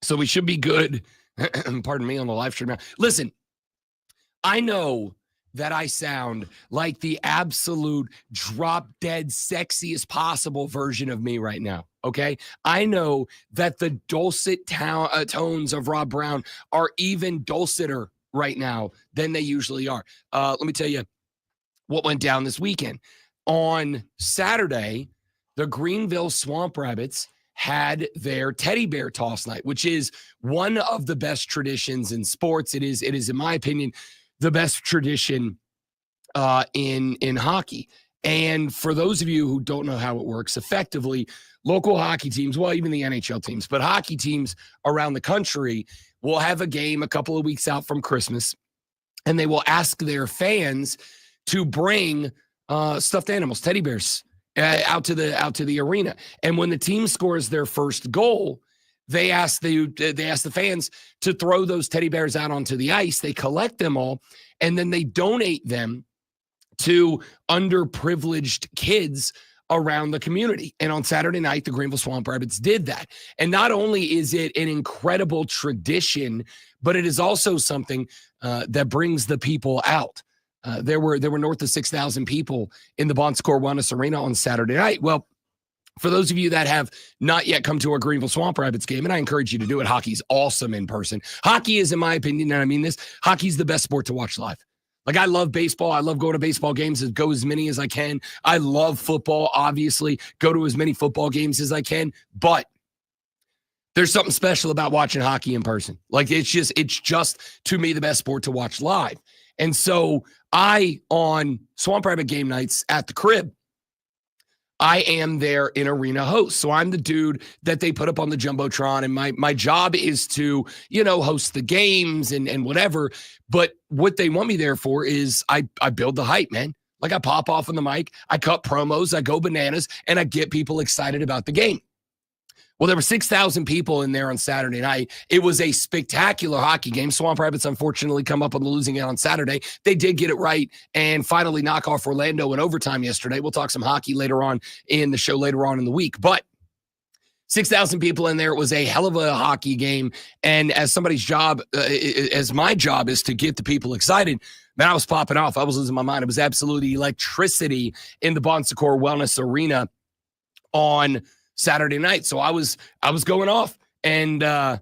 So we should be good. Pardon me, on the live stream now. Listen, I know that I sound like the absolute drop dead sexiest possible version of me right now. Okay. I know that the dulcet tones of Rob Brown are even dulceter right now than they usually are. Let me tell you what went down this weekend. On Saturday, the Greenville Swamp Rabbits had their teddy bear toss night, which is one of the best traditions in sports. It is, in my opinion, the best tradition in hockey. And for those of you who don't know how it works, effectively, local hockey teams, well, even the NHL teams, but hockey teams around the country will have a game a couple of weeks out from Christmas, and they will ask their fans to bring stuffed animals, teddy bears, out to the arena. And when the team scores their first goal, they ask the fans to throw those teddy bears out onto the ice. They collect them all, and then they donate them to underprivileged kids around the community. And on Saturday night, the Greenville Swamp Rabbits did that. And not only is it an incredible tradition, but it is also something that brings the people out. There were north of 6,000 people in the Bon Secours Wellness Arena on Saturday night. Well, for those of you that have not yet come to a Greenville Swamp Rabbits game, and I encourage you to do it, hockey's awesome in person. Hockey is, in my opinion, and I mean this, hockey's the best sport to watch live. Like, I love baseball. I love going to baseball games, go as many as I can. I love football, obviously, go to as many football games as I can. But there's something special about watching hockey in person. Like, it's just to me, the best sport to watch live. And so on Swamp Rabbit game nights at the crib, I am their in-arena host. So I'm the dude that they put up on the Jumbotron, and my job is to, host the games and whatever. But what they want me there for is I build the hype, man. Like, I pop off on the mic, I cut promos, I go bananas, and I get people excited about the game. Well, there were 6,000 people in there on Saturday night. It was a spectacular hockey game. Swamp Rabbits, unfortunately, come up on the losing end on Saturday. They did get it right and finally knock off Orlando in overtime yesterday. We'll talk some hockey later on in the show later on in the week. But 6,000 people in there. It was a hell of a hockey game. And as somebody's job, as my job is to get the people excited, man, I was popping off. I was losing my mind. It was absolutely electricity in the Bon Secours Wellness Arena on Saturday night. So I was going off, and had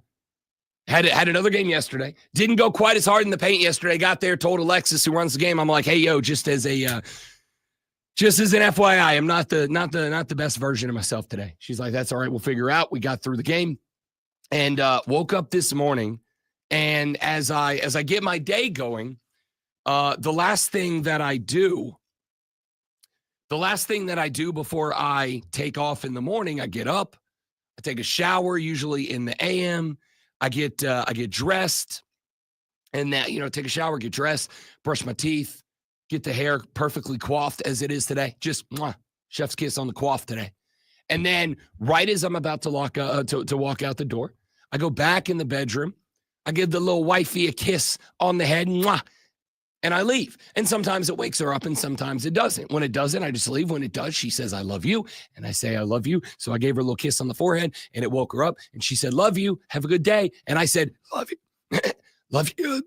another game yesterday. Didn't go quite as hard in the paint yesterday. Got there, told Alexis, who runs the game, I'm like, hey, yo, just as an FYI, I'm not the best version of myself today. She's like, that's all right, we'll figure out. We got through the game, and woke up this morning, and as I get my day going, the last thing that I do before I take off in the morning, I get up, I take a shower, usually in the AM. I get dressed, and that, take a shower, get dressed, brush my teeth, get the hair perfectly coiffed as it is today. Just chef's kiss on the coif today. And then right as I'm about to walk out the door, I go back in the bedroom. I give the little wifey a kiss on the head, and I leave. And sometimes it wakes her up, and sometimes it doesn't. When it doesn't, I just leave. When it does, she says, I love you. And I say, I love you. So I gave her a little kiss on the forehead, and it woke her up. And she said, love you. Have a good day. And I said, love you. Love you.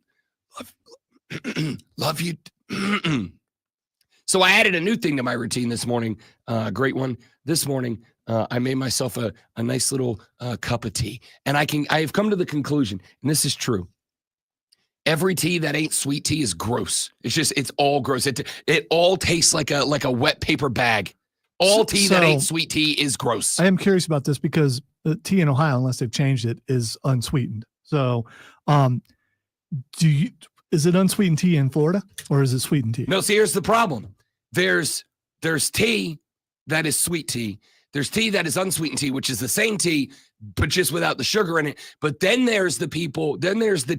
Love you. So I added a new thing to my routine this morning. Great one. This morning, I made myself a nice little cup of tea. And I have come to the conclusion, and this is true, every tea that ain't sweet tea is gross. It's all gross. It all tastes like a wet paper bag. All tea that ain't sweet tea is gross. I am curious about this because the tea in Ohio, unless they've changed it, is unsweetened. So, is it unsweetened tea in Florida, or is it sweetened tea? No, see, here's the problem. There's tea that is sweet tea. There's tea that is unsweetened tea, which is the same tea, but just without the sugar in it. But then there's the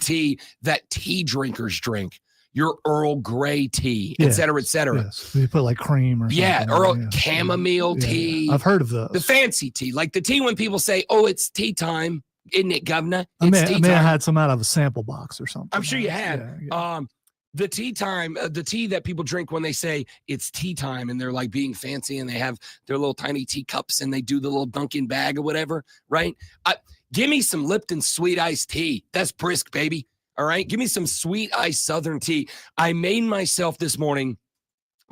tea that tea drinkers drink. Your Earl Grey tea, et cetera, et cetera. Yes. You put like cream or something. Yeah, chamomile tea. I've heard of those. The fancy tea, like the tea when people say, oh, it's tea time. Isn't it, governor? I may have had some out of a sample box or something. I'm sure you had. Yeah. The tea time, the tea that people drink when they say it's tea time and they're like being fancy and they have their little tiny teacups and they do the little Dunkin' bag or whatever, right? Give me some Lipton sweet iced tea. That's brisk, baby. All right. Give me some sweet iced Southern tea. I made myself this morning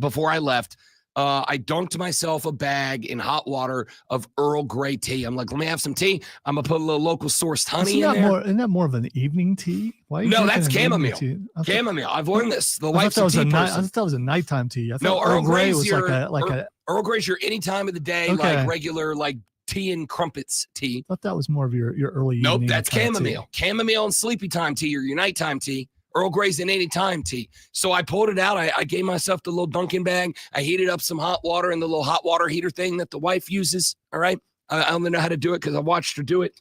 before I left. I dunked myself a bag in hot water of Earl Grey tea. I'm like, let me have some tea. I'm going to put a little local sourced honey in there. Isn't that more of an evening tea? Why are you No, that's chamomile. chamomile. Chamomile. I've learned this. The I wife's thought a tea person. I thought that was a nighttime tea. I thought No, Earl Grey was Earl Grey's your any time of the day, Okay. like regular, like tea and crumpets tea. I thought that was more of your early Nope, evening. that's kind of chamomile. Chamomile and sleepy time tea or your nighttime tea. Earl Grey's an anytime tea. So I pulled it out. I gave myself the little Dunkin' bag. I heated up some hot water in the little hot water heater thing that the wife uses. All right. I only know how to do it because I watched her do it.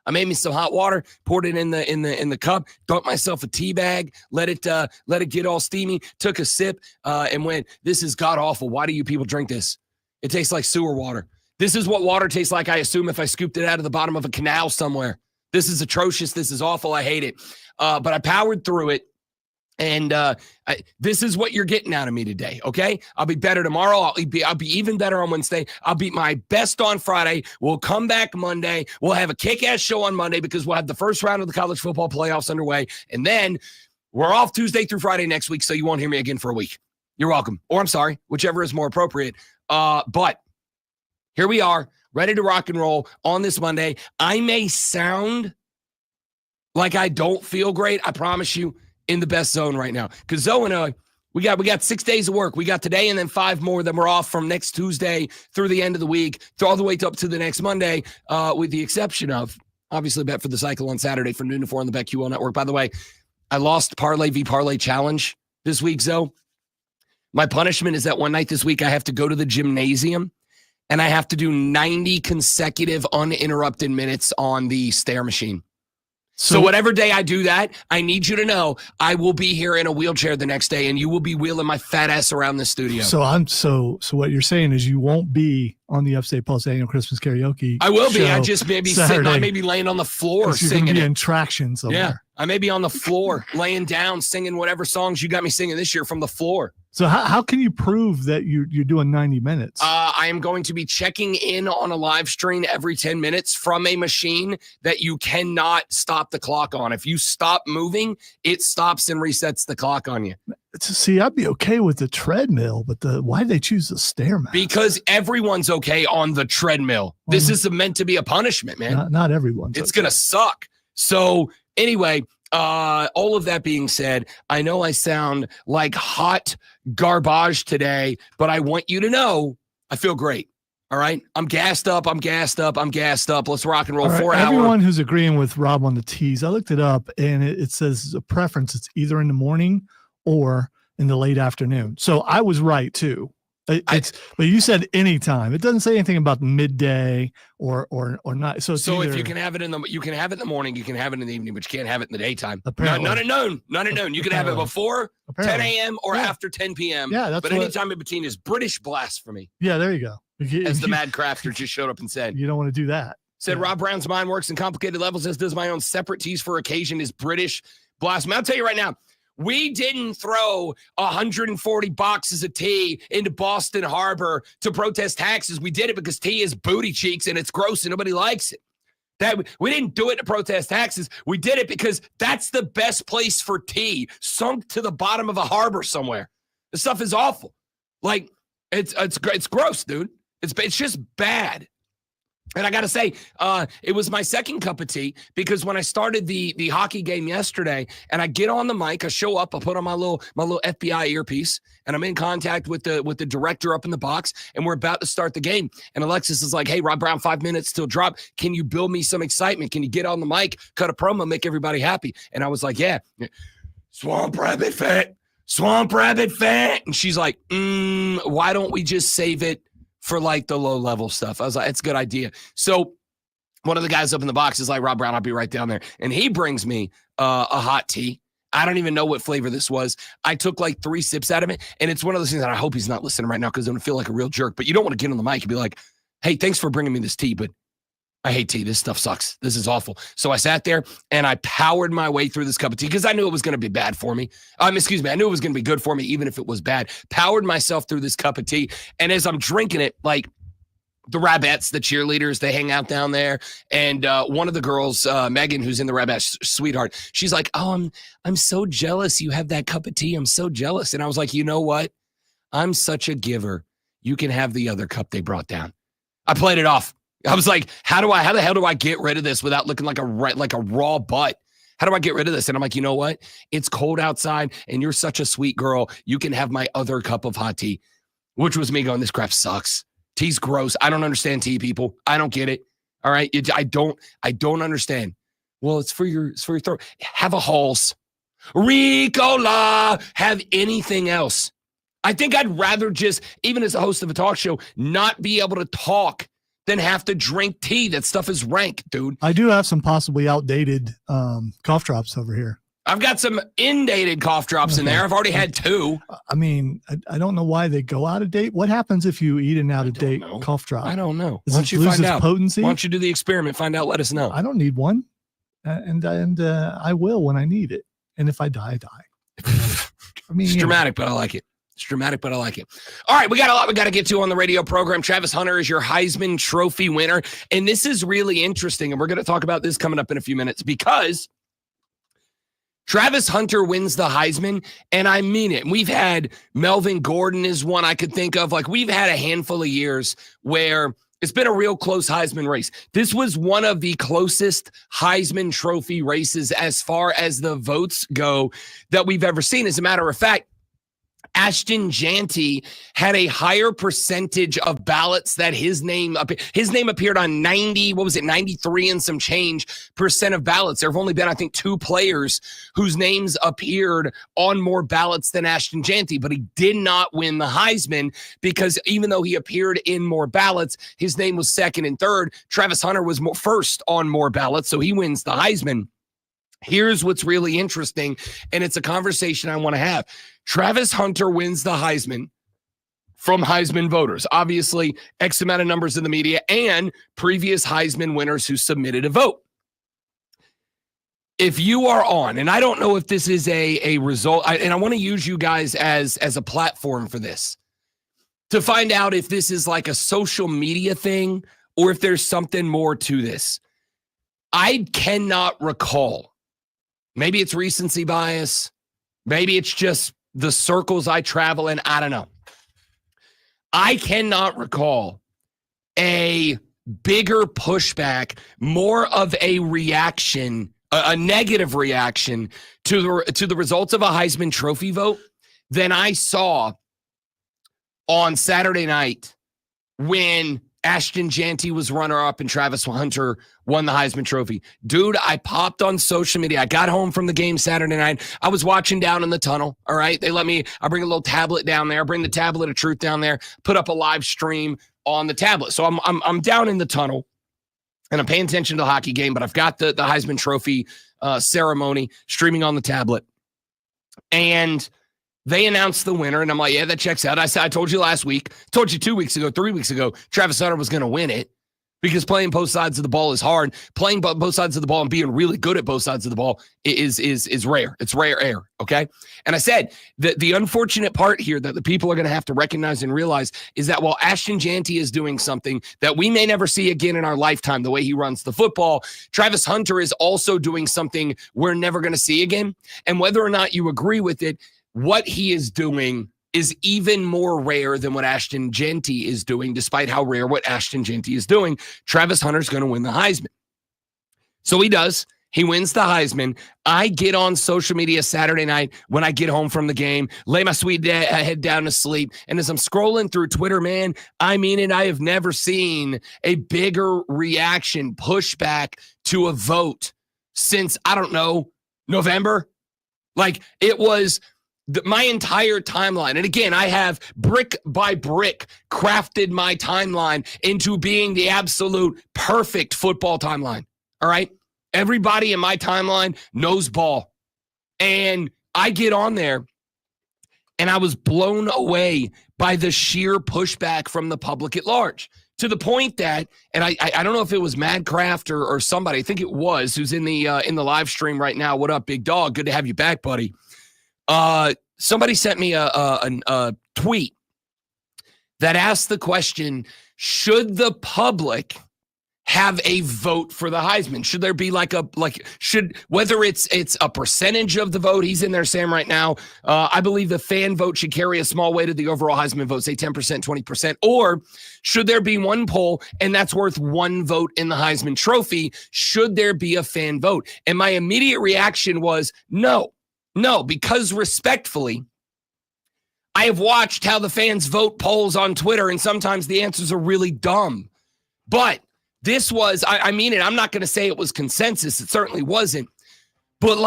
I made me some hot water, poured it in the cup, dumped myself a tea bag, let it get all steamy, took a sip, and went, this is god awful. Why do you people drink this? It tastes like sewer water. This is what water tastes like, I assume, if I scooped it out of the bottom of a canal somewhere. This is atrocious. This is awful. I hate it. But I powered through it. And this is what you're getting out of me today, okay? I'll be better tomorrow. I'll be even better on Wednesday. I'll be my best on Friday. We'll come back Monday. We'll have a kick-ass show on Monday because we'll have the first round of the college football playoffs underway. And then we're off Tuesday through Friday next week, so you won't hear me again for a week. You're welcome. Or I'm sorry, whichever is more appropriate. But here we are, ready to rock and roll on this Monday. I may sound like I don't feel great. I promise you, in the best zone right now. Because Zoe and I, we got 6 days of work. We got today and then 5 more. Then we're off from next Tuesday through the end of the week, all the way up to the next Monday, with the exception of, obviously, Bet for the Cycle on Saturday from noon to 4 on the BetQL Network. By the way, I lost Parlay v Parlay Challenge this week, Zoe. My punishment is that one night this week I have to go to the gymnasium and I have to do 90 consecutive uninterrupted minutes on the stair machine. So whatever day I do that, I need you to know I will be here in a wheelchair the next day and you will be wheeling my fat ass around the studio. So what you're saying is you won't be on the Upstate Pulse annual Christmas karaoke. I will be. I just may be sitting. I may be laying on the floor singing in traction somewhere. Yeah, I may be on the floor laying down singing whatever songs you got me singing this year from the floor. So how can you prove that you're doing 90 minutes? I am going to be checking in on a live stream every 10 minutes from a machine that you cannot stop the clock on. If you stop moving, it stops and resets the clock on you. See, I'd be okay with the treadmill, but why did they choose the Stairmaster? Because everyone's okay on the treadmill. This is meant to be a punishment, man. Not everyone's. It's going to suck. So anyway, all of that being said, I know I sound like hot garbage today, but I want you to know I feel great. All right. I'm gassed up. Let's rock and roll. Right, 4 hours. Everyone who's agreeing with Rob on the teas, I looked it up and it says a preference. It's either in the morning or in the late afternoon. So I was right too. But you said anytime. It doesn't say anything about midday or not. So if you can have it in the morning, you can have it in the evening, but you can't have it in the daytime. Apparently. Not at noon. You can have it before 10 a.m. or after 10 p.m. Yeah, but any time in between is British blasphemy. Yeah, there you go. As the Mad Crafter just showed up and said. You don't want to do that. Said Rob Brown's mind works in complicated levels, as does my own separate teas for occasion is British blasphemy. I'll tell you right now, we didn't throw 140 boxes of tea into Boston Harbor to protest taxes. We did it because tea is booty cheeks and it's gross and nobody likes it. We didn't do it to protest taxes. We did it because that's the best place for tea, sunk to the bottom of a harbor somewhere. This stuff is awful. Like it's gross, dude. It's just bad. And I got to say, it was my second cup of tea because when I started the hockey game yesterday and I get on the mic, I show up, I put on my little FBI earpiece and I'm in contact with the director up in the box and we're about to start the game. And Alexis is like, hey, Rob Brown, 5 minutes till drop. Can you build me some excitement? Can you get on the mic, cut a promo, make everybody happy? And I was like, yeah. Swamp Rabbit Fat. And she's like, why don't we just save it for like the low level stuff? I was like, it's a good idea. So one of the guys up in the box is like, Rob Brown, I'll be right down there. And he brings me a hot tea. I don't even know what flavor this was. I took like 3 sips out of it. And it's one of those things that I hope he's not listening right now because I'm going to feel like a real jerk. But you don't want to get on the mic and be like, hey, thanks for bringing me this tea, but I hate tea. This stuff sucks. This is awful. So I sat there and I powered my way through this cup of tea because I knew it was going to be bad for me. I knew it was going to be good for me, even if it was bad. Powered myself through this cup of tea. And as I'm drinking it, like the Rabettes, the cheerleaders, they hang out down there. And one of the girls, Megan, who's in the Rabettes, sweetheart, she's like, oh, I'm so jealous you have that cup of tea. I'm so jealous. And I was like, you know what? I'm such a giver. You can have the other cup they brought down. I played it off. I was like, how the hell do I get rid of this without looking like a raw butt? How do I get rid of this? And I'm like, you know what? It's cold outside and you're such a sweet girl. You can have my other cup of hot tea, which was me going, this crap sucks. Tea's gross. I don't understand tea, people. I don't get it. All right. I don't understand. Well, it's for your throat. Have a Halls. Ricola. Have anything else. I think I'd rather just, even as a host of a talk show, not be able to talk than have to drink tea. That stuff is rank, dude. I do have some possibly outdated cough drops over here. I've got some indated cough drops in there. I've already had 2. I mean, I don't know why they go out of date. What happens if you eat an out of date cough drop? I don't know. Does it lose its potency? Why don't you do the experiment? Find out. Let us know. I don't need one, and I will when I need it. And if I die, I die. I mean, it's dramatic, but I like it. It's dramatic, but I like it. All right, we got a lot we got to get to on the radio program. Travis Hunter is your Heisman Trophy winner, and this is really interesting, and we're going to talk about this coming up in a few minutes because Travis Hunter wins the Heisman, and I mean it. We've had Melvin Gordon is one I could think of. Like, we've had a handful of years where it's been a real close Heisman race. This was one of the closest Heisman Trophy races as far as the votes go that we've ever seen. As a matter of fact, Ashton Jeanty had a higher percentage of ballots that his name appeared on 93 and some change percent of ballots. There have only been, I think, 2 players whose names appeared on more ballots than Ashton Jeanty, but he did not win the Heisman because even though he appeared in more ballots, his name was second and third. Travis Hunter was first on more ballots, so he wins the Heisman. Here's what's really interesting, and it's a conversation I want to have. Travis Hunter wins the Heisman from Heisman voters. Obviously, X amount of numbers in the media and previous Heisman winners who submitted a vote. If you are on, and I don't know if this is a result, and I want to use you guys as a platform for this, to find out if this is like a social media thing or if there's something more to this. I cannot recall. Maybe it's recency bias. Maybe it's just the circles I travel in. I don't know. I cannot recall a bigger pushback, more of a reaction, a negative reaction to the results of a Heisman Trophy vote than I saw on Saturday night when Ashton Jeanty was runner-up and Travis Hunter won the Heisman Trophy. Dude, I popped on social media. I got home from the game Saturday night. I was watching down in the tunnel, all right? They let me, I bring a little tablet down there. I bring the tablet of truth down there, put up a live stream on the tablet. So I'm down in the tunnel, and I'm paying attention to the hockey game, but I've got the Heisman Trophy ceremony streaming on the tablet. And they announced the winner, and I'm like, yeah, that checks out. I told you last week, told you 2 weeks ago, 3 weeks ago, Travis Hunter was going to win it because playing both sides of the ball is hard. Playing both sides of the ball and being really good at both sides of the ball is rare. It's rare air, okay? And I said that the unfortunate part here that the people are going to have to recognize and realize is that while Ashton Jeanty is doing something that we may never see again in our lifetime, the way he runs the football, Travis Hunter is also doing something we're never going to see again. And whether or not you agree with it, what he is doing is even more rare than what Ashton Jeanty is doing, despite how rare what Ashton Jeanty is doing. Travis Hunter's going to win the Heisman. So he does. He wins the Heisman. I get on social media Saturday night when I get home from the game, lay my sweet head down to sleep. And as I'm scrolling through Twitter, man, I mean it, I have never seen a bigger reaction, pushback to a vote since, I don't know, November. Like, it was my entire timeline. And again, I have brick by brick crafted my timeline into being the absolute perfect football timeline. All right. Everybody in my timeline knows ball. And I get on there and I was blown away by the sheer pushback from the public at large, to the point that, and I don't know if it was Madcraft or somebody, I think it was, who's in the live stream right now. What up, big dog? Good to have you back, buddy. Somebody sent me a tweet that asked the question, should the public have a vote for the Heisman? Should there be whether it's a percentage of the vote? He's in there, Sam, right now. I believe the fan vote should carry a small weight of the overall Heisman vote, say 10%, 20%. Or should there be one poll and that's worth one vote in the Heisman Trophy? Should there be a fan vote? And my immediate reaction was no, because respectfully, I have watched how the fans vote polls on Twitter, and sometimes the answers are really dumb. But this was, I mean it, I'm not going to say it was consensus. It certainly wasn't. But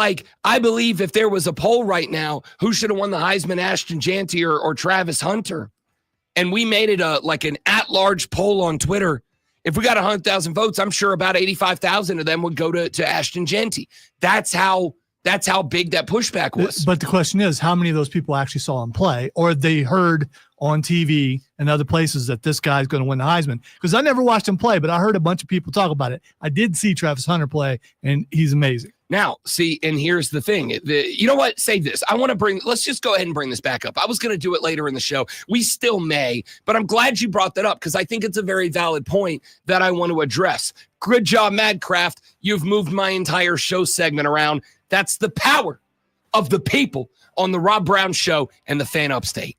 I believe if there was a poll right now, who should have won the Heisman, Ashton Jeanty or Travis Hunter? And we made it an at-large poll on Twitter. If we got 100,000 votes, I'm sure about 85,000 of them would go to Ashton Jeanty. That's how big that pushback was. But the question is, how many of those people actually saw him play, or they heard on TV and other places that this guy's going to win the Heisman? Because I never watched him play, but I heard a bunch of people talk about it. I did see Travis Hunter play, and he's amazing. Now, see, and here's the thing. You know what? Save this. Let's just go ahead and bring this back up. I was going to do it later in the show. We still may, but I'm glad you brought that up because I think it's a very valid point that I want to address. Good job, Madcraft. You've moved my entire show segment around. That's the power of the people on the Rob Brown Show and the Fan Upstate.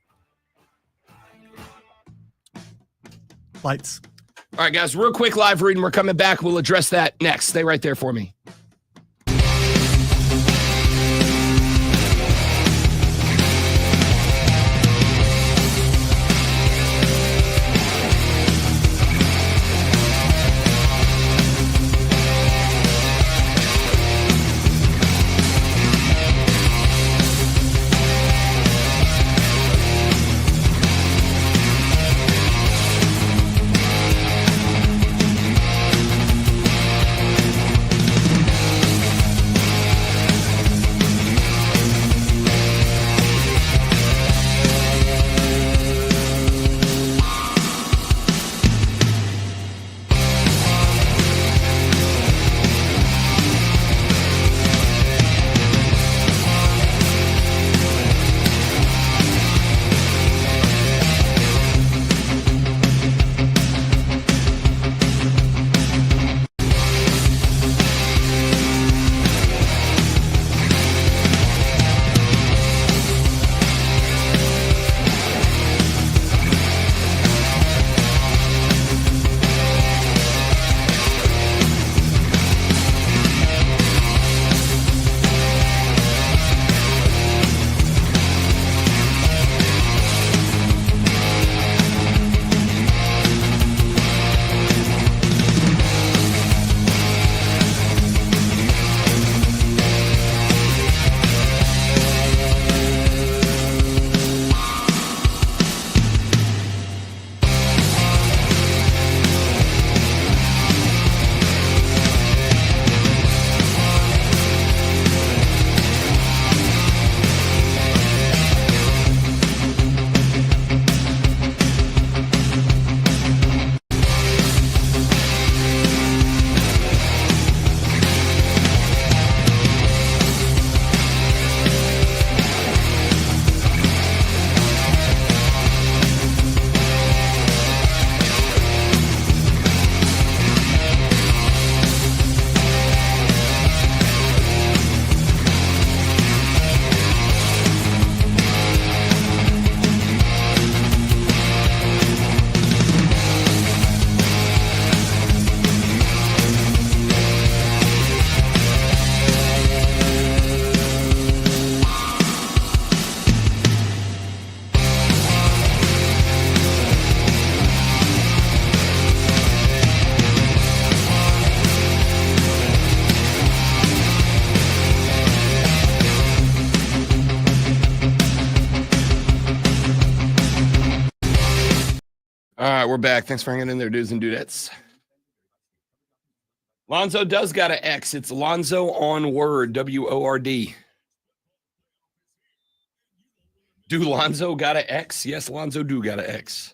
Lights. All right, guys, real quick live reading. We're coming back. We'll address that next. Stay right there for me. All right, we're back. Thanks for hanging in there, dudes and dudettes. Lonzo does got an X. It's Lonzo on Word, W-O-R-D. Do Lonzo got an X? Yes, Lonzo do got an X.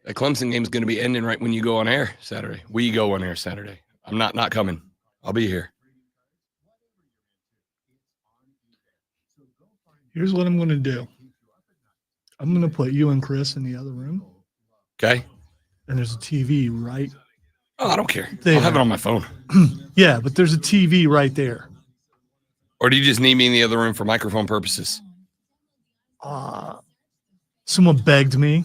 That Clemson game is going to be ending right when you go on air Saturday. We go on air Saturday. I'm not coming. I'll be here. Here's what I'm going to do. I'm going to put you and Chris in the other room. Okay. And there's a TV right. Oh, I don't care. There. I'll have it on my phone. Yeah, but there's a TV right there. Or do you just need me in the other room for microphone purposes? Someone begged me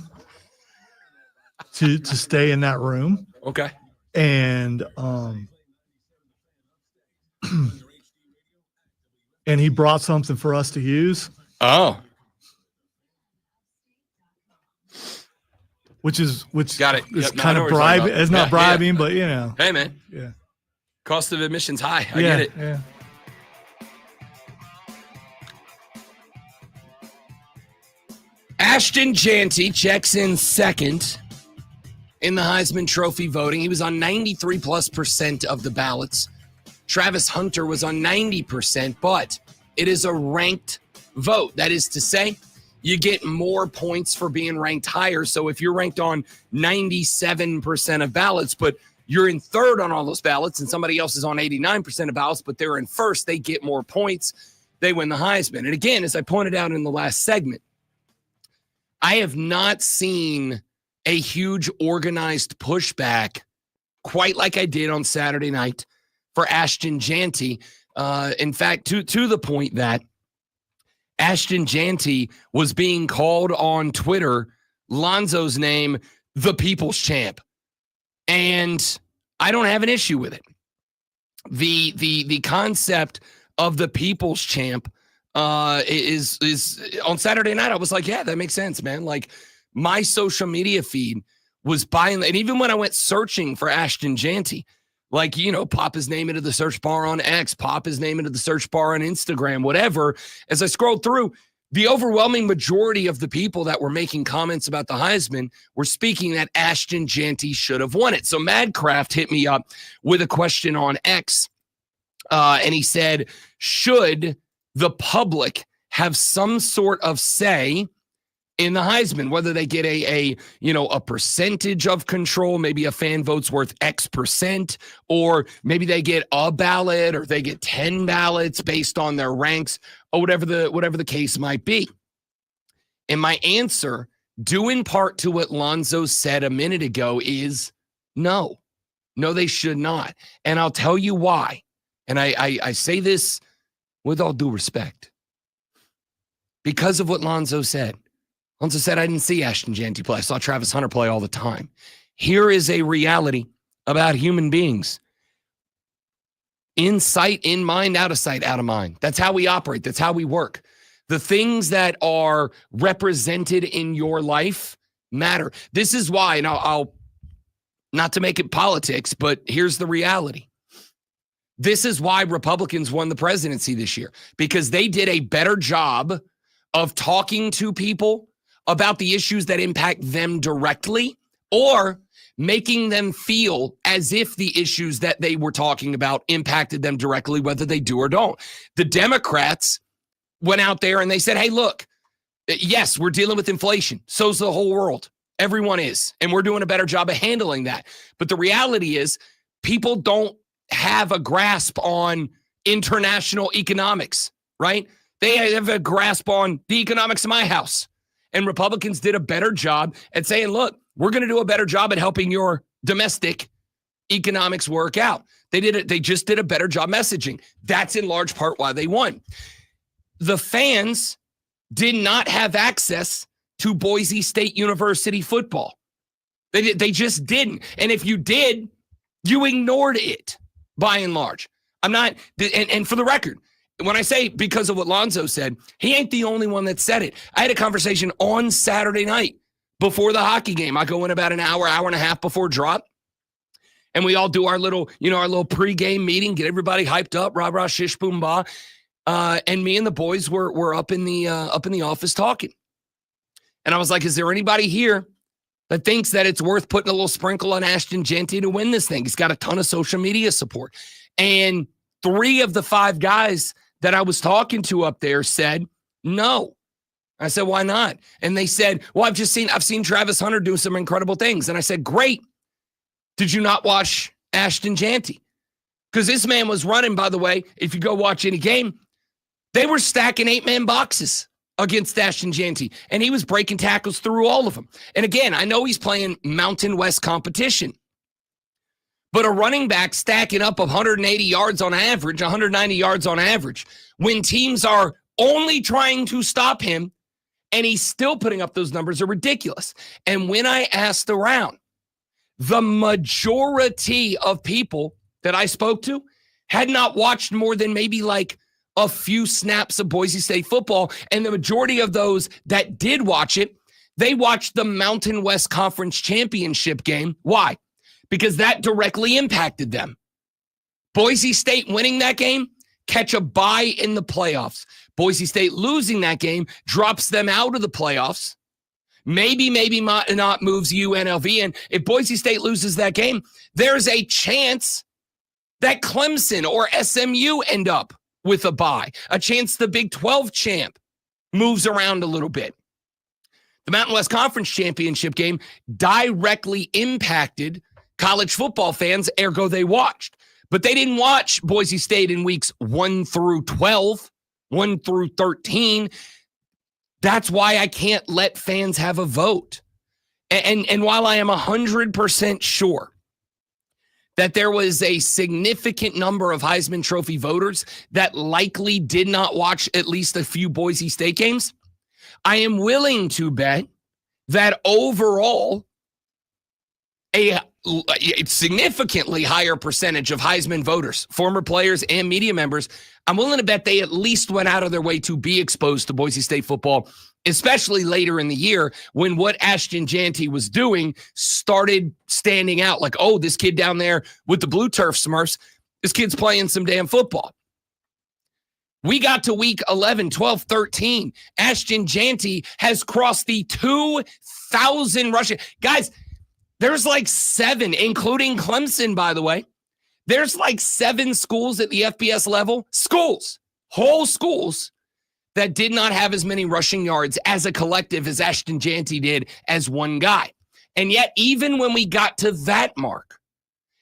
to stay in that room. Okay. And and he brought something for us to use. Oh. Which got it. Is Yep, kind of bribing. It's not bribing, but you know. Hey man. Yeah. Cost of admission's high. I get it. Yeah. Ashton Jeanty checks in second in the Heisman Trophy voting. He was on 93+% of the ballots. Travis Hunter was on 90%, but it is a ranked vote. That is to say, you get more points for being ranked higher. So if you're ranked on 97% of ballots, but you're in third on all those ballots and somebody else is on 89% of ballots, but they're in first, they get more points. They win the Heisman. And again, as I pointed out in the last segment, I have not seen a huge organized pushback quite like I did on Saturday night for Ashton Jeanty. In fact, to the point that Ashton Jeanty was being called on Twitter, Lonzo's name, the People's Champ. And I don't have an issue with it. The concept of the People's Champ is on Saturday night. I was like, yeah, that makes sense, man. Like my social media feed was buying, and even when I went searching for Ashton Jeanty, like, you know, pop his name into the search bar on X, pop his name into the search bar on Instagram, whatever. As I scrolled through, the overwhelming majority of the people that were making comments about the Heisman were speaking that Ashton Jeanty should have won it. So Madcraft hit me up with a question on X, and he said, should the public have some sort of say in the Heisman, whether they get a percentage of control, maybe a fan vote's worth X percent, or maybe they get a ballot or they get 10 ballots based on their ranks, or whatever the case might be. And my answer, due in part to what Lonzo said a minute ago, is no, they should not. And I'll tell you why. And I say this with all due respect, because of what Lonzo said. Lonzo said, I didn't see Ashton Jeanty play. I saw Travis Hunter play all the time. Here is a reality about human beings. In sight, in mind, out of sight, out of mind. That's how we operate. That's how we work. The things that are represented in your life matter. This is why, and I'll not to make it politics, but here's the reality. This is why Republicans won the presidency this year, because they did a better job of talking to people about the issues that impact them directly, or making them feel as if the issues that they were talking about impacted them directly, whether they do or don't. The Democrats went out there and they said, hey, look, yes, we're dealing with inflation. So's the whole world. Everyone is. And we're doing a better job of handling that. But the reality is people don't have a grasp on international economics, right? They have a grasp on the economics of my house. And Republicans did a better job at saying, look, we're going to do a better job at helping your domestic economics work out. They just did a better job messaging. That's in large part why they won. The fans did not have access to Boise State University football. They just didn't. And if you did, you ignored it by and large. I'm not, and for the record, when I say because of what Lonzo said, he ain't the only one that said it. I had a conversation on Saturday night before the hockey game. I go in about an hour and a half before drop, and we all do our little pregame meeting, get everybody hyped up, rah rah shish boom ba. And me and the boys were up in the office talking, and I was like, "Is there anybody here that thinks that it's worth putting a little sprinkle on Ashton Jeanty to win this thing? He's got a ton of social media support." And 3 of the 5 guys that I was talking to up there said no. I said, why not? And they said, well, I've seen Travis Hunter do some incredible things. And I said, great. Did you not watch Ashton Jeanty? Because this man was running, by the way, if you go watch any game, they were stacking 8-man boxes against Ashton Jeanty, and he was breaking tackles through all of them. And again, I know he's playing Mountain West competition, but a running back stacking up 180 yards on average, 190 yards on average, when teams are only trying to stop him, and he's still putting up those numbers, are ridiculous. And when I asked around, the majority of people that I spoke to had not watched more than maybe like a few snaps of Boise State football. And the majority of those that did watch it, they watched the Mountain West Conference Championship game. Why? Because that directly impacted them. Boise State winning that game, catch a bye in the playoffs. Boise State losing that game drops them out of the playoffs. Maybe not moves UNLV in. If Boise State loses that game, there's a chance that Clemson or SMU end up with a bye. A chance the Big 12 champ moves around a little bit. The Mountain West Conference Championship game directly impacted college football fans, ergo they watched. But they didn't watch Boise State in weeks 1 through 12, 1 through 13. That's why I can't let fans have a vote. And while I am 100% sure that there was a significant number of Heisman Trophy voters that likely did not watch at least a few Boise State games, I am willing to bet that overall a significantly higher percentage of Heisman voters, former players and media members, I'm willing to bet they at least went out of their way to be exposed to Boise State football, especially later in the year when what Ashton Jeanty was doing started standing out. Like, oh, this kid down there with the blue turf Smurfs, this kid's playing some damn football. We got to week 11, 12, 13. Ashton Jeanty has crossed the 2,000 rushing. Guys, there's like 7, including Clemson, by the way. There's like 7 schools at the FBS level, whole schools, that did not have as many rushing yards as a collective as Ashton Jeanty did as one guy. And yet, even when we got to that mark,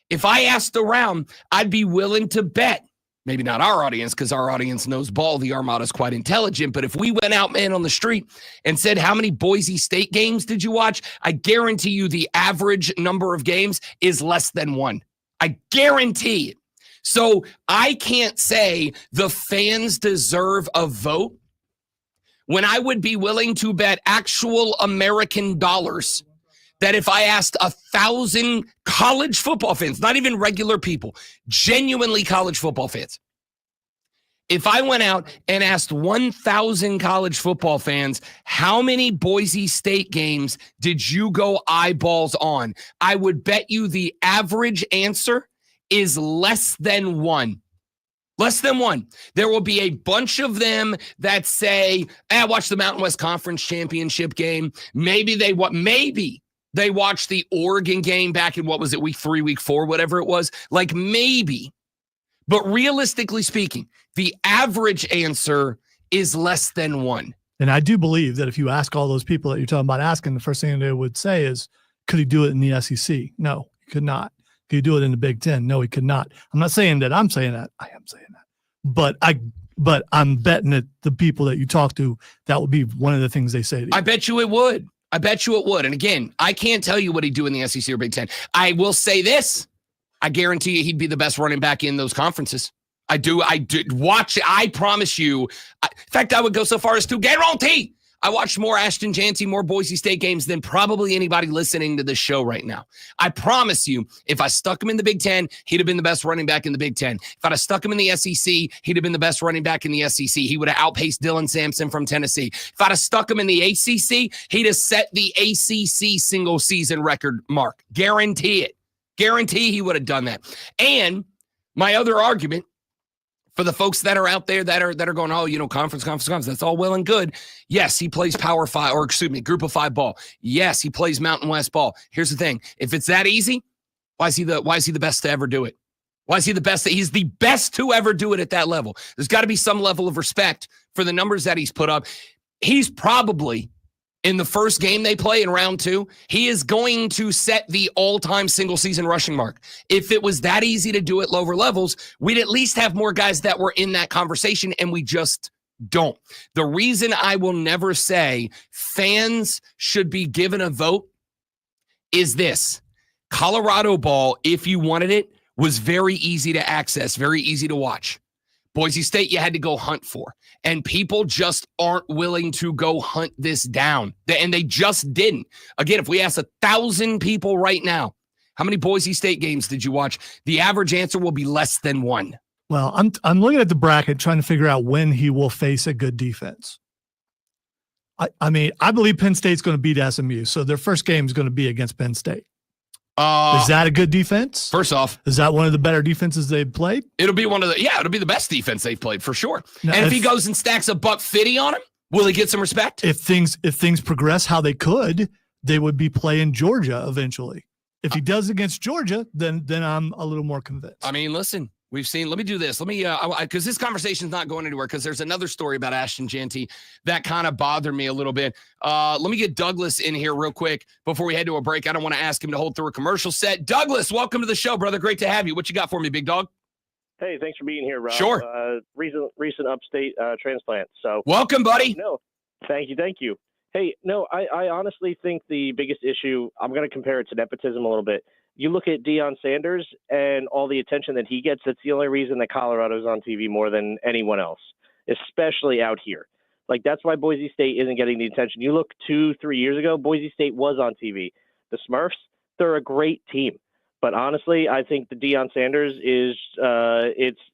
if I asked around, I'd be willing to bet, maybe not our audience, because our audience knows ball, the Armada's quite intelligent, but if we went out, man, on the street and said, how many Boise State games did you watch? I guarantee you the average number of games is less than 1. I guarantee it. So I can't say the fans deserve a vote when I would be willing to bet actual American dollars that if I asked 1,000 college football fans, not even regular people, genuinely college football fans, if I went out and asked 1,000 college football fans, how many Boise State games did you go eyeballs on? I would bet you the average answer is less than 1. Less than 1. There will be a bunch of them that say, I watched the Mountain West Conference Championship game. Maybe they watched the Oregon game back in, what was it, week 3, week 4, whatever it was. Like maybe. But realistically speaking, the average answer is less than 1. And I do believe that if you ask all those people that you're talking about asking, the first thing they would say is, could he do it in the SEC? No, he could not. Could he do it in the Big Ten? No, he could not. I'm not saying that I'm saying that. I am saying that. But I'm betting that the people that you talk to, that would be one of the things they say to you. I bet you it would. And again, I can't tell you what he'd do in the SEC or Big Ten. I will say this. I guarantee you he'd be the best running back in those conferences. I do watch. I promise you. In fact, I would go so far as to guarantee I watched more Ashton Jeanty, more Boise State games than probably anybody listening to this show right now. I promise you, if I stuck him in the Big Ten, he'd have been the best running back in the Big Ten. If I'd have stuck him in the SEC, he'd have been the best running back in the SEC. He would have outpaced Dylan Sampson from Tennessee. If I'd have stuck him in the ACC, he'd have set the ACC single season record mark. Guarantee it. Guarantee he would have done that. And my other argument, for the folks that are out there that are going, oh, conference, that's all well and good. Yes, he plays group of 5 ball. Yes, he plays Mountain West ball. Here's the thing. If it's that easy, why is he the best to ever do it? Why is he the best? He's the best to ever do it at that level. There's got to be some level of respect for the numbers that he's put up. he's probably, in the first game they play in round 2, he is going to set the all-time single-season rushing mark. If it was that easy to do at lower levels, we'd at least have more guys that were in that conversation, and we just don't. The reason I will never say fans should be given a vote is this. Colorado ball, if you wanted it, was very easy to access, very easy to watch. Boise State, you had to go hunt for. And people just aren't willing to go hunt this down. And they just didn't. Again, if we ask 1,000 people right now, how many Boise State games did you watch? The average answer will be less than 1. Well, I'm looking at the bracket trying to figure out when he will face a good defense. I mean, I believe Penn State's going to beat SMU, so their first game is going to be against Penn State. Is that a good defense? First off, is that one of the better defenses they've played? It'll be it'll be the best defense they've played for sure. Now, and if he goes and stacks a $150 on him, will he get some respect? If things progress how they could, they would be playing Georgia eventually. If he does against Georgia, then I'm a little more convinced. I mean, listen, we've seen, let me do this. Let me, because this conversation is not going anywhere, because there's another story about Ashton Jeanty that kind of bothered me a little bit. Let me get Douglas in here real quick before we head to a break. I don't want to ask him to hold through a commercial set. Douglas, welcome to the show, brother. Great to have you. What you got for me, big dog? Hey, thanks for being here, Rob. Sure. Recent upstate transplant. So welcome, buddy. No, thank you. Hey, no, I honestly think the biggest issue, I'm going to compare it to nepotism a little bit. You look at Deion Sanders and all the attention that he gets. That's the only reason that Colorado's on TV more than anyone else, especially out here. Like, that's why Boise State isn't getting the attention. You look 2-3 years ago, Boise State was on TV. The Smurfs, they're a great team. But honestly, I think the Deion Sanders is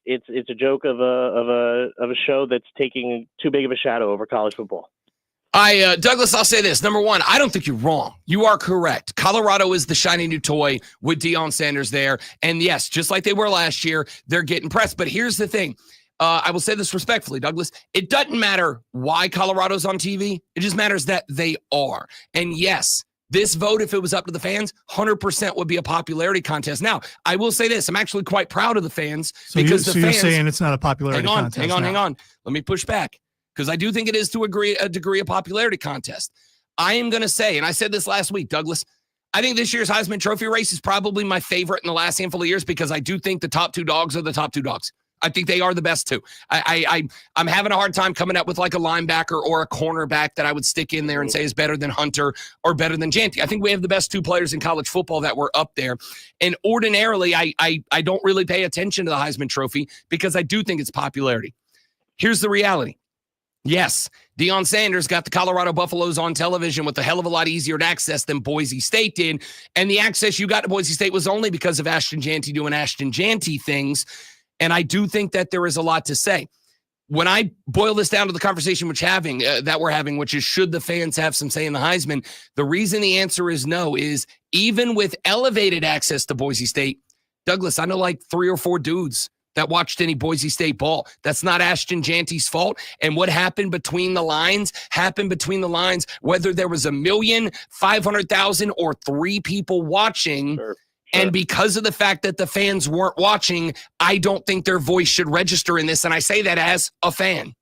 it's a joke of a show that's taking too big of a shadow over college football. Douglas, I'll say this. Number one, I don't think you're wrong. You are correct. Colorado is the shiny new toy with Deion Sanders there. And yes, just like they were last year, they're getting pressed. But here's the thing. I will say this respectfully, Douglas. It doesn't matter why Colorado's on TV. It just matters that they are. And yes, this vote, if it was up to the fans, 100% would be a popularity contest. Now, I will say this. I'm actually quite proud of the fans. Because you're saying it's not a popularity contest. Hang on. Let me push back. Because I do think it is to a degree of popularity contest. I am going to say, and I said this last week, Douglas, I think this year's Heisman Trophy race is probably my favorite in the last handful of years because I do think the top 2 dogs are the top 2 dogs. I think they are the best 2. I'm having a hard time coming up with like a linebacker or a cornerback that I would stick in there and say is better than Hunter or better than Jeanty. I think we have the best 2 players in college football that were up there. And ordinarily, I don't really pay attention to the Heisman Trophy because I do think it's popularity. Here's the reality. Yes, Deion Sanders got the Colorado Buffaloes on television with a hell of a lot easier to access than Boise State did. And the access you got to Boise State was only because of Ashton Jeanty doing Ashton Jeanty things. And I do think that there is a lot to say. When I boil this down to the conversation that we're having, which is should the fans have some say in the Heisman, the reason the answer is no is even with elevated access to Boise State, Douglas, I know like 3 or 4 dudes that watched any Boise State ball. That's not Ashton Jeanty's fault. And what happened between the lines, whether there was 1,500,000 or 3 people watching. Sure. And because of the fact that the fans weren't watching, I don't think their voice should register in this. And I say that as a fan.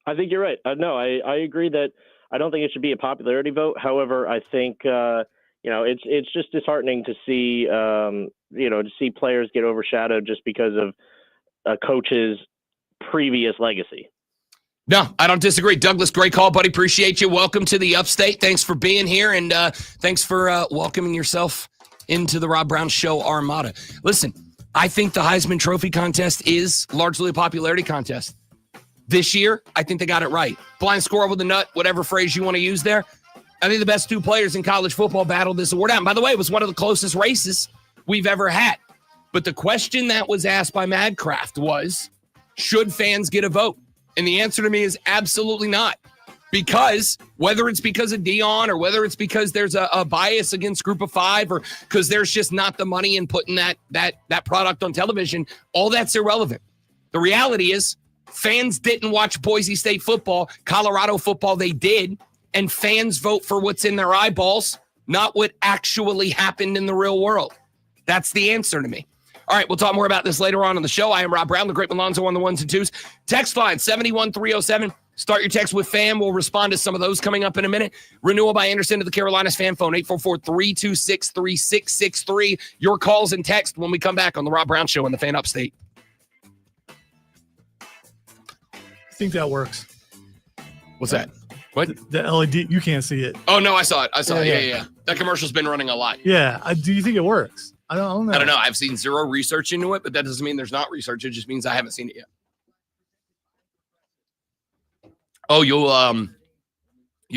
I think you're right. No, I agree that I don't think it should be a popularity vote. However, I think, it's just disheartening to see, to see players get overshadowed just because of a coach's previous legacy. No, I don't disagree. Douglas, great call, buddy. Appreciate you. Welcome to the Upstate. Thanks for being here, and thanks for welcoming yourself into the Rob Brown Show Armada. Listen, I think the Heisman Trophy contest is largely a popularity contest. This year, I think they got it right. Blind squirrel with a nut, whatever phrase you want to use there. I think the best 2 players in college football battled this award out. And by the way, it was one of the closest races we've ever had. But the question that was asked by Madcraft was, should fans get a vote? And the answer to me is absolutely not. Because whether it's because of Deion or whether it's because there's a bias against Group of 5 or because there's just not the money in putting that product on television, all that's irrelevant. The reality is fans didn't watch Boise State football. Colorado football, they did. And fans vote for what's in their eyeballs, not what actually happened in the real world. That's the answer to me. All right, we'll talk more about this later on the show. I am Rob Brown, the Great Malonzo on the ones and twos. Text line 71307. Start your text with FAM. We'll respond to some of those coming up in a minute. Renewal by Anderson to the Carolinas fan phone, 844-326-3663. Your calls and text when we come back on the Rob Brown Show on the Fan Upstate. I think that works. What's that? What? The LED, you can't see it. Oh, no, I saw it. Yeah. That commercial's been running a lot. Yeah. Do you think it works? I don't know. I don't know. I've seen zero research into it, but that doesn't mean there's not research. It just means I haven't seen it yet. Oh, you'll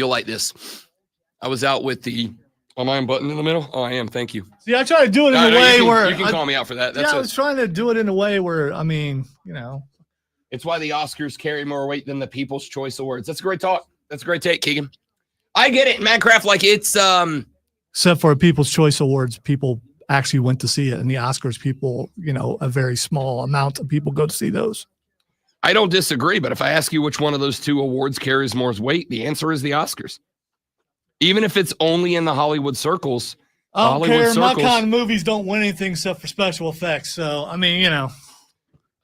like this. I was out with the am I on button in the middle? Oh, I am. Thank you. See, I try to do it in a way where you can call me out for that. I was trying to do it in a way where, I mean, it's why the Oscars carry more weight than the People's Choice Awards. That's a great talk. That's a great take, Keegan. I get it, Madcraft. Like it's except for People's Choice Awards, people actually went to see it, and the Oscars, people, a very small amount of people go to see those. I don't disagree, but if I ask you which one of those two awards carries more weight, the answer is the Oscars. Even if it's only in the Hollywood circles. I don't care. My kind of movies don't win anything except for special effects. So, I mean,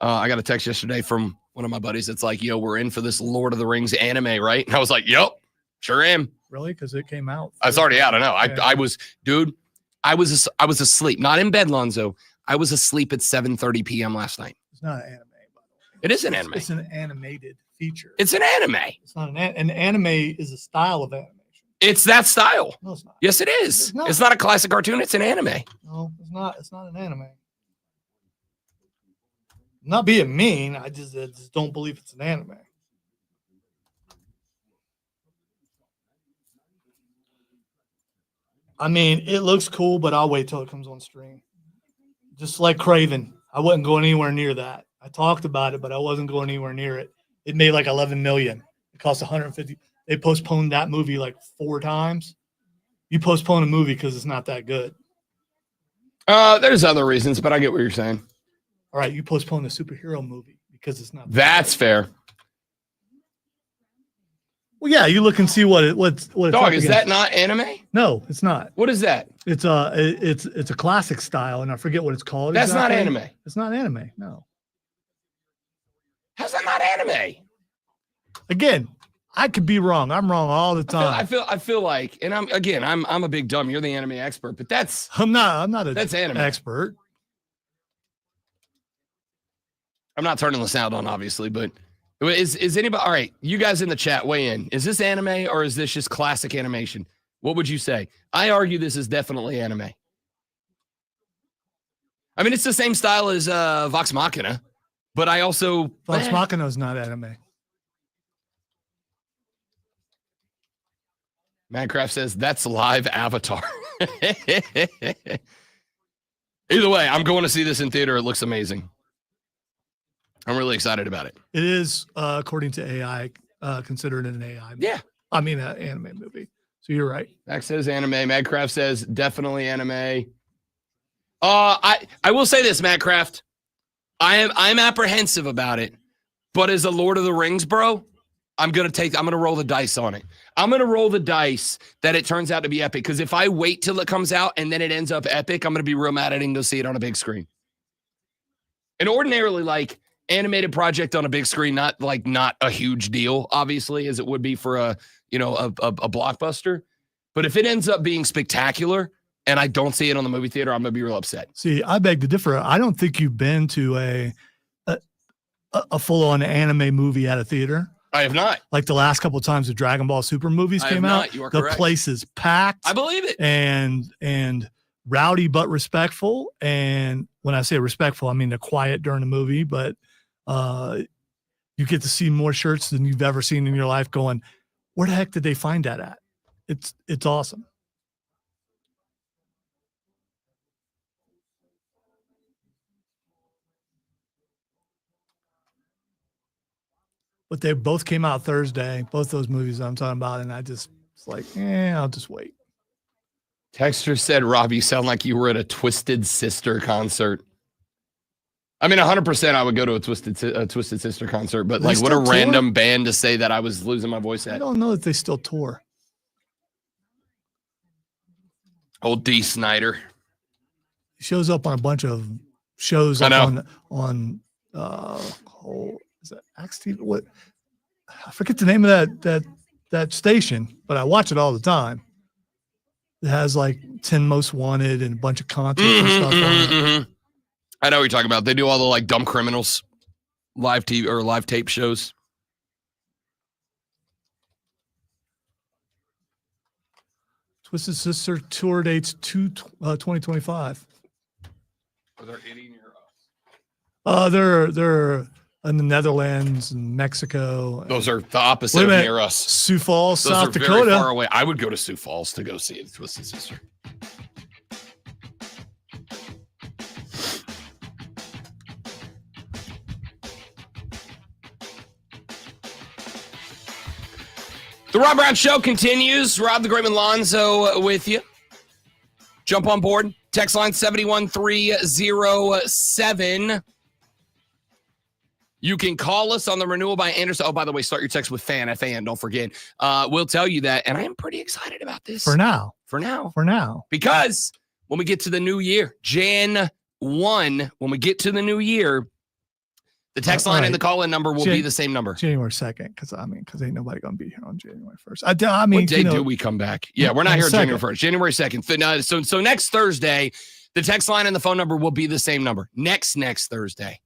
I got a text yesterday from one of my buddies. It's like, we're in for this Lord of the Rings anime, right? And I was like, yep, sure am. Really? Because it came out. It's already out. I know. Yeah. I was asleep. Not in bed, Lonzo. I was asleep at 7:30 p.m. last night. It's not an anime. It is an anime. It's an animated feature. It's an anime. It's not an anime is a style of animation. It's that style. No, it's not. Yes, it is. It's not a classic cartoon. It's an anime. No, it's not. It's not an anime. I'm not being mean. I just don't believe it's an anime. I mean, it looks cool, but I'll wait till it comes on stream. Just like Craven. I wasn't going anywhere near that. I talked about it, but I wasn't going anywhere near it. It made like $11 million. It cost $150. They postponed that movie like 4 times. You postpone a movie because it's not that good. There's other reasons, but I get what you're saying. All right, you postpone a superhero movie because it's not. That's fair. Well, yeah, you look and see what it's Dog, is that not anime? No, it's not. What is that? It's a classic style, and I forget what it's called. That's not anime. It's not anime. No. How's that not anime? Again, I could be wrong. I'm wrong all the time. I feel like, and I'm a big dumb. You're the anime expert, but that's I'm not that's anime expert. I'm not turning the sound on, obviously, but is anybody all right? You guys in the chat, weigh in. Is this anime or is this just classic animation? What would you say? I argue this is definitely anime. I mean, it's the same style as Vox Machina, but I also Vox Machina is not anime. Madcraft says that's live Avatar. Either way, I'm going to see this in theater. It looks amazing. I'm really excited about it. It is, according to AI, considered an AI. Yeah. I mean, an anime movie. So you're right. Max says anime. Madcraft says definitely anime. I will say this, Madcraft. I'm apprehensive about it, but as a Lord of the Rings bro, I'm gonna roll the dice on it. I'm gonna roll the dice that it turns out to be epic. Because if I wait till it comes out and then it ends up epic, I'm gonna be real mad I didn't go see it on a big screen. And ordinarily, like animated project on a big screen, not a huge deal, obviously, as it would be for a blockbuster. But if it ends up being spectacular and I don't see it on the movie theater, I'm gonna be real upset. See, I beg to differ. I don't think you've been to a full-on anime movie at a theater. I have not. Like the last couple of times the Dragon Ball Super movies came out, you are the correct. place is packed. I believe it. And rowdy but respectful. And when I say respectful, I mean they're quiet during the movie, but you get to see more shirts than you've ever seen in your life going, where the heck did they find that at? It's awesome. But they both came out Thursday, both those movies I'm talking about, and I just it's like, I'll just wait. Texter said, Rob, you sound like you were at a Twisted Sister concert. I mean, 100% I would go to a Twisted Sister concert, but like what a random band to say that I was losing my voice at. I don't know if they still tour. Old D. Snyder. He shows up on a bunch of shows I up know. on is that Axe TV? What? I forget the name of that station, but I watch it all the time. It has like 10 Most Wanted and a bunch of concerts and stuff on it. I know what you're talking about. They do all the like dumb criminals live TV or live tape shows. Twisted Sister tour dates 2025. Are there any near us? They're in the Netherlands and Mexico. Those are the opposite of near us. Sioux Falls, Those South are Dakota. very far away. I would go to Sioux Falls to go see Twisted Sister. The Rob Brown Show continues. Rob the Greatman Lonzo with you. Jump on board. Text line 71307. You can call us on the renewal by Anderson. Oh, by the way, start your text with FAN, F-A-N, don't forget. We'll tell you that, and I am pretty excited about this. For now. Because when we get to the new year, Jan 1, when we get to the new year, the text line and the call-in number will be the same number. January 2nd, because ain't nobody going to be here on January 1st. I mean, what day do we come back? Yeah, we're not here on January 1st. January 2nd. So next Thursday, the text line and the phone number will be the same number. Next Thursday.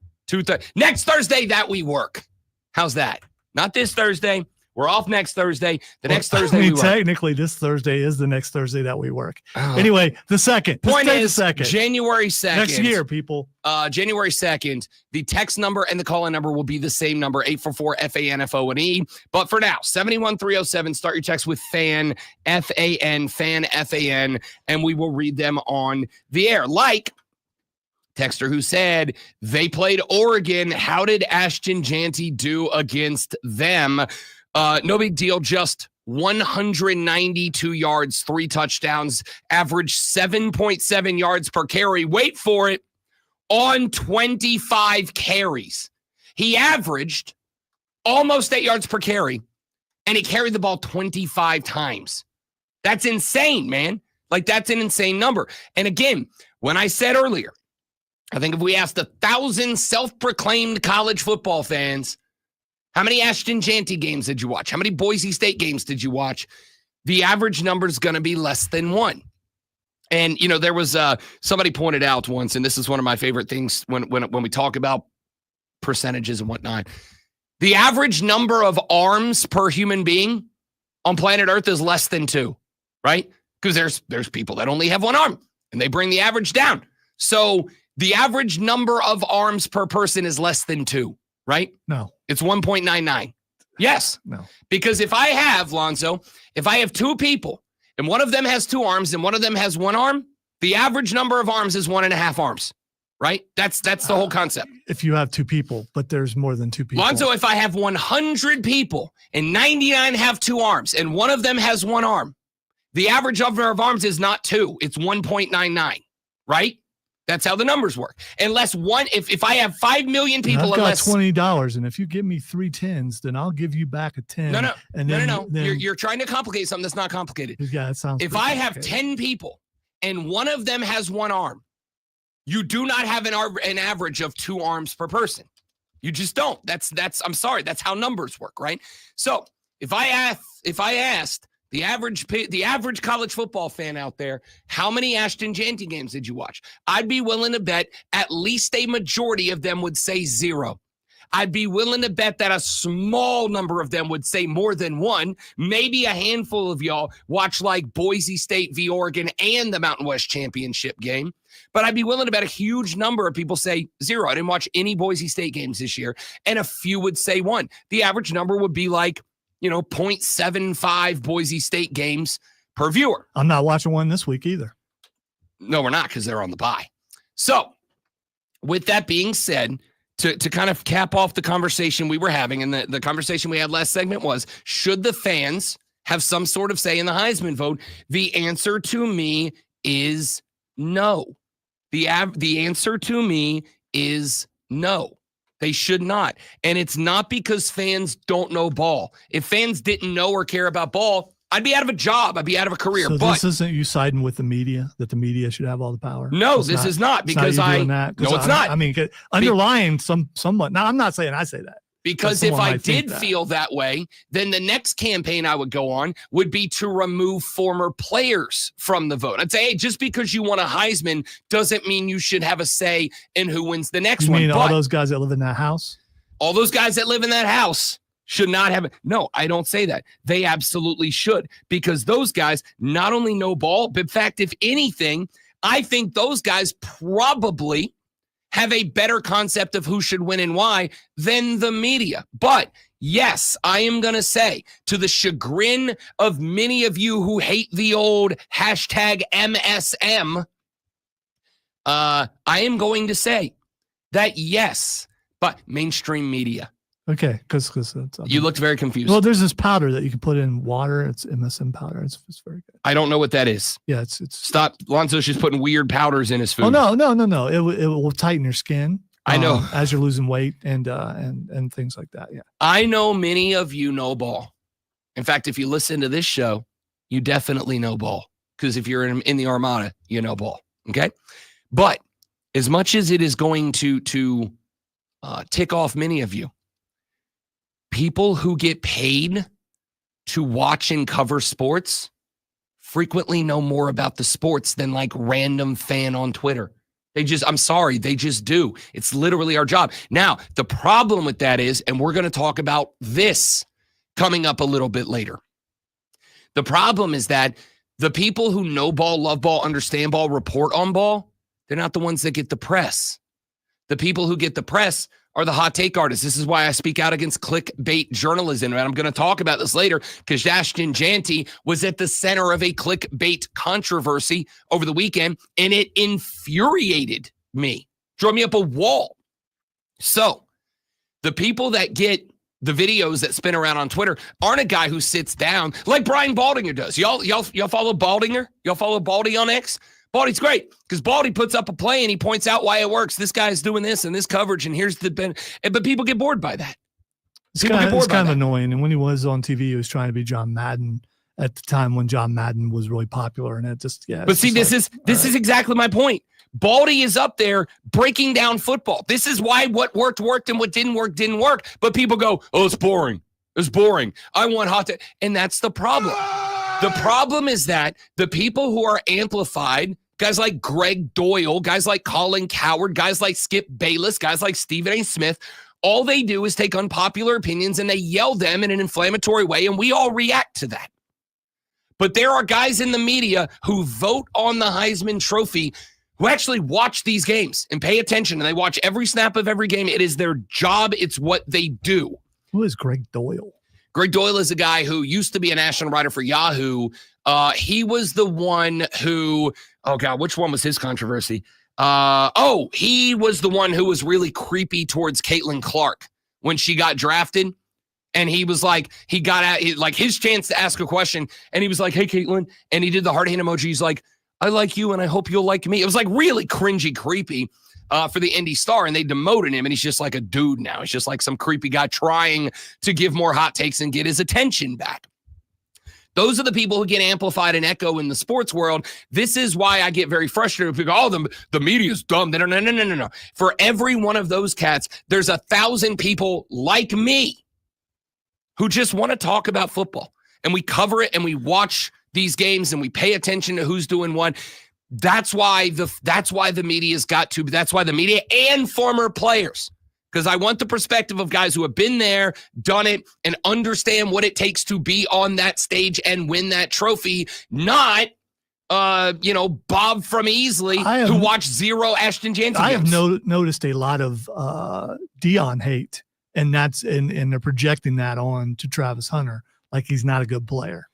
Next Thursday that we work. How's that? Not this Thursday. We're off next Thursday. Next Thursday we work. Technically, this Thursday is the next Thursday that we work. Anyway, the 2nd. Point is, January 2nd. Next year, people. January 2nd, the text number and the call-in number will be the same number, 844-FAN-FONE. But for now, 71307, start your text with FAN, F-A-N, FAN, F-A-N, and we will read them on the air. Like texter who said they played Oregon. How did Ashton Jeanty do against them? No big deal. Just 192 yards, 3 touchdowns, average 7.7 yards per carry. Wait for it. On 25 carries. He averaged almost 8 yards per carry, and he carried the ball 25 times. That's insane, man. Like, that's an insane number. And again, when I said earlier, I think if we asked 1,000 self-proclaimed college football fans, how many Ashton Jeanty games did you watch? How many Boise State games did you watch? The average number is going to be less than 1. And, you know, there was somebody pointed out once, and this is one of my favorite things when we talk about percentages and whatnot. The average number of arms per human being on planet Earth is less than 2, right? Because there's people that only have 1 arm, and they bring the average down. So the average number of arms per person is less than 2, right? No. It's 1.99. Yes. No. Because if I have, Lonzo, if I have 2 people and one of them has 2 arms and one of them has 1 arm, the average number of arms is 1.5 arms, right? That's the whole concept. If you have 2 people, but there's more than 2 people. Lonzo, if I have 100 people and 99 have 2 arms and one of them has 1 arm, the average number of arms is not 2. It's 1.99, right? That's how the numbers work. Unless if I have 5 million people, I've got $20, and if you give me 3 10s, then I'll give you back a 10. No. Then, You're trying to complicate something that's not complicated. Yeah, that sounds. If I have 10 people and one of them has 1 arm, you do not have an average of 2 arms per person. You just don't. That's. I'm sorry. That's how numbers work, right? So if I asked the average college football fan out there, how many Ashton Jeanty games did you watch? I'd be willing to bet at least a majority of them would say 0. I'd be willing to bet that a small number of them would say more than 1. Maybe a handful of y'all watch like Boise State v. Oregon and the Mountain West Championship game. But I'd be willing to bet a huge number of people say 0. I didn't watch any Boise State games this year. And a few would say 1. The average number would be like, 0.75 Boise State games per viewer. I'm not watching one this week either. No, we're not, because they're on the bye. So with that being said, to kind of cap off the conversation we were having, and the conversation we had last segment was, should the fans have some sort of say in the Heisman vote? The answer to me is no. The answer to me is no. They should not. And it's not because fans don't know ball. If fans didn't know or care about ball, I'd be out of a job. I'd be out of a career. So but this isn't you siding with the media, that the media should have all the power? no, It's this not- is not it's not because you doing that, no, it's not. I mean, underlying somewhat. Now, I'm not saying I say that. Because But if someone I might think did that. feel that way, then the next campaign I would go on would be to remove former players from the vote. I'd say, hey, just because you want a Heisman doesn't mean you should have a say in who wins the next You one. mean all But those guys that live in that house? all those guys that live in that house should not have it. No, I don't say that. They absolutely should, because those guys not only know ball, but in fact, if anything, I think those guys probably have a better concept of who should win and why than the media. But yes, I am going to say, to the chagrin of many of you who hate the old hashtag MSM, I am going to say that yes, but mainstream media. Okay, because You looked very confused. well, there's this powder that you can put in water. It's MSM powder. It's very good. I don't know what that is. Yeah, it's. Stop. Lonzo's just putting weird powders in his food. Oh no! It will tighten your skin. I know. As you're losing weight and things like that. Yeah. I know many of you know ball. In fact, if you listen to this show, you definitely know ball, because if you're in the Armada, you know ball. Okay, but as much as it is going to tick off many of you, people who get paid to watch and cover sports frequently know more about the sports than like random fan on Twitter. I'm sorry, they just do. It's literally our job. Now, the problem with that is, and we're going to talk about this coming up a little bit later. The problem is that the people who know ball, love ball, understand ball, report on ball, they're not the ones that get the press. The people who get the press are the hot take artists. This is why I speak out against clickbait journalism. And I'm going to talk about this later, because Ashton Jeanty was at the center of a clickbait controversy over the weekend, and it infuriated me, drove me up a wall. So the people that get the videos that spin around on Twitter aren't a guy who sits down like Brian Baldinger does. Y'all follow Baldinger? Y'all follow Baldy on X? Baldy's great, because Baldy puts up a play and he points out why it works. This guy's doing this and this coverage, and here's the but people get bored by that. It's kind of annoying. And when he was on TV, he was trying to be John Madden at the time when John Madden was really popular, and it just But see, this is exactly my point. Baldy is up there breaking down football. This is why what worked and what didn't work. But people go, oh, it's boring. It's boring. I want hot take. And that's the problem. The problem is that the people who are amplified, guys like Greg Doyle, guys like Colin Coward, guys like Skip Bayless, guys like Stephen A. Smith, all they do is take unpopular opinions and they yell them in an inflammatory way, and we all react to that. But there are guys in the media who vote on the Heisman Trophy who actually watch these games and pay attention, and they watch every snap of every game. It is their job. It's what they do. Who is Greg Doyle? Greg Doyle is a guy who used to be a national writer for Yahoo. He was the one who, oh God, which one was his controversy? He was the one who was really creepy towards Caitlin Clark when she got drafted. And he was like, he got out, like his chance to ask a question. And he was like, hey, Caitlin. And he did the heart hand emoji. He's like, I like you and I hope you'll like me. It was like really cringy, creepy. For the Indy Star, and they demoted him, and he's just like a dude now. He's just like some creepy guy trying to give more hot takes and get his attention back. Those are the people who get amplified and echo in the sports world. This is why I get very frustrated. People go, oh, the media's dumb. No. For every one of those cats, there's 1,000 people like me who just want to talk about football, and we cover it and we watch these games and we pay attention to who's doing what. That's why the media's got to. That's why the media and former players, because I want the perspective of guys who have been there, done it, and understand what it takes to be on that stage and win that trophy. Not, Bob from Easley who watched zero Ashton Jeanty games. I have noticed a lot of Dion hate, and they're projecting that on to Travis Hunter like he's not a good player.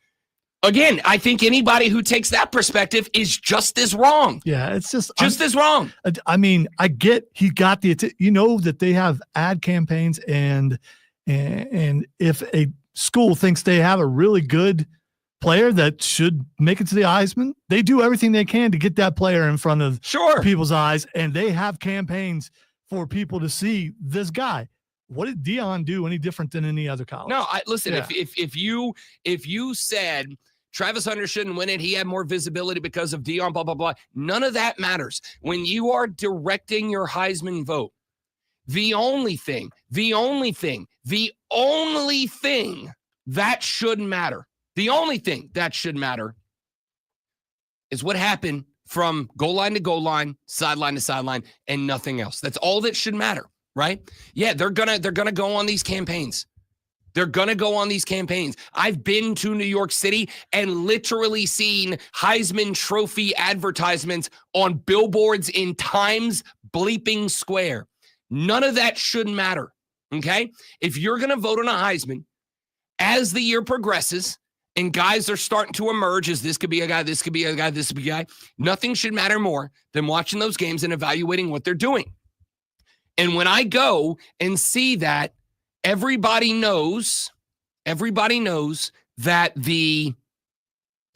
Again, I think anybody who takes that perspective is just as wrong. Yeah, it's just as wrong. I mean, I get he got that they have ad campaigns, and if a school thinks they have a really good player that should make it to the Heisman, they do everything they can to get that player in front of people's eyes, and they have campaigns for people to see this guy. what did Dion do any different than any other college? No, listen. Yeah. If you said Travis Hunter shouldn't win it, he had more visibility because of Dion, blah blah blah. None of that matters when you are directing your Heisman vote. The only thing that should matter, the only thing that should matter is what happened from goal line to goal line, sideline to sideline, and nothing else. That's all that should matter, right? Yeah, they're gonna go on these campaigns. They're gonna go on these campaigns. I've been to New York City and literally seen Heisman Trophy advertisements on billboards in Times bleeping Square. None of that should matter, okay? If you're gonna vote on a Heisman, as the year progresses, and guys are starting to emerge as this could be a guy, this could be a guy, this could be a guy. Nothing should matter more than watching those games and evaluating what they're doing. And when I go and see that everybody knows that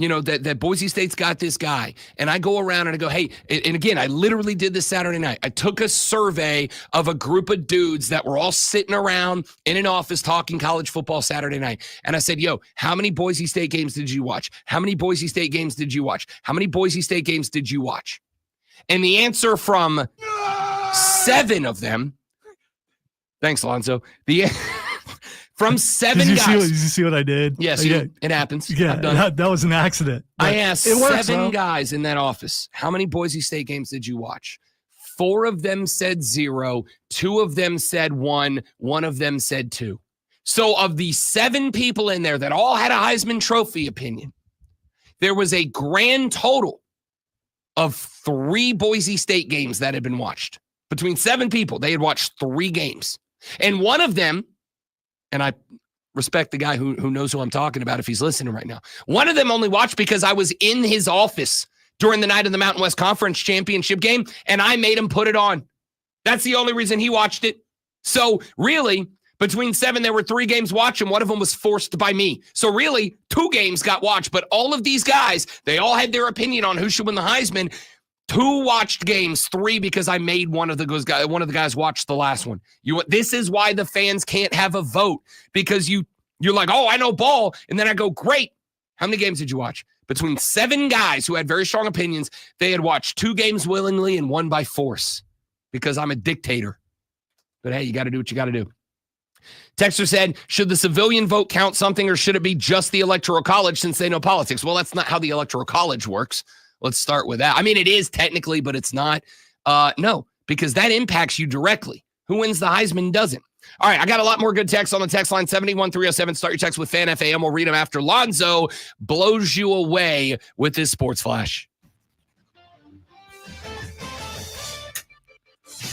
that Boise State's got this guy. And I go around and I go, hey, and again, I literally did this Saturday night. I took a survey of a group of dudes that were all sitting around in an office talking college football Saturday night. And I said, yo, how many Boise State games did you watch? How many Boise State games did you watch? How many Boise State games did you watch? And the answer from 7 of them, thanks, Alonzo, from 7 guys. Did you see what I did? Yes, it happens. Yeah, that was an accident. I asked 7 guys in that office, how many Boise State games did you watch? 4 of them said 0. 2 of them said 1. 1 of them said 2. So of the 7 people in there that all had a Heisman Trophy opinion, there was a grand total of 3 Boise State games that had been watched. Between 7 people, they had watched 3 games. And one of them, and I respect the guy who knows who I'm talking about if he's listening right now. One of them only watched because I was in his office during the night of the Mountain West Conference Championship game, and I made him put it on. That's the only reason he watched it. So really, between 7, there were 3 games watched, and one of them was forced by me. So really, 2 games got watched, but all of these guys, they all had their opinion on who should win the Heisman. 2 watched games, 3 because I made one of the guys watch the last one. This is why the fans can't have a vote, because you're like, oh, I know ball, and then I go, great. How many games did you watch? Between 7 guys who had very strong opinions, they had watched 2 games willingly and 1 by force, because I'm a dictator. But hey, you got to do what you got to do. Texter said, should the civilian vote count something, or should it be just the Electoral College since they know politics? Well, that's not how the Electoral College works. Let's start with that. I mean, it is technically, but it's not. No, because that impacts you directly. Who wins the Heisman doesn't. All right, I got a lot more good texts on the text line, 71307. Start your text with Fan FAM. We'll read them after Lonzo blows you away with his Sports Flash.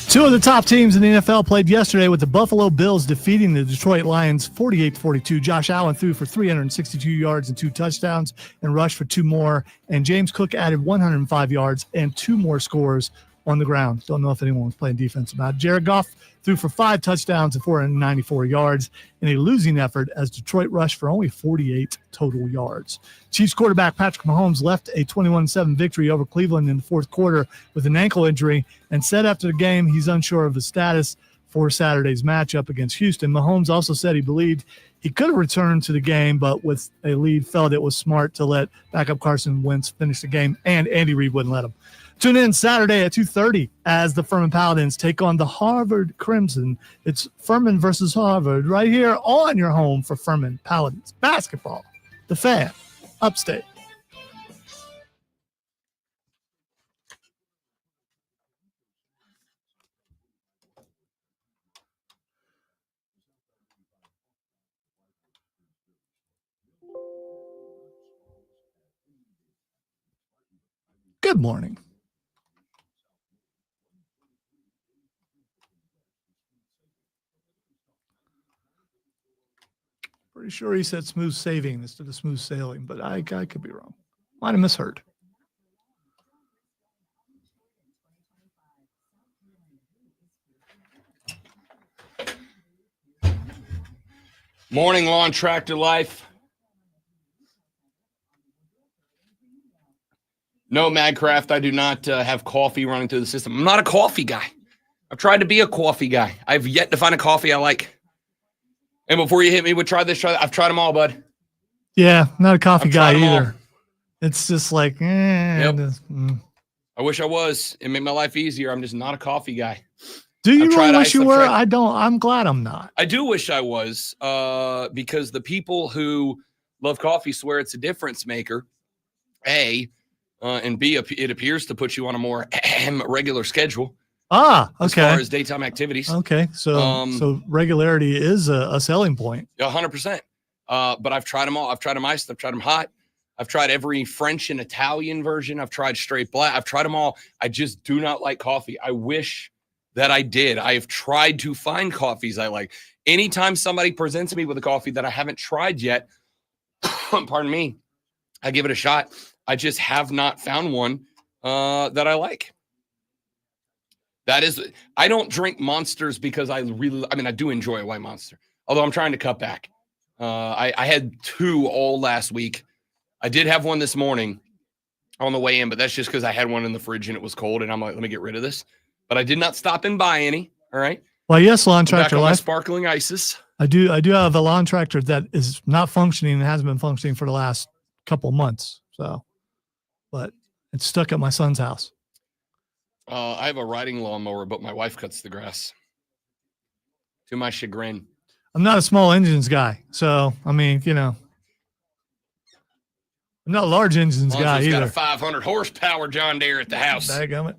2 of the top teams in the NFL played yesterday, with the Buffalo Bills defeating the Detroit Lions 48-42. Josh Allen threw for 362 yards and 2 touchdowns and rushed for 2 more. And James Cook added 105 yards and 2 more scores on the ground. Don't know if anyone was playing defense about it. Jared Goff threw for 5 touchdowns and 494 yards in a losing effort as Detroit rushed for only 48 total yards. Chiefs quarterback Patrick Mahomes left a 21-7 victory over Cleveland in the 4th quarter with an ankle injury, and said after the game he's unsure of his status for Saturday's matchup against Houston. Mahomes also said he believed he could have returned to the game, but with a lead felt it was smart to let backup Carson Wentz finish the game, and Andy Reid wouldn't let him. Tune in Saturday at 2:30 as the Furman Paladins take on the Harvard Crimson. It's Furman versus Harvard right here on your home for Furman Paladins basketball. The Fan, upstate. Good morning. Pretty sure he said smooth sailing instead of smooth sailing, but I could be wrong. Might have misheard. Morning, Lawn Tractor Life. No, Madcraft, I do not have coffee running through the system. I'm not a coffee guy. I've tried to be a coffee guy. I've yet to find a coffee I like. And before you hit me with try this, I've tried them all, bud. Yeah, not a coffee I've guy tried 'em all. either. It's just like, Yep. mm. I wish I was. It made my life easier. I'm just not a coffee guy. Do you I've really tried wish ice, you I've were? tried- I don't. I'm glad I'm not. I do wish I was, because the people who love coffee swear it's a difference maker. A, and B, it appears to put you on a more regular schedule Ah, as far okay. as daytime activities. Okay, so regularity is a selling point. 100%. But I've tried them all. I've tried them iced. I've tried them hot. I've tried every French and Italian version. I've tried straight black. I've tried them all. I just do not like coffee. I wish that I did. I have tried to find coffees I like. Anytime somebody presents me with a coffee that I haven't tried yet, pardon me, I give it a shot. I just have not found one that I like. That is, I don't drink Monsters because I do enjoy a white Monster, although I'm trying to cut back. I had 2 all last week. I did have one this morning on the way in, but that's just because I had one in the fridge and it was cold, and I'm like, let me get rid of this. But I did not stop and buy any. All right. Well, yes, lawn Back tractor on my life. sparkling ices. I do have a lawn tractor that is not functioning and hasn't been functioning for the last couple months. So, but it's stuck at my son's house. I have a riding lawnmower, but my wife cuts the grass. To my chagrin. I'm not a small engines guy, so I mean, I'm not a large engines guy He's got either. a 500 horsepower John Deere at the house. Dadgummit.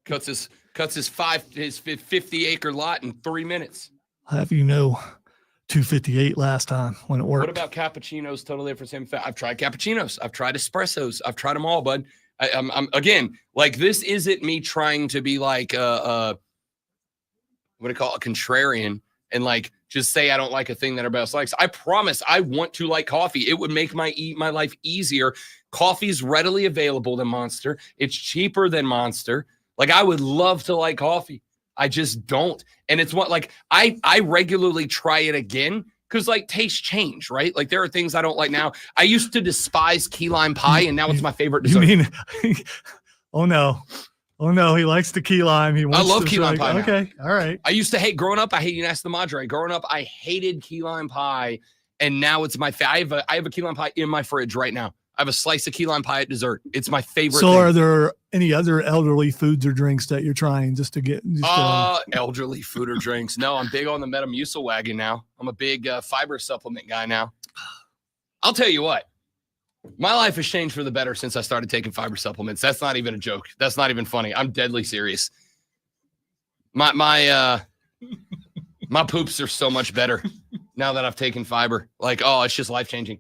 Cuts his 50-acre lot in 3 minutes. I'll have 258 last time when it worked. What about cappuccinos? Totally different. I've tried cappuccinos. I've tried espressos. I've tried them all, bud. I'm again, like, this isn't me trying to be like what do you call it, a contrarian, and like just say I don't like a thing that everybody else likes. I promise I want to like coffee. It would make my life easier. Coffee's readily available than Monster. It's cheaper than Monster. Like, I would love to like coffee. I just don't. And it's what, like, I regularly try it again because, like, tastes change, right? Like, there are things I don't like now. I used to despise key lime pie, and now it's my favorite dessert. You mean, oh no, he likes the key lime. I love key lime pie now. Okay, all right. I used to hate, growing up, I hated Unasta Madre. Growing up, I hated key lime pie, and now it's my favorite. I have a key lime pie in my fridge right now. I have a slice of key lime pie at dessert. It's my favorite thing. Are there any other elderly foods or drinks that you're trying just to get? Elderly food or drinks. No, I'm big on the Metamucil wagon now. I'm a big fiber supplement guy now. I'll tell you what. My life has changed for the better since I started taking fiber supplements. That's not even a joke. That's not even funny. I'm deadly serious. My poops are so much better now that I've taken fiber. Like, oh, it's just life-changing.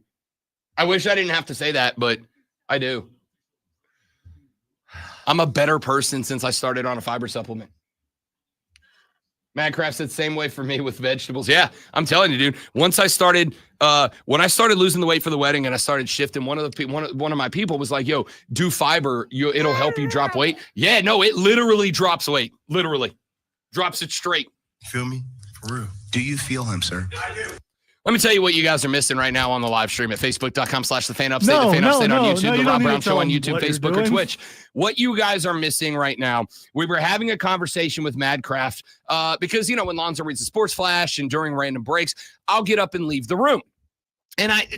I wish I didn't have to say that, but I do. I'm a better person since I started on a fiber supplement. Madcraft said same way for me with vegetables. Yeah, I'm telling you, dude. Once I started, when I started losing the weight for the wedding and I started shifting, one of my people was like, "Yo, do fiber. It'll help you drop weight." Yeah, no, it literally drops weight. Literally, drops it straight. Feel me? For real. Do you feel him, sir? I do. Let me tell you what you guys are missing right now on the live stream at facebook.com/thefanupstate, No, the Fan Upstate on no, YouTube, no, the you Rob don't need Brown to Show tell on them YouTube, what you're Facebook, or doing. Twitch. What you guys are missing right now, we were having a conversation with Madcraft because, when Lonzo reads the Sports Flash and during random breaks, I'll get up and leave the room. And I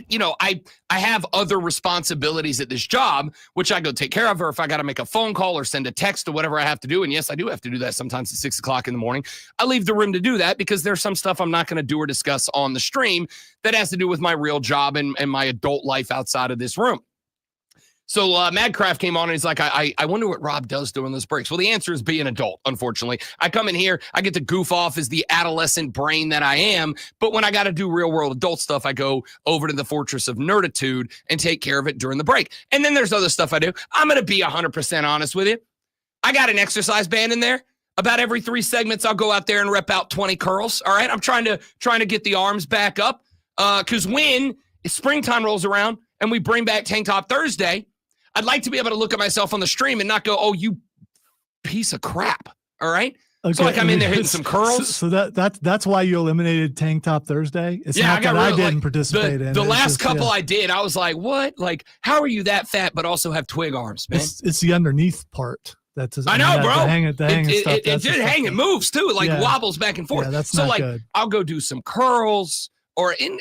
have other responsibilities at this job, which I go take care of, or if I got to make a phone call or send a text or whatever I have to do. And yes, I do have to do that sometimes at 6 o'clock in the morning. I leave the room to do that because there's some stuff I'm not going to do or discuss on the stream that has to do with my real job and my adult life outside of this room. So Madcraft came on and he's like, I wonder what Rob does during those breaks. Well, the answer is be an adult, unfortunately. I come in here, I get to goof off as the adolescent brain that I am. But when I got to do real world adult stuff, I go over to the fortress of nerditude and take care of it during the break. And then there's other stuff I do. I'm going to be 100% honest with you. I got an exercise band in there. About every 3 segments, I'll go out there and rep out 20 curls. All right. I'm trying to get the arms back up. Because when springtime rolls around and we bring back Tank Top Thursday, I'd like to be able to look at myself on the stream and not go, "Oh, you piece of crap." All right. Okay. So like I'm in there hitting some curls. So that's why you eliminated Tank Top Thursday. It's not that I didn't participate in it. The last couple I did, I was like, "What? Like, how are you that fat but also have twig arms, man?" It's the underneath part. That's I know, bro. The hanging stuff. It did hang. It moves too. It wobbles back and forth. Yeah, that's so not like good. I'll go do some curls, or you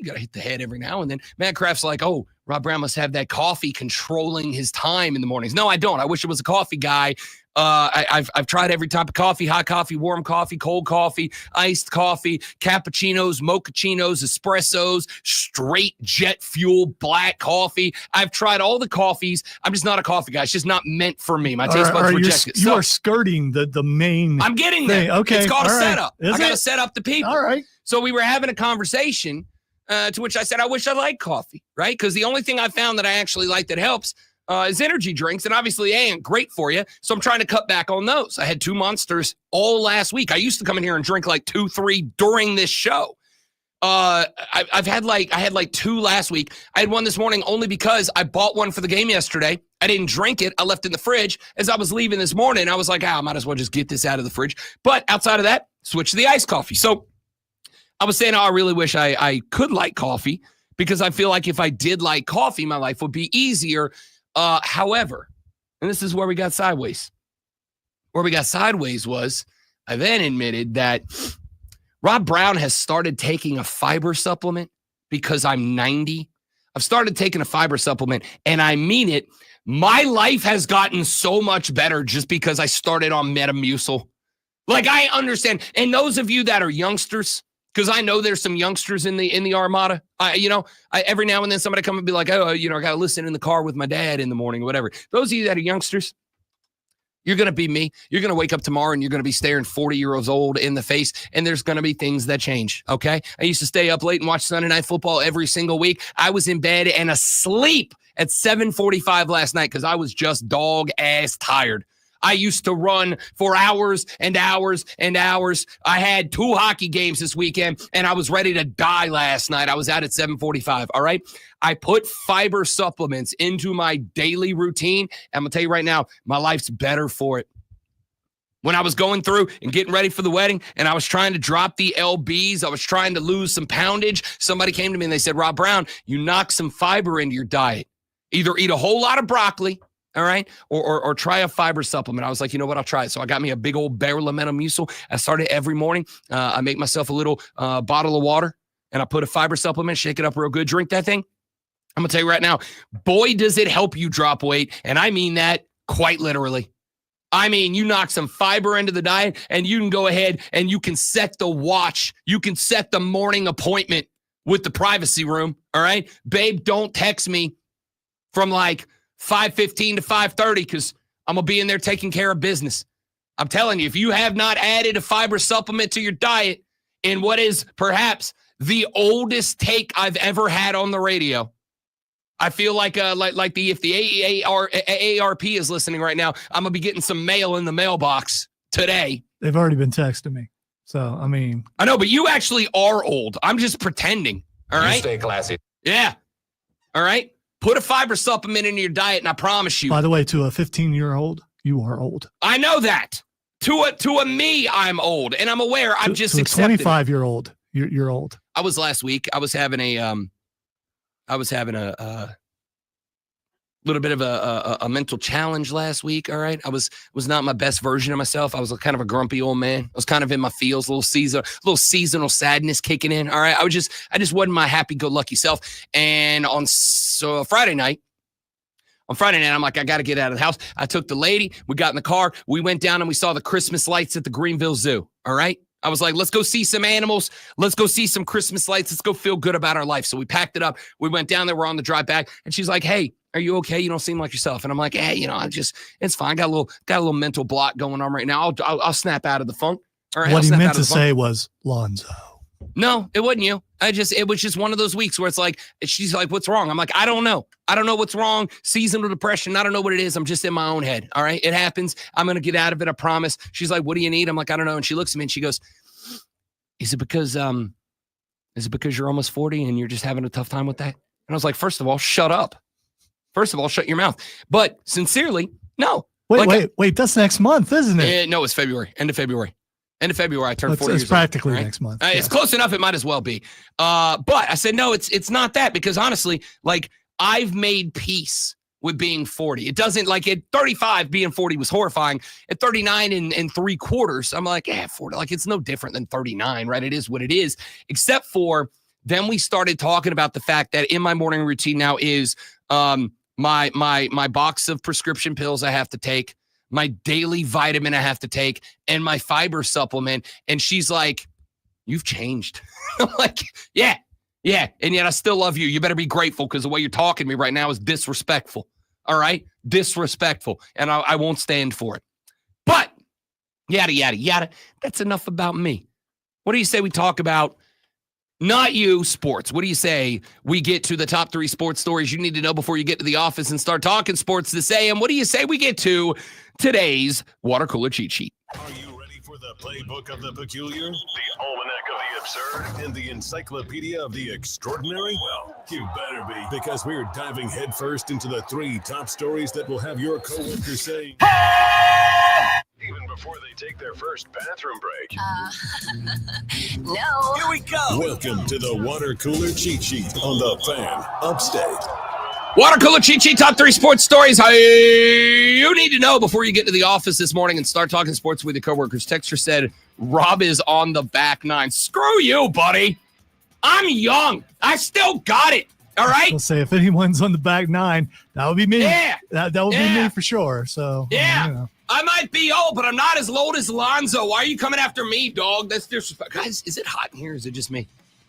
gotta hit the head every now and then. Matt Kraft's like, oh, Rob Brown must have that coffee controlling his time in the mornings. No, I don't. I wish it was a coffee guy. I've tried every type of coffee: hot coffee, warm coffee, cold coffee, iced coffee, cappuccinos, mochachinos, espressos, straight jet fuel black coffee. I've tried all the coffees. I'm just not a coffee guy. It's just not meant for me. My taste buds reject it. You are skirting the main. I'm getting there. Thing. Okay, it's called a setup. I got to set up the people. All right. So we were having a conversation, to which I said, I wish I liked coffee, right? Because the only thing I found that I actually like that helps is energy drinks, and obviously they ain't great for you. So I'm trying to cut back on those. I had 2 Monsters all last week. I used to come in here and drink like 2, 3 during this show. I had 2 last week. I had one this morning only because I bought one for the game yesterday. I didn't drink it. I left it in the fridge. As I was leaving this morning, I was like, I might as well just get this out of the fridge. But outside of that, switch to the iced coffee. So I was saying, I really wish I could like coffee, because I feel like if I did like coffee, my life would be easier. However, and this is where we got sideways. Where we got sideways was I then admitted that Rob Brown has started taking a fiber supplement because I'm 90. I've started taking a fiber supplement, and I mean it. My life has gotten so much better just because I started on Metamucil. Like, I understand. And those of you that are youngsters, because I know there's some youngsters in the armada. Every now and then somebody come and be like, I got to listen in the car with my dad in the morning or whatever. Those of you that are youngsters, you're going to be me. You're going to wake up tomorrow and you're going to be staring 40-year-olds old in the face, and there's going to be things that change, okay? I used to stay up late and watch Sunday Night Football every single week. I was in bed and asleep at 7:45 last night because I was just dog-ass tired. I used to run for hours and hours and hours. I had 2 hockey games this weekend, and I was ready to die last night. I was out at 7:45, all right? I put fiber supplements into my daily routine. I'm going to tell you right now, my life's better for it. When I was going through and getting ready for the wedding, and I was trying to drop the LBs, I was trying to lose some poundage, somebody came to me and they said, Rob Brown, you knock some fiber into your diet. Either eat a whole lot of broccoli, all right, or try a fiber supplement. I was like, you know what, I'll try it. So I got me a big old barrel of Metamucil. I started every morning. I make myself a little bottle of water, and I put a fiber supplement, shake it up real good, drink that thing. I'm going to tell you right now, boy, does it help you drop weight. And I mean that quite literally. I mean, you knock some fiber into the diet, and you can go ahead and you can set the watch. You can set the morning appointment with the privacy room, all right? Babe, don't text me from like 5:15 to 5:30 because I'm going to be in there taking care of business. I'm telling you, if you have not added a fiber supplement to your diet in what is perhaps the oldest take I've ever had on the radio, I feel like if the AARP is listening right now, I'm going to be getting some mail in the mailbox today. They've already been texting me. So, I mean. I know, but you actually are old. I'm just pretending. All right? You stay classy. Yeah. All right? Put a fiber supplement into your diet, and I promise you. By the way, to a 15-year-old, you are old. I know that. To a me, I'm old, and I'm aware. I'm just to a accepting. 25-year-old, you're old. I was last week. I was having a little bit of a mental challenge last week. All right, I was not my best version of myself. I was kind of a grumpy old man. I was kind of in my feels, a little seasonal sadness kicking in. All right, I just wasn't my happy-go-lucky self. And on Friday night, I'm like, I got to get out of the house. I took the lady. We got in the car. We went down and we saw the Christmas lights at the Greenville Zoo. All right. I was like, let's go see some animals. Let's go see some Christmas lights. Let's go feel good about our life. So we packed it up. We went down there. We're on the drive back. And she's like, hey, are you okay? You don't seem like yourself. And I'm like, hey, it's fine. Got a little mental block going on right now. I'll snap out of the funk. All right. What he meant to say was Lonzo. No, it wasn't you. It was just one of those weeks where it's like, she's like, what's wrong? I'm like, I don't know. I don't know what's wrong. Seasonal depression. I don't know what it is. I'm just in my own head. All right. It happens. I'm going to get out of it. I promise. She's like, what do you need? I'm like, I don't know. And she looks at me and she goes, is it because you're almost 40 and you're just having a tough time with that? And I was like, first of all, shut up. First of all, shut your mouth. But sincerely, no. Wait. That's next month, isn't it? No, it's February. End of February. End of February, I turned 40 years old. It's practically right? next month. It's close enough. It might as well be. But I said, no, it's not that, because honestly, like, I've made peace with being 40. It doesn't, like at 35, being 40 was horrifying. At 39 and 3/4, I'm like, 40. Like, it's no different than 39, right? It is what it is, except for then we started talking about the fact that in my morning routine now is my box of prescription pills I have to take, my daily vitamin I have to take, and my fiber supplement. And she's like, you've changed. I'm like, yeah. And yet I still love you. You better be grateful because the way you're talking to me right now is disrespectful. All right? Disrespectful. And I won't stand for it. But yada, yada, yada. That's enough about me. What do you say we talk about? Not you, sports. What do you say we get to the top 3 sports stories you need to know before you get to the office and start talking sports this AM? What do you say we get to today's water cooler cheat sheet? Are you ready for the playbook of the peculiar, the almanac of the absurd, and the encyclopedia of the extraordinary? Well, you better be, because we're diving headfirst into the 3 top stories that will have your coworkers saying, even before they take their first bathroom break. No. Here we go. Welcome to the water cooler cheat sheet on the Fan Upstate. Water cooler cheat sheet, top 3 sports stories you need to know before you get to the office this morning and start talking sports with your coworkers. Texter said, Rob is on the back 9. Screw you, buddy. I'm young. I still got it. All right? I'll say if anyone's on the back 9, that would be me. Yeah. That would be me for sure. So, yeah. You know. I might be old, but I'm not as old as Lonzo. Why are you coming after me, dog? That's disrespect. Guys, is it hot in here? Or is it just me?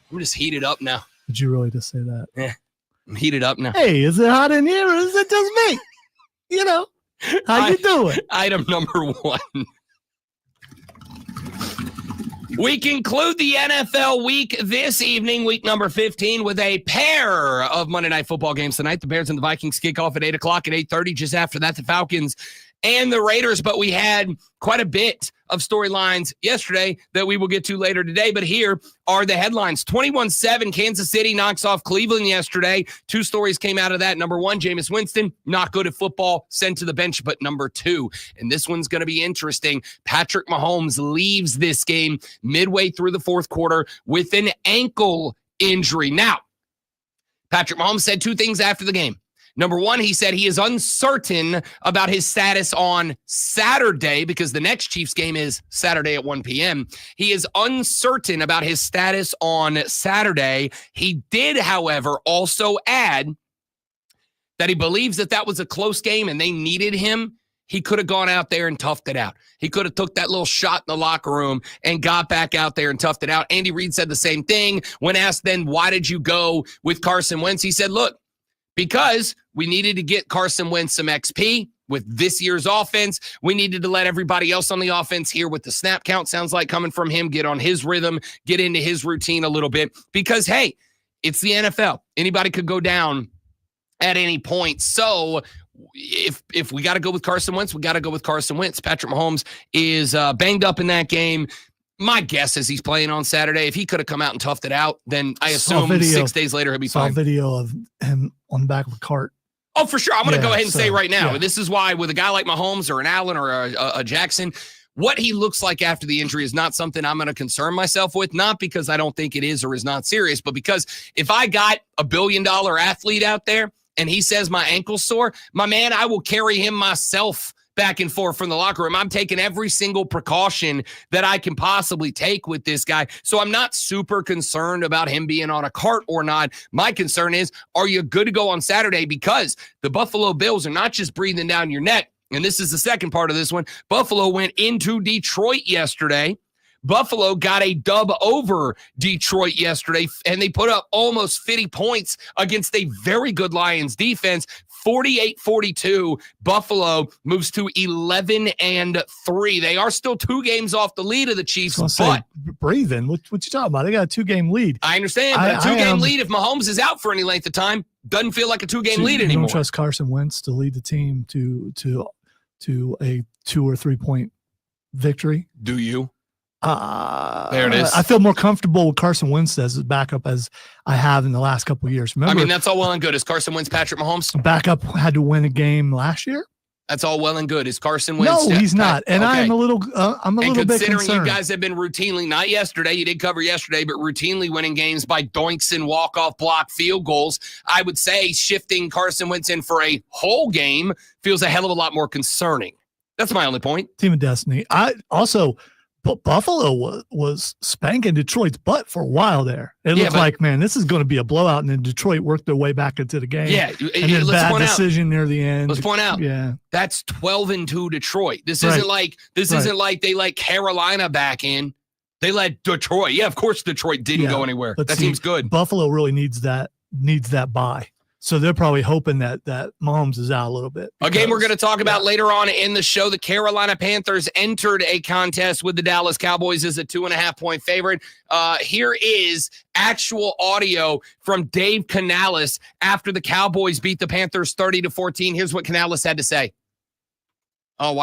I'm just heated up now. Did you really just say that? Yeah. I'm heated up now. Hey, is it hot in here or is it just me? You know, how you doing? Item number 1. We conclude the NFL week this evening, week number 15, with a pair of Monday Night Football games tonight. The Bears and the Vikings kick off at 8 o'clock and 8:30. Just after that, the Falcons and the Raiders. But we had quite a bit of storylines yesterday that we will get to later today. But here are the headlines. 21-7, Kansas City knocks off Cleveland yesterday. 2 stories came out of that. Number 1, Jameis Winston, not good at football, sent to the bench. But number 2, and this one's going to be interesting, Patrick Mahomes leaves this game midway through the 4th quarter with an ankle injury. Now, Patrick Mahomes said 2 things after the game. Number 1, he said he is uncertain about his status on Saturday because the next Chiefs game is Saturday at 1 p.m. He is uncertain about his status on Saturday. He did, however, also add that he believes that was a close game and they needed him. He could have gone out there and toughed it out. He could have took that little shot in the locker room and got back out there and toughed it out. Andy Reid said the same thing. When asked then, why did you go with Carson Wentz? He said, look, because we needed to get Carson Wentz some XP with this year's offense. We needed to let everybody else on the offense hear what the snap count sounds like coming from him, get on his rhythm, get into his routine a little bit. Because, hey, it's the NFL. Anybody could go down at any point. So if we got to go with Carson Wentz, we got to go with Carson Wentz. Patrick Mahomes is banged up in that game. My guess is he's playing on Saturday. If he could have come out and toughed it out, then I assume 6 days later he'll be fine. Saw a video of him on the back of a cart. Oh, for sure. I'm going to go ahead and say right now, yeah. This is why with a guy like Mahomes or an Allen or a Jackson, what he looks like after the injury is not something I'm going to concern myself with, not because I don't think it is or is not serious, but because if I got a $1 billion athlete out there and he says my ankle's sore, my man, I will carry him myself back and forth from the locker room. I'm taking every single precaution that I can possibly take with this guy. So I'm not super concerned about him being on a cart or not. My concern is, are you good to go on Saturday? Because the Buffalo Bills are not just breathing down your neck. And this is the second part of this one. Buffalo went into Detroit yesterday. Buffalo got a dub over Detroit yesterday, and they put up almost 50 points against a very good Lions defense. 48-42. Buffalo moves to 11-3. They are still 2 games off the lead of the Chiefs, but breathing. What you talking about? They got a 2-game lead. I understand, but a 2-game lead, if Mahomes is out for any length of time, doesn't feel like a 2-game lead anymore. You don't trust Carson Wentz to lead the team to a 2 or 3 point victory? Do you? There it is. I feel more comfortable with Carson Wentz as a backup as I have in the last couple of years. Remember, I mean, that's all well and good. Is Carson Wentz Patrick Mahomes? Backup had to win a game last year. That's all well and good. Is Carson Wentz? No, he's not. And okay. I'm a little bit considering concerned. you guys have been routinely, not yesterday, you did cover yesterday, but routinely winning games by doinks and walk-off block field goals, I would say shifting Carson Wentz in for a whole game feels a hell of a lot more concerning. That's my only point. Team of destiny. But Buffalo was spanking Detroit's butt for a while there. It looked like, man, this is going to be a blowout, and then Detroit worked their way back into the game. Yeah, and then bad decision near the end. Let's point out. Yeah, that's 12-2 Detroit. This isn't like they let Carolina back in. They let Detroit. Yeah, of course Detroit didn't go anywhere. That seems good. Buffalo really needs that bye. So they're probably hoping that Mahomes is out a little bit. A game we're going to talk about later on in the show. The Carolina Panthers entered a contest with the Dallas Cowboys as a 2.5-point favorite. Here is actual audio from Dave Canales after the Cowboys beat the Panthers 30-14. Here's what Canales had to say. I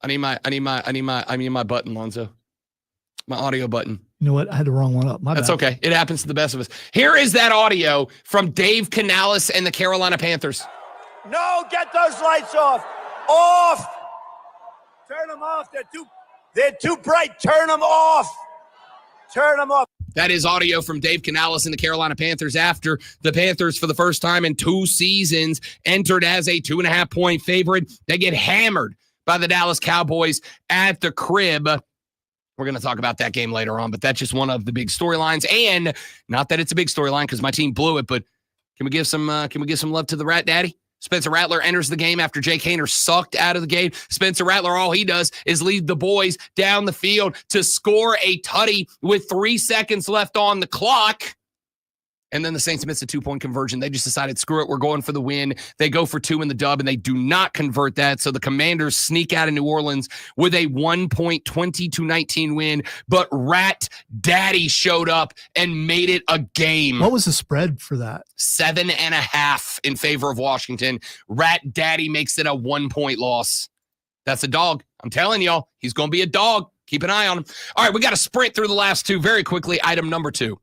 need my button, Lonzo. My audio button. You know what? I had the wrong one up. That's okay. It happens to the best of us. Here is that audio from Dave Canales and the Carolina Panthers. No, get those lights off. Off. Turn them off. They're too bright. Turn them off. Turn them off. That is audio from Dave Canales and the Carolina Panthers after the Panthers, for the first time in 2 seasons, entered as a 2.5-point favorite. They get hammered by the Dallas Cowboys at the crib. We're going to talk about that game later on, but that's just one of the big storylines. And not that it's a big storyline because my team blew it, but can we give some love to the Rat Daddy? Spencer Rattler enters the game after Jake Haener sucked out of the game. Spencer Rattler, all he does is lead the boys down the field to score a tutty with 3 seconds left on the clock. And then the Saints miss a 2-point conversion. They just decided, screw it, we're going for the win. They go for 2 in the dub, and they do not convert that. So the Commanders sneak out of New Orleans with a 1-point, 20-19 win. But Rat Daddy showed up and made it a game. What was the spread for that? 7.5 in favor of Washington. Rat Daddy makes it a 1-point loss. That's a dog. I'm telling y'all, he's going to be a dog. Keep an eye on him. All right, we got to sprint through the last 2 very quickly. Item number 2.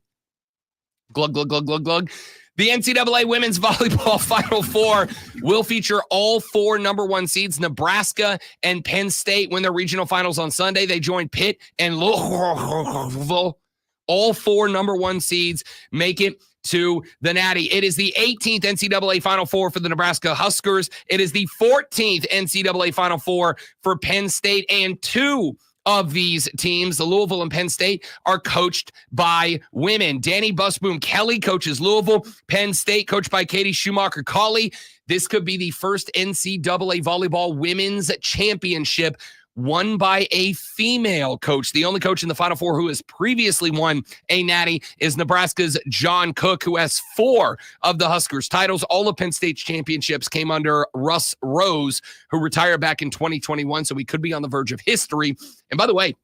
Glug, glug, glug, glug, glug. The NCAA Women's Volleyball Final Four will feature all 4 number 1 seeds. Nebraska and Penn State win their regional finals on Sunday. They join Pitt and Louisville. All 4 number 1 seeds make it to the Natty. It is the 18th NCAA Final Four for the Nebraska Huskers. It is the 14th NCAA Final Four for Penn State, and 2 of these teams, the Louisville and Penn State, are coached by women. Danny Busboom Kelly coaches Louisville. Penn State, coached by Katie Schumacher-Colley. This could be the first NCAA volleyball women's championship won by a female coach. The only coach in the Final Four who has previously won a Natty is Nebraska's John Cook, who has 4 of the Huskers titles. All of Penn State's championships came under Russ Rose, who retired back in 2021, so we could be on the verge of history. And by the way,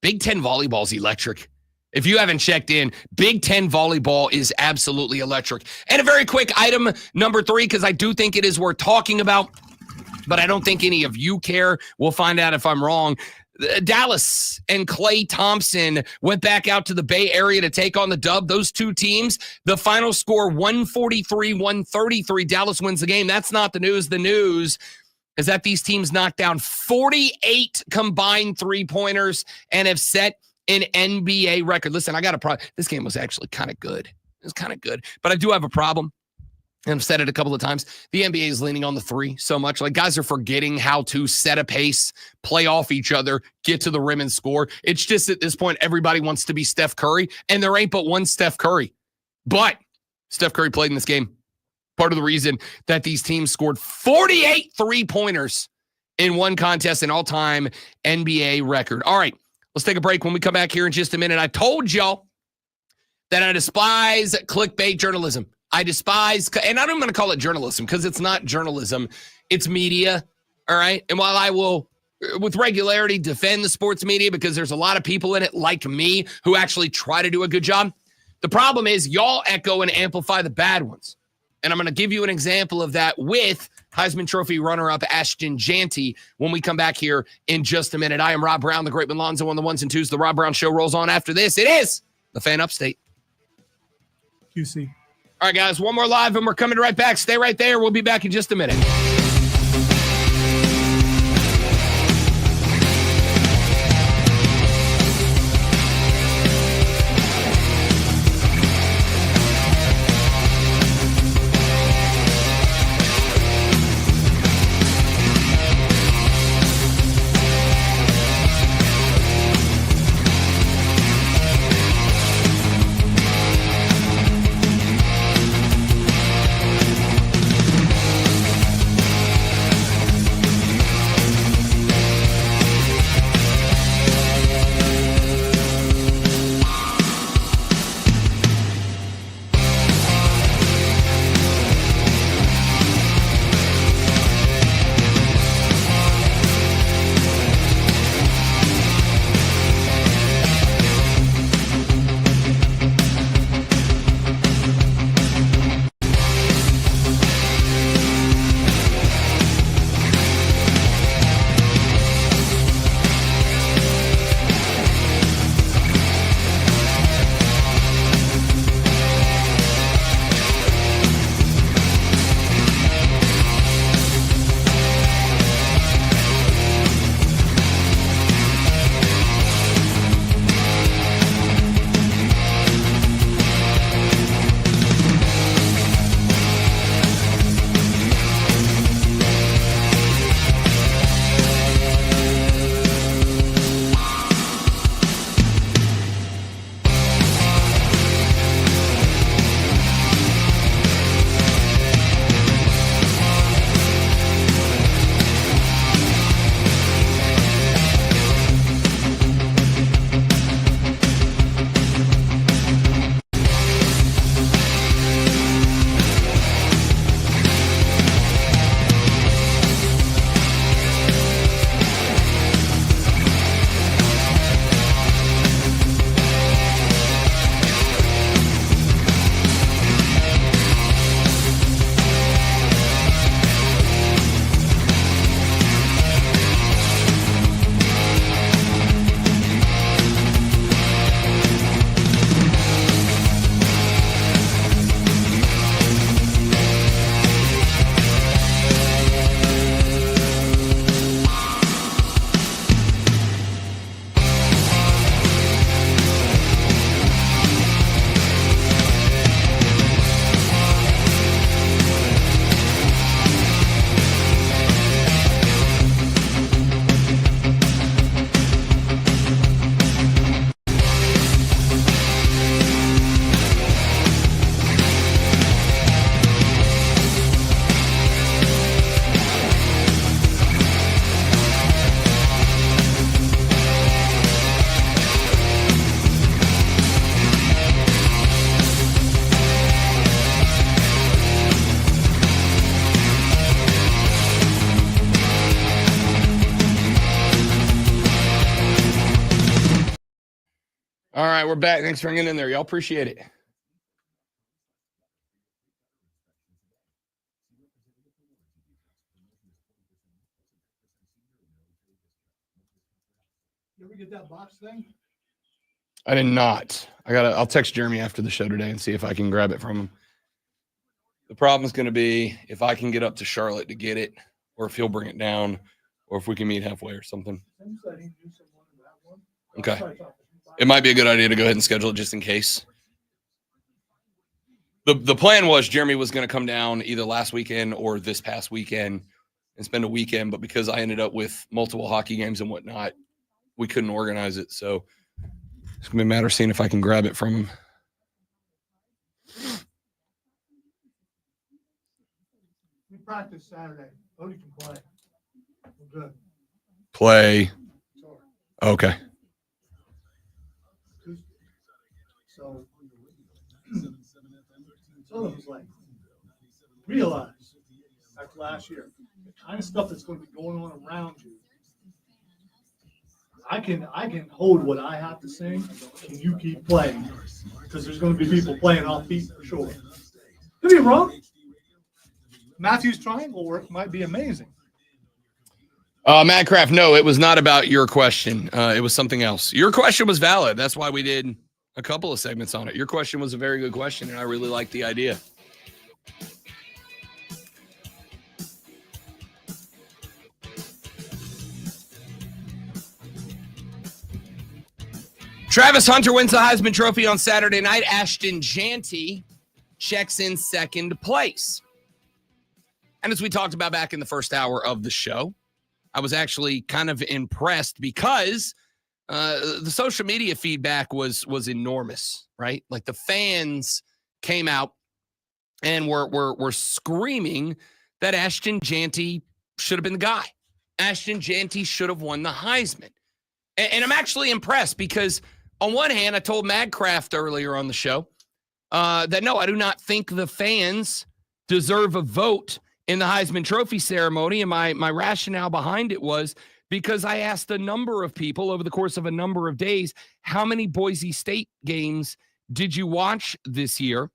Big Ten volleyball is electric. If you haven't checked in, Big Ten volleyball is absolutely electric. And a very quick item number 3, because I do think it is worth talking about, but I don't think any of you care. We'll find out if I'm wrong. Dallas and Klay Thompson went back out to the Bay Area to take on the Dub. Those 2 teams, the final score 143-133. Dallas wins the game. That's not the news. The news is that these teams knocked down 48 combined 3-pointers and have set an NBA record. Listen, I got a problem. This game was actually kind of good. It was kind of good, but I do have a problem. And I've said it a couple of times. The NBA is leaning on the 3 so much. Like, guys are forgetting how to set a pace, play off each other, get to the rim and score. It's just at this point, everybody wants to be Steph Curry, and there ain't but one Steph Curry. But Steph Curry played in this game. Part of the reason that these teams scored 48 3-pointers in one contest, an all-time NBA record. All right, let's take a break. When we come back here in just a minute, I told y'all that I despise clickbait journalism. I despise, and I'm going to call it journalism because it's not journalism. It's media, all right? And while I will, with regularity, defend the sports media because there's a lot of people in it like me who actually try to do a good job, the problem is y'all echo and amplify the bad ones. And I'm going to give you an example of that with Heisman Trophy runner-up Ashton Jeanty when we come back here in just a minute. I am Rob Brown, the Great Lonzo on the 1s and 2s. The Rob Brown Show rolls on after this. It is the Fan Upstate. QC. All right, guys, one more live, and we're coming right back. Stay right there. We'll be back in just a minute. All right, we're back. Thanks for hanging in there. Y'all appreciate it. Did we get that box thing? I did not. I'll text Jeremy after the show today and see if I can grab it from him. The problem is going to be if I can get up to Charlotte to get it, or if he'll bring it down, or if we can meet halfway or something. Okay. It might be a good idea to go ahead and schedule it just in case. The plan was Jeremy was going to come down either last weekend or this past weekend and spend a weekend, but because I ended up with multiple hockey games and whatnot, we couldn't organize it. So it's going to be a matter of seeing if I can grab it from him. We practice Saturday. Odie can play. We're good. Play. Okay. So it was like, realize after last year, the kind of stuff that's going to be going on around you. I can hold what I have to sing, and you keep playing, because there's going to be people playing off beat for sure. Could be wrong. Matthew's triangle work might be amazing. Madcraft, no, it was not about your question. It was something else. Your question was valid. That's why we did a couple of segments on it. Your question was a very good question, and I really liked the idea. Travis Hunter wins the Heisman Trophy on Saturday night. Ashton Jeanty checks in second place. And as we talked about back in the first hour of the show, I was actually kind of impressed because the social media feedback was enormous, right? Like the fans came out and were screaming that Ashton Jeanty should have been the guy. Ashton Jeanty should have won the Heisman. And I'm actually impressed because on one hand, I told Madcraft earlier on the show that no, I do not think the fans deserve a vote in the Heisman Trophy ceremony. And my rationale behind it was because I asked a number of people over the course of a number of days, how many Boise State games did you watch this year?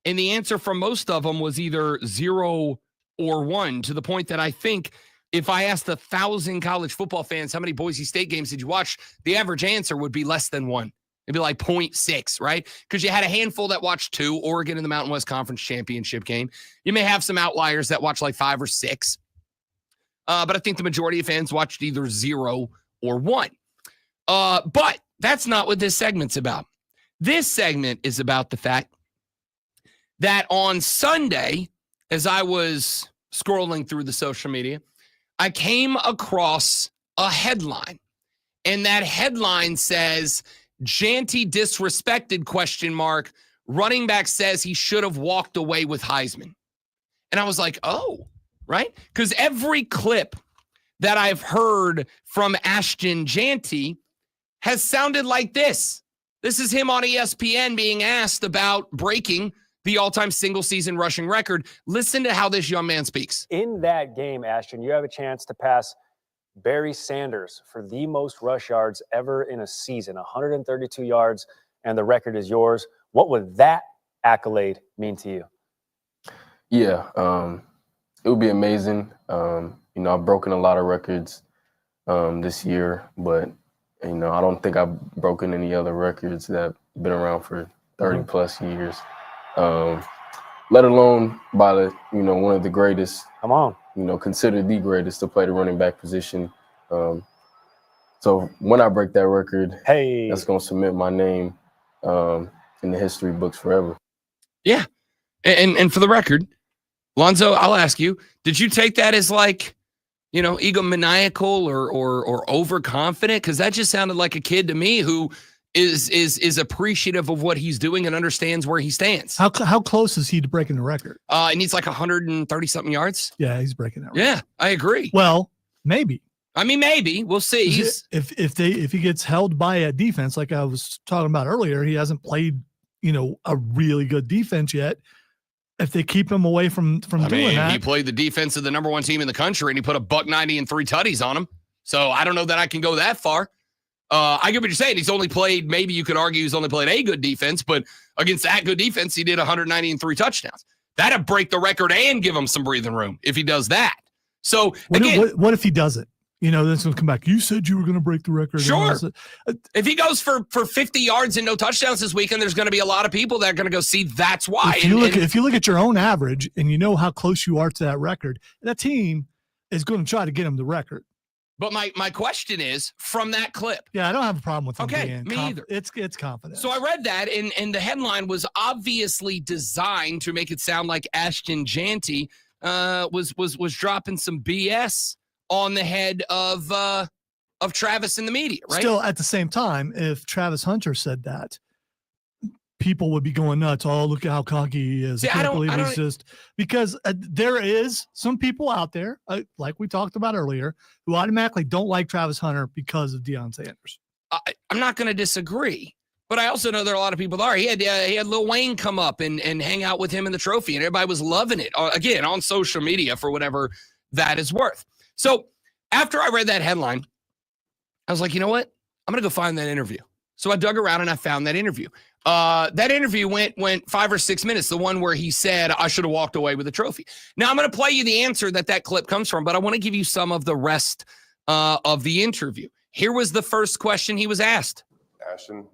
And the answer from most of them was either 0 or 1, to the point that I think if I asked 1,000 college football fans, how many Boise State games did you watch? The average answer would be less than 1. It'd be like 0.6, right? Because you had a handful that watched 2, Oregon in the Mountain West Conference Championship game. You may have some outliers that watch like 5 or 6. But I think the majority of fans watched either 0 or 1. But that's not what this segment's about. This segment is about the fact that on Sunday, as I was scrolling through the social media, I came across a headline. And that headline says, Jeanty disrespected, ? Running back says he should have walked away with Heisman. And I was like, oh, right? Because every clip that I've heard from Ashton Jeanty has sounded like this. This is him on ESPN being asked about breaking the all-time single-season rushing record. Listen to how this young man speaks. In that game, Ashton, you have a chance to pass Barry Sanders for the most rush yards ever in a season, 132 yards, and the record is yours. What would that accolade mean to you? Yeah, it would be amazing. I've broken a lot of records this year, but, I don't think I've broken any other records that have been around for 30 plus years. Let alone by one of the greatest. Come on. Considered the greatest to play the running back position. So when I break that record, that's going to cement my name in the history books forever. Yeah. And for the record, Lonzo, I'll ask you, did you take that as like, egomaniacal or overconfident? Because that just sounded like a kid to me who is appreciative of what he's doing and understands where he stands. How close is he to breaking the record? He needs like 130 something yards. Yeah, he's breaking that record. Yeah, I agree. Well, maybe. I mean, maybe we'll see. If he gets held by a defense, like I was talking about earlier, he hasn't played, a really good defense yet. If they keep him away from doing that, he played the defense of the number 1 team in the country, and he put a $190 and 3 tutties on him. So I don't know that I can go that far. I get what you're saying. He's only played, maybe you could argue he's only played a good defense, but against that good defense, he did 190 and 3 touchdowns. That'd break the record and give him some breathing room if he does that. So what if he doesn't? Then it's going to come back. You said you were going to break the record. Sure. If he goes for 50 yards and no touchdowns this weekend, there's going to be a lot of people that are going to go see that's why. If you look at your own average and you know how close you are to that record, that team is going to try to get him the record. But my question is, from that clip. Yeah, I don't have a problem with him being me either. It's confident. So I read that, and the headline was obviously designed to make it sound like Ashton Jeanty was dropping some BS on the head of Travis in the media, right? Still, at the same time, if Travis Hunter said that, people would be going nuts. Oh, look at how cocky he is. See, I can't believe he's just because there is some people out there, like we talked about earlier, who automatically don't like Travis Hunter because of Deion Sanders. I'm not going to disagree, but I also know there are a lot of people that are. He had Lil Wayne come up and hang out with him in the trophy, and everybody was loving it. Again, on social media for whatever that is worth. So after I read that headline, I was like, you know what? I'm going to go find that interview. So I dug around and I found that interview. That interview went 5 or 6 minutes, the one where he said, I should have walked away with the trophy. Now, I'm going to play you the answer that clip comes from, but I want to give you some of the rest of the interview. Here was the first question he was asked. Ashton,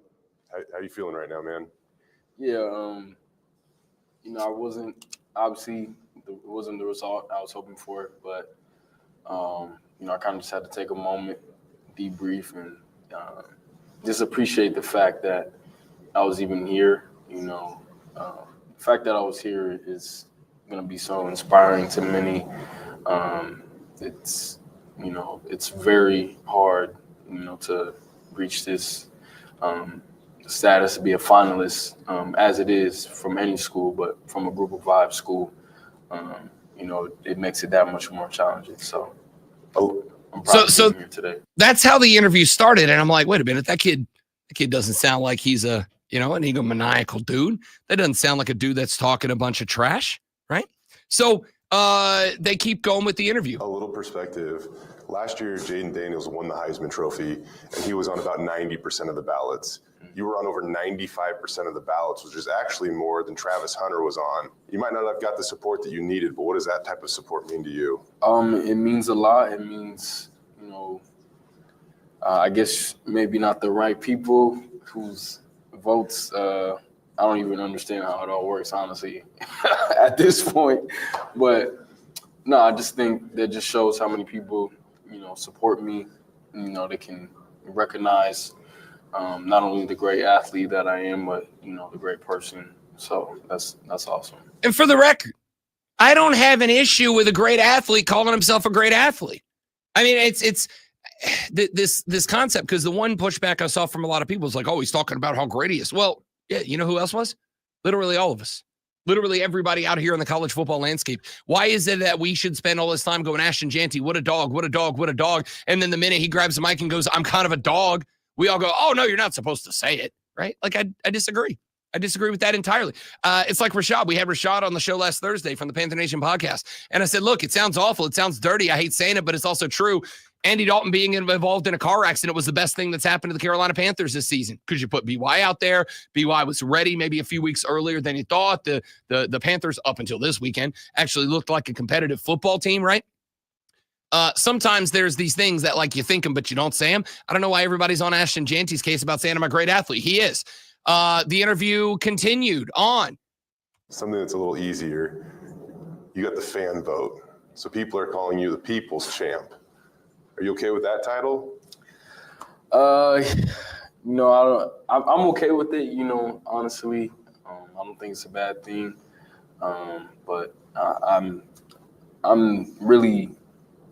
how you feeling right now, man? Yeah, I wasn't, obviously, it wasn't the result I was hoping for, but, I kind of just had to take a moment, debrief, and just appreciate the fact that I was even here. The fact that I was here is going to be so inspiring to many. It's very hard, to reach this status to be a finalist, as it is from any school, but from a Group of 5 school, it makes it that much more challenging. So I'm proud to be here today. That's how the interview started, and I'm like, wait a minute, that kid doesn't sound like he's an egomaniacal dude. That doesn't sound like a dude that's talking a bunch of trash, right? So they keep going with the interview. A little perspective. Last year, Jaden Daniels won the Heisman Trophy, and he was on about 90% of the ballots. You were on over 95% of the ballots, which is actually more than Travis Hunter was on. You might not have got the support that you needed, but what does that type of support mean to you? It means a lot. It means, I guess maybe not the right people whose votes, I don't even understand how it all works, honestly, at this point. But no, I just think that just shows how many people, support me. They can recognize not only the great athlete that I am, but, the great person. So that's awesome. And for the record, I don't have an issue with a great athlete calling himself a great athlete. I mean, it's this concept, because the one pushback I saw from a lot of people is like, oh, he's talking about how great he is. Well, yeah, you know who else was? Literally all of us. Literally everybody out here in the college football landscape. Why is it that we should spend all this time going, Ashton Jeanty, what a dog, what a dog, what a dog? And then the minute he grabs the mic and goes, I'm kind of a dog, we all go, oh, no, you're not supposed to say it, right? Like, I disagree. I disagree with that entirely. It's like Rashad. We had Rashad on the show last Thursday from the Panther Nation podcast. And I said, look, it sounds awful. It sounds dirty. I hate saying it, but it's also true. Andy Dalton being involved in a car accident was the best thing that's happened to the Carolina Panthers this season, because you put BY out there. BY was ready maybe a few weeks earlier than you thought. The Panthers, up until this weekend, actually looked like a competitive football team, right? Sometimes there's these things that, like, you think them, but you don't say them. I don't know why everybody's on Ashton Jeanty's case about saying I'm a great athlete. He is. The interview continued on. Something that's a little easier. You got the fan vote. So people are calling you the people's champ. Are you okay with that title? I'm okay with it. Honestly, I don't think it's a bad thing. But I'm really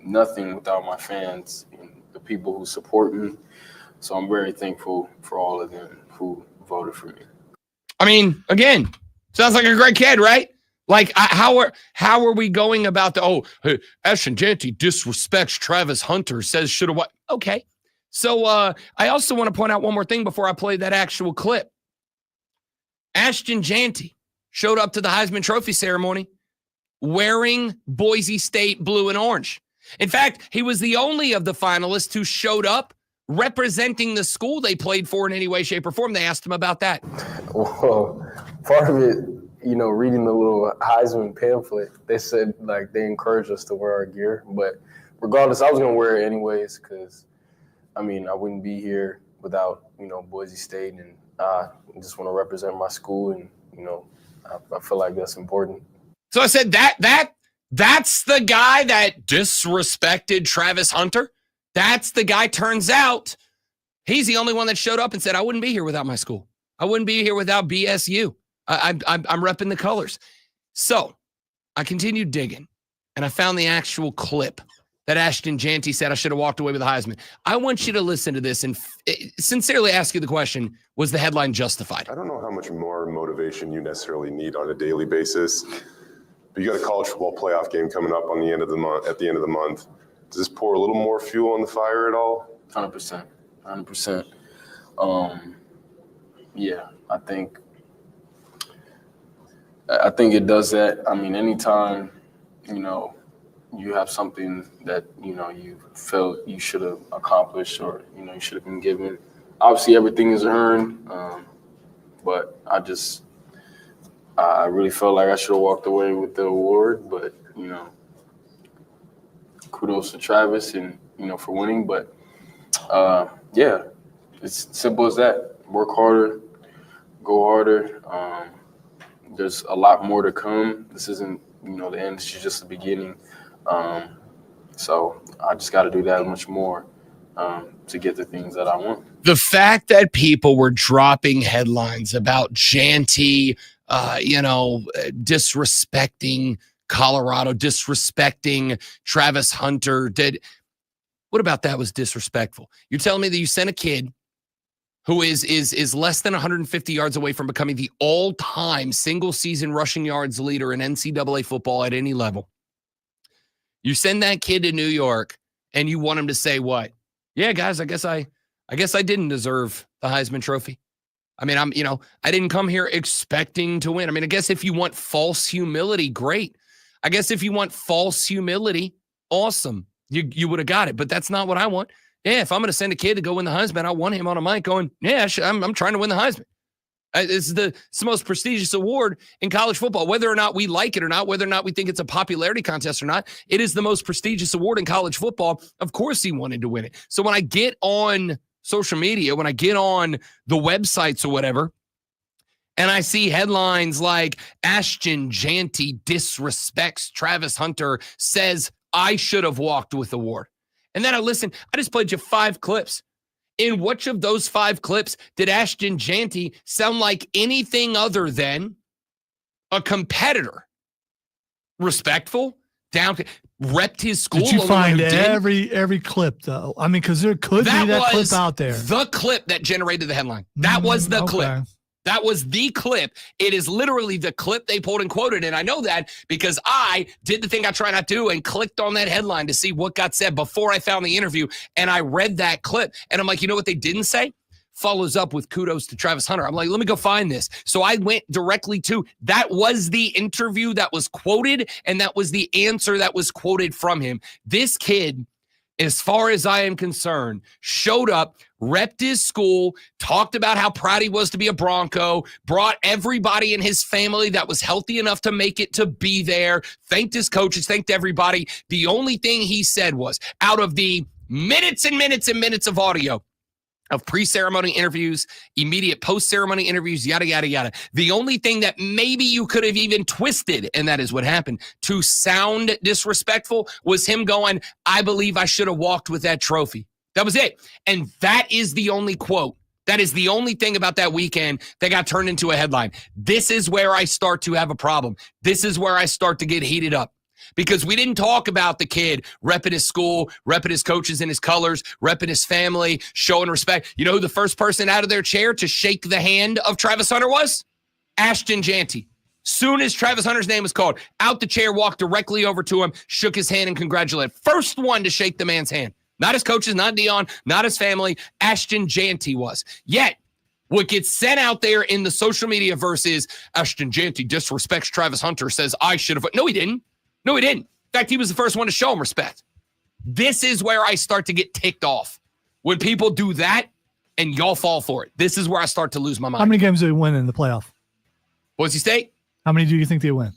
nothing without my fans and the people who support me. So I'm very thankful for all of them who voted for me. I mean, again, sounds like a great kid, right? Like, how are we going about hey, Ashton Jeanty disrespects Travis Hunter, says shoulda what? Okay. So I also want to point out one more thing before I play that actual clip. Ashton Jeanty showed up to the Heisman Trophy ceremony wearing Boise State blue and orange. In fact, he was the only of the finalists who showed up representing the school they played for in any way, shape, or form. They asked him about that. Well, part of it, reading the little Heisman pamphlet, they said, like, they encouraged us to wear our gear. But regardless, I was going to wear it anyways because, I wouldn't be here without, Boise State. And I just want to represent my school. And, I feel like that's important. So I said that's the guy that disrespected Travis Hunter. That's the guy. Turns out he's the only one that showed up and said, I wouldn't be here without my school. I wouldn't be here without BSU. I'm repping the colors. So I continued digging, and I found the actual clip that Ashton Jeanty said I should have walked away with the Heisman. I want you to listen to this and sincerely ask you the question, was the headline justified? I don't know how much more motivation you necessarily need on a daily basis, but you got a college football playoff game coming up on the end of the month. At the end of the month, does this pour a little more fuel on the fire at all? 100%. Yeah, I think it does that. Anytime, you have something that, you felt you should have accomplished or, you should have been given. Obviously, everything is earned, but I really felt like I should have walked away with the award. But, kudos to Travis and, for winning. But, yeah, it's simple as that. Work harder, go harder. There's a lot more to come. This isn't, the end. This is just the beginning. So I just got to do that much more to get the things that I want. The fact that people were dropping headlines about Jeanty, disrespecting Colorado, disrespecting Travis Hunter, what about that was disrespectful? You're telling me that you sent a kid who is less than 150 yards away from becoming the all-time single-season rushing yards leader in NCAA football at any level. You send that kid to New York, and you want him to say what? Yeah, guys, I guess I didn't deserve the Heisman Trophy. I mean, I didn't come here expecting to win. I mean, I guess if you want false humility, great. I guess if you want false humility, awesome. You would have got it, but that's not what I want. Yeah, if I'm going to send a kid to go win the Heisman, I want him on a mic going, yeah, I'm trying to win the Heisman. It's the most prestigious award in college football, whether or not we like it or not, whether or not we think it's a popularity contest or not. It is the most prestigious award in college football. Of course he wanted to win it. So when I get on social media, when I get on the websites or whatever, and I see headlines like Ashton Jeanty disrespects Travis Hunter, says I should have walked with the award. And then I just played you 5 clips. In which of those 5 clips did Ashton Jeanty sound like anything other than a competitor? Respectful, repped his school. Did you find every clip though? I mean, because there could be that clip out there. The clip that generated the headline. That was the clip. That was the clip. It is literally the clip they pulled and quoted. And I know that because I did the thing I try not to do and clicked on that headline to see what got said before I found the interview. And I read that clip. And I'm like, you know what they didn't say? Follows up with kudos to Travis Hunter. I'm like, let me go find this. So I went directly to, that was the interview that was quoted. And that was the answer that was quoted from him. This kid, as far as I am concerned, showed up, repped his school, talked about how proud he was to be a Bronco, brought everybody in his family that was healthy enough to make it to be there, thanked his coaches, thanked everybody. The only thing he said was, out of the minutes and minutes and minutes of audio of pre-ceremony interviews, immediate post-ceremony interviews, yada, yada, yada. The only thing that maybe you could have even twisted, and that is what happened, to sound disrespectful was him going, I believe I should have walked with that trophy. That was it. And that is the only quote. That is the only thing about that weekend that got turned into a headline. This is where I start to have a problem. This is where I start to get heated up. Because we didn't talk about the kid repping his school, repping his coaches and his colors, repping his family, showing respect. You know who the first person out of their chair to shake the hand of Travis Hunter was? Ashton Jeanty. Soon as Travis Hunter's name was called, out the chair, walked directly over to him, shook his hand and congratulated. First one to shake the man's hand. Not his coaches, not Dion, not his family. Ashton Jeanty was. Yet, what gets sent out there in the social media versus Ashton Jeanty disrespects Travis Hunter, says I should have. No, he didn't. No, he didn't. In fact, he was the first one to show him respect. This is where I start to get ticked off. When people do that and y'all fall for it. This is where I start to lose my mind. How many games did they win in the playoff? Boise State? How many do you think they win?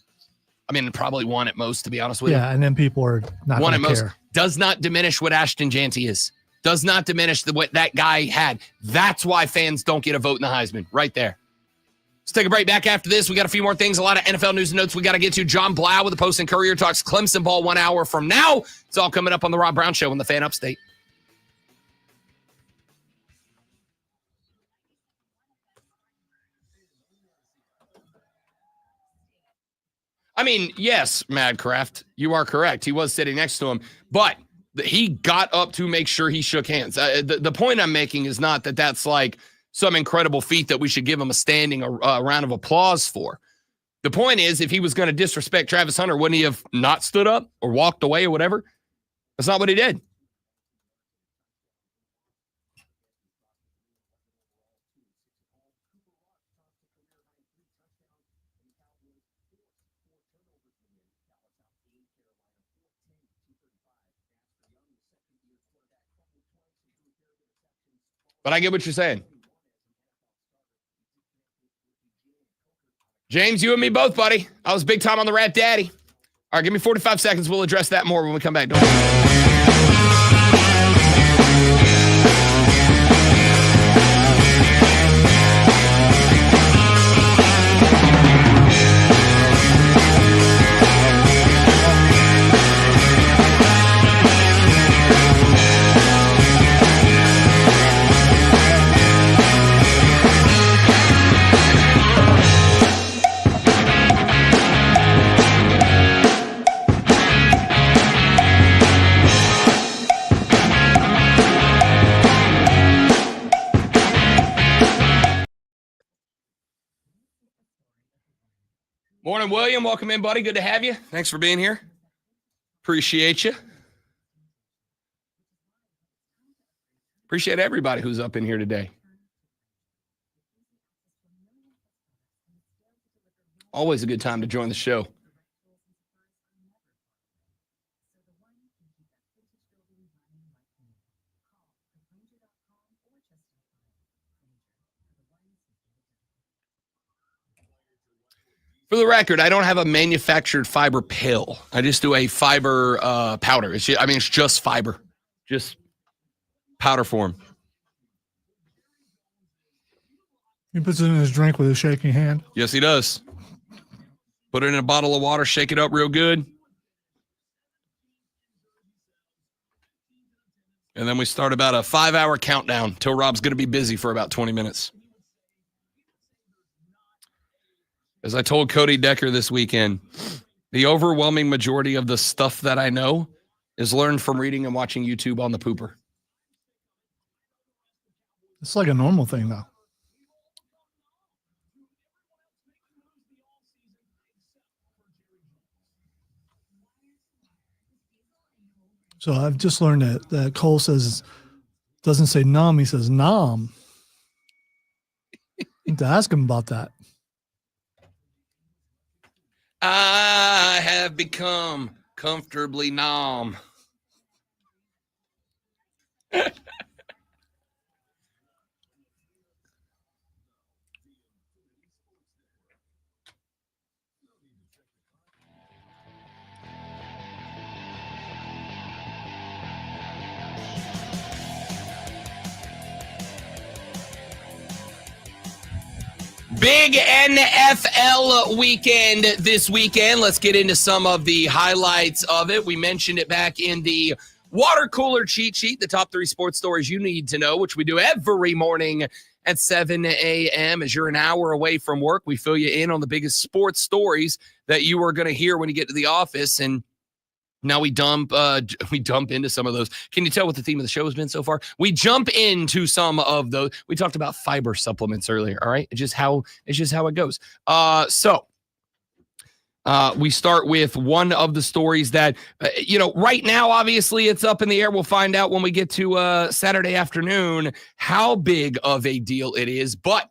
I mean, probably one at most, to be honest with you. Yeah, and then people are not one going at to most. care. Does not diminish what Ashton Jeanty is. Does not diminish what that guy had. That's why fans don't get a vote in the Heisman. Right there. Let's take a break. Back after this. We got a few more things. A lot of NFL news and notes we got to get to. John Blau with the Post and Courier talks Clemson ball 1 hour from now. It's all coming up on the Rob Brown Show on the Fan Upstate. I mean, yes, Madcraft, you are correct. He was sitting next to him, but he got up to make sure he shook hands. The point I'm making is not that that's like some incredible feat that we should give him a standing round of applause for. The point is, if he was going to disrespect Travis Hunter, wouldn't he have not stood up or walked away or whatever? That's not what he did. But I get what you're saying. James, you and me both, buddy. I was big time on the Rat Daddy. All right, give me 45 seconds. We'll address that more when we come back. Don't Morning, William. Welcome in, buddy. Good to have you. Thanks for being here. Appreciate you. Appreciate everybody who's up in here today. Always a good time to join the show. For the record, I don't have a manufactured fiber pill. I just do a fiber powder. It's just fiber, just powder form. He puts it in his drink with a shaking hand. Yes, he does. Put it in a bottle of water, shake it up real good. And then we start about a 5-hour countdown till Rob's going to be busy for about 20 minutes. As I told Cody Decker this weekend, the overwhelming majority of the stuff that I know is learned from reading and watching YouTube on the pooper. It's like a normal thing, though. So I've just learned that Cole doesn't say nom, he says nom. I need to ask him about that. I have become comfortably nom. Big NFL weekend this weekend. Let's get into some of the highlights of it. We mentioned it back in the water cooler cheat sheet, the top 3 sports stories you need to know, which we do every morning at 7 a.m. As you're an hour away from work, we fill you in on the biggest sports stories that you are going to hear when you get to the office. And now we dump into some of those. Can you tell what the theme of the show has been so far? We jump into some of those. We talked about fiber supplements earlier. All right, it's just how it goes. So we start with one of the stories that right now, obviously, it's up in the air. We'll find out when we get to Saturday afternoon how big of a deal it is. But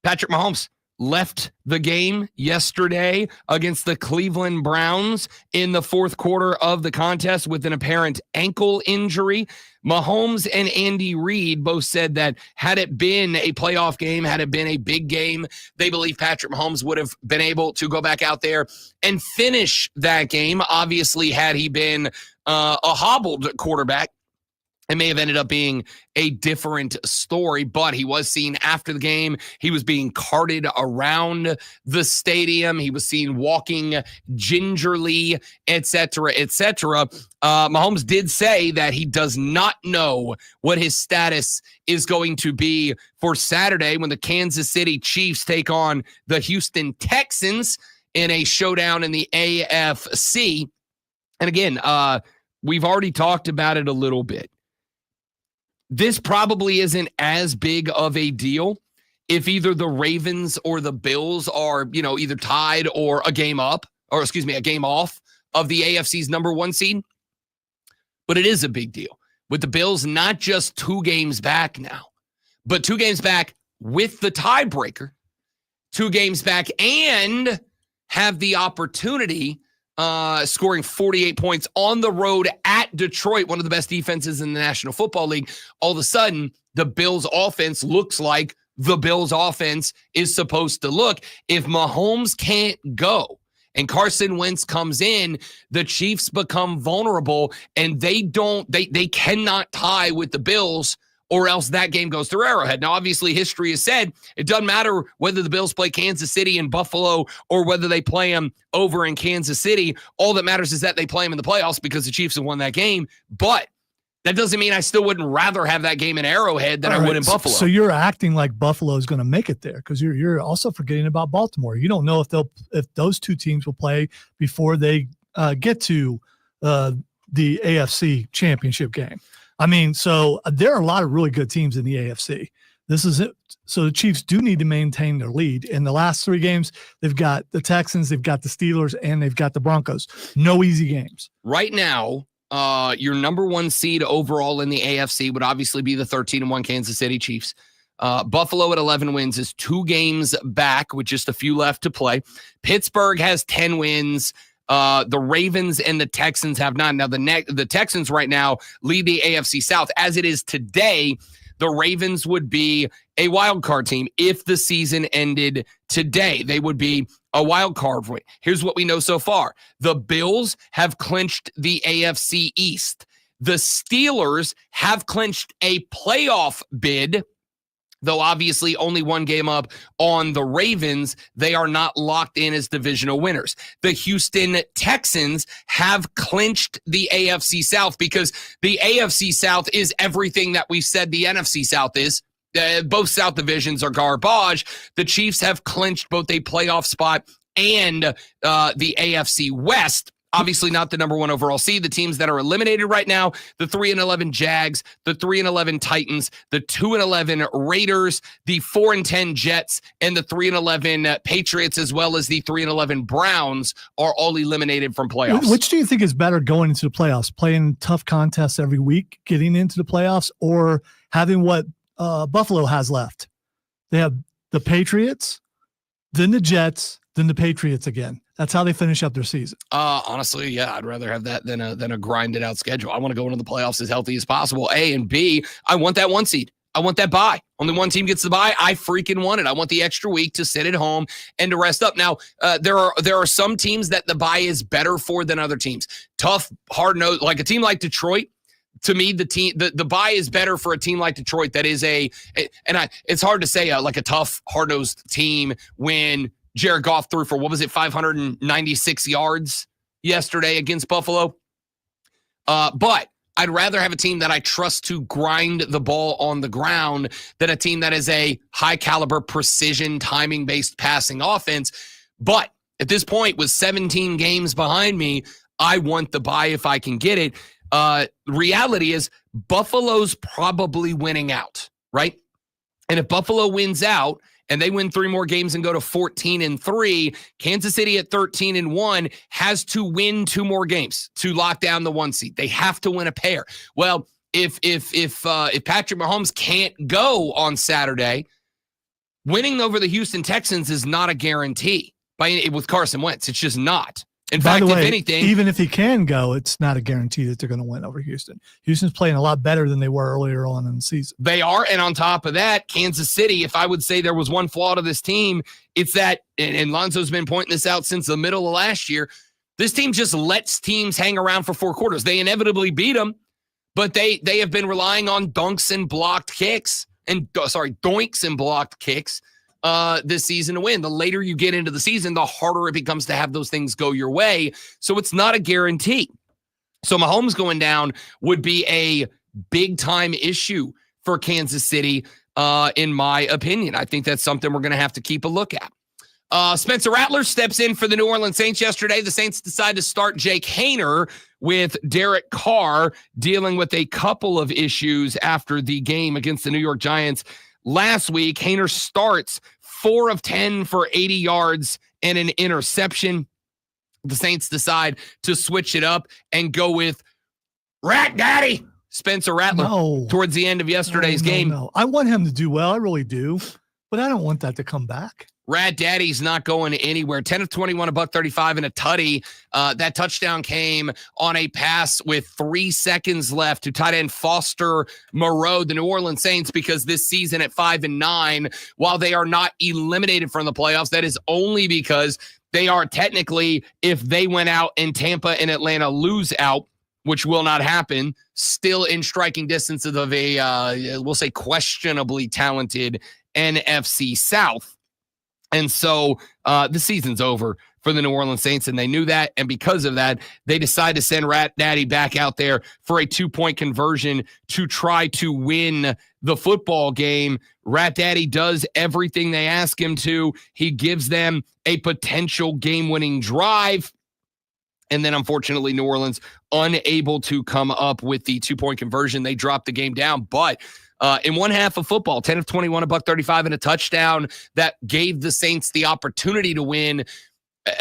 Patrick Mahomes left the game yesterday against the Cleveland Browns in the fourth quarter of the contest with an apparent ankle injury. Mahomes and Andy Reid both said that had it been a playoff game, had it been a big game, they believe Patrick Mahomes would have been able to go back out there and finish that game. Obviously, had he been a hobbled quarterback, it may have ended up being a different story, but he was seen after the game. He was being carted around the stadium. He was seen walking gingerly, et cetera, et cetera. Mahomes did say that he does not know what his status is going to be for Saturday when the Kansas City Chiefs take on the Houston Texans in a showdown in the AFC. And again, we've already talked about it a little bit. This probably isn't as big of a deal if either the Ravens or the Bills are, either tied or a game off of the AFC's number 1 seed. But it is a big deal with the Bills not just 2 games back now, but 2 games back with the tiebreaker, 2 games back, and have the opportunity scoring 48 points on the road at Detroit, one of the best defenses in the National Football League. All of a sudden, the Bills offense looks like the Bills offense is supposed to look. If Mahomes can't go and Carson Wentz comes in, the Chiefs become vulnerable and they cannot tie with the Bills, or else that game goes through Arrowhead. Now, obviously, history has said it doesn't matter whether the Bills play Kansas City and Buffalo or whether they play them over in Kansas City. All that matters is that they play them in the playoffs because the Chiefs have won that game. But that doesn't mean I still wouldn't rather have that game in Arrowhead than I would in Buffalo. So you're acting like Buffalo is going to make it there because you're also forgetting about Baltimore. You don't know if those 2 teams will play before they get to the AFC Championship game. I mean, so there are a lot of really good teams in the AFC. This is it. So the Chiefs do need to maintain their lead. In the last 3 games, they've got the Texans, they've got the Steelers, and they've got the Broncos. No easy games. Right now, your number 1 seed overall in the AFC would obviously be the 13-1 Kansas City Chiefs. Buffalo at 11 wins is 2 games back with just a few left to play. Pittsburgh has 10 wins. The Ravens and the Texans have 9. Now, the Texans right now lead the AFC South. As it is today, the Ravens would be a wild card team. If the season ended today, they would be a wild card. Here's what we know so far. The Bills have clinched the AFC East. The Steelers have clinched a playoff bid, though obviously only 1 game up on the Ravens. They are not locked in as divisional winners. The Houston Texans have clinched the AFC South because the AFC South is everything that we said the NFC South is. Both South divisions are garbage. The Chiefs have clinched both a playoff spot and the AFC West. Obviously not the number 1 overall seed. The teams that are eliminated right now, the 3-11 Jags, the 3-11 Titans, the 2-11 Raiders, the 4-10 Jets, and the 3-11 Patriots, as well as the 3-11 Browns, are all eliminated from playoffs. Which do you think is better going into the playoffs? Playing tough contests every week, getting into the playoffs, or having what Buffalo has left? They have the Patriots, then the Jets, then the Patriots again. That's how they finish up their season. Honestly, yeah, I'd rather have that than a grinded out schedule. I want to go into the playoffs as healthy as possible. A, and B, I want that 1 seed. I want that bye. Only 1 team gets the bye. I freaking want it. I want the extra week to sit at home and to rest up. Now, there are some teams that the bye is better for than other teams. Tough, hard nosed, like a team like Detroit. To me, the bye is better for a team like Detroit. That is it's hard to say like a tough, hard nosed team when Jared Goff threw for, 596 yards yesterday against Buffalo. But I'd rather have a team that I trust to grind the ball on the ground than a team that is a high caliber, precision, timing-based passing offense. But at this point, with 17 games behind me, I want the bye if I can get it. Reality is Buffalo's probably winning out, right? And if Buffalo wins out, and they win 3 more games and go to 14-3, Kansas City at 13-1 has to win 2 more games to lock down the 1 seed. They have to win a pair. Well, if Patrick Mahomes can't go on Saturday, winning over the Houston Texans is not a guarantee with Carson Wentz. It's just not. In fact, By the way, if anything, even if he can go, it's not a guarantee that they're going to win over Houston. Houston's playing a lot better than they were earlier on in the season. They are, and on top of that, Kansas City, if I would say there was one flaw to this team, it's that, and Lonzo's been pointing this out since the middle of last year, this team just lets teams hang around for 4 quarters. They inevitably beat them, but they have been relying on doinks and blocked kicks this season to win. The later you get into the season, the harder it becomes to have those things go your way. So it's not a guarantee. So Mahomes going down would be a big time issue for Kansas City, in my opinion. I think that's something we're going to have to keep a look at. Spencer Rattler steps in for the New Orleans Saints yesterday. The Saints decide to start Jake Haener with Derek Carr dealing with a couple of issues after the game against the New York Giants last week. Haener starts 4 of 10 for 80 yards and an interception. The Saints decide to switch it up and go with Rat Daddy Spencer Rattler towards the end of yesterday's game. No. I want him to do well. I really do. But I don't want that to come back. Rat Daddy's not going anywhere. 10 of 21, $135 and a tutty. That touchdown came on a pass with 3 seconds left to tight end Foster Moreau, the New Orleans Saints, because this season at 5-9, while they are not eliminated from the playoffs, that is only because they are technically, if they went out and Tampa and Atlanta lose out, which will not happen, still in striking distance of a, we'll say, questionably talented NFC South. And so the season's over for the New Orleans Saints, and they knew that. And because of that, they decided to send Rat Daddy back out there for a 2-point conversion to try to win the football game. Rat Daddy does everything they ask him to. He gives them a potential game-winning drive. And then, unfortunately, New Orleans unable to come up with the 2-point conversion. They dropped the game down. But in one half of football, 10 of 21, $135 and a touchdown that gave the Saints the opportunity to win.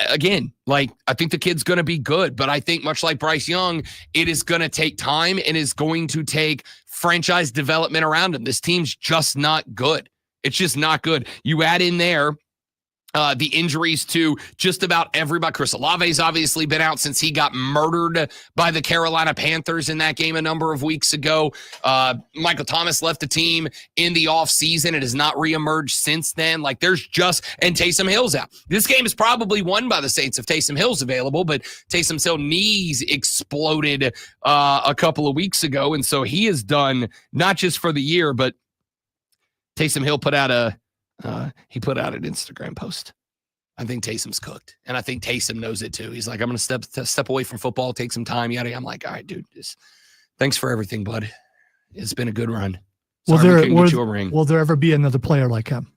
Again, like, I think the kid's going to be good, but I think much like Bryce Young, it is going to take time and is going to take franchise development around him. This team's just not good. It's just not good. You add in there the injuries to just about everybody. Chris Olave's obviously been out since he got murdered by the Carolina Panthers in that game a number of weeks ago. Michael Thomas left the team in the offseason and has not reemerged since then. Like, there's just, and Taysom Hill's out. This game is probably won by the Saints if Taysom Hill's available, but Taysom Hill's knees exploded a couple of weeks ago, and so he is done, not just for the year, but Taysom Hill put out an Instagram post. I think Taysom's cooked, and I think Taysom knows it too. He's like, I'm going to step away from football, take some time. Yada. I'm like, all right, dude, just thanks for everything, bud. It's been a good run. Sorry Will there ever be another player like him?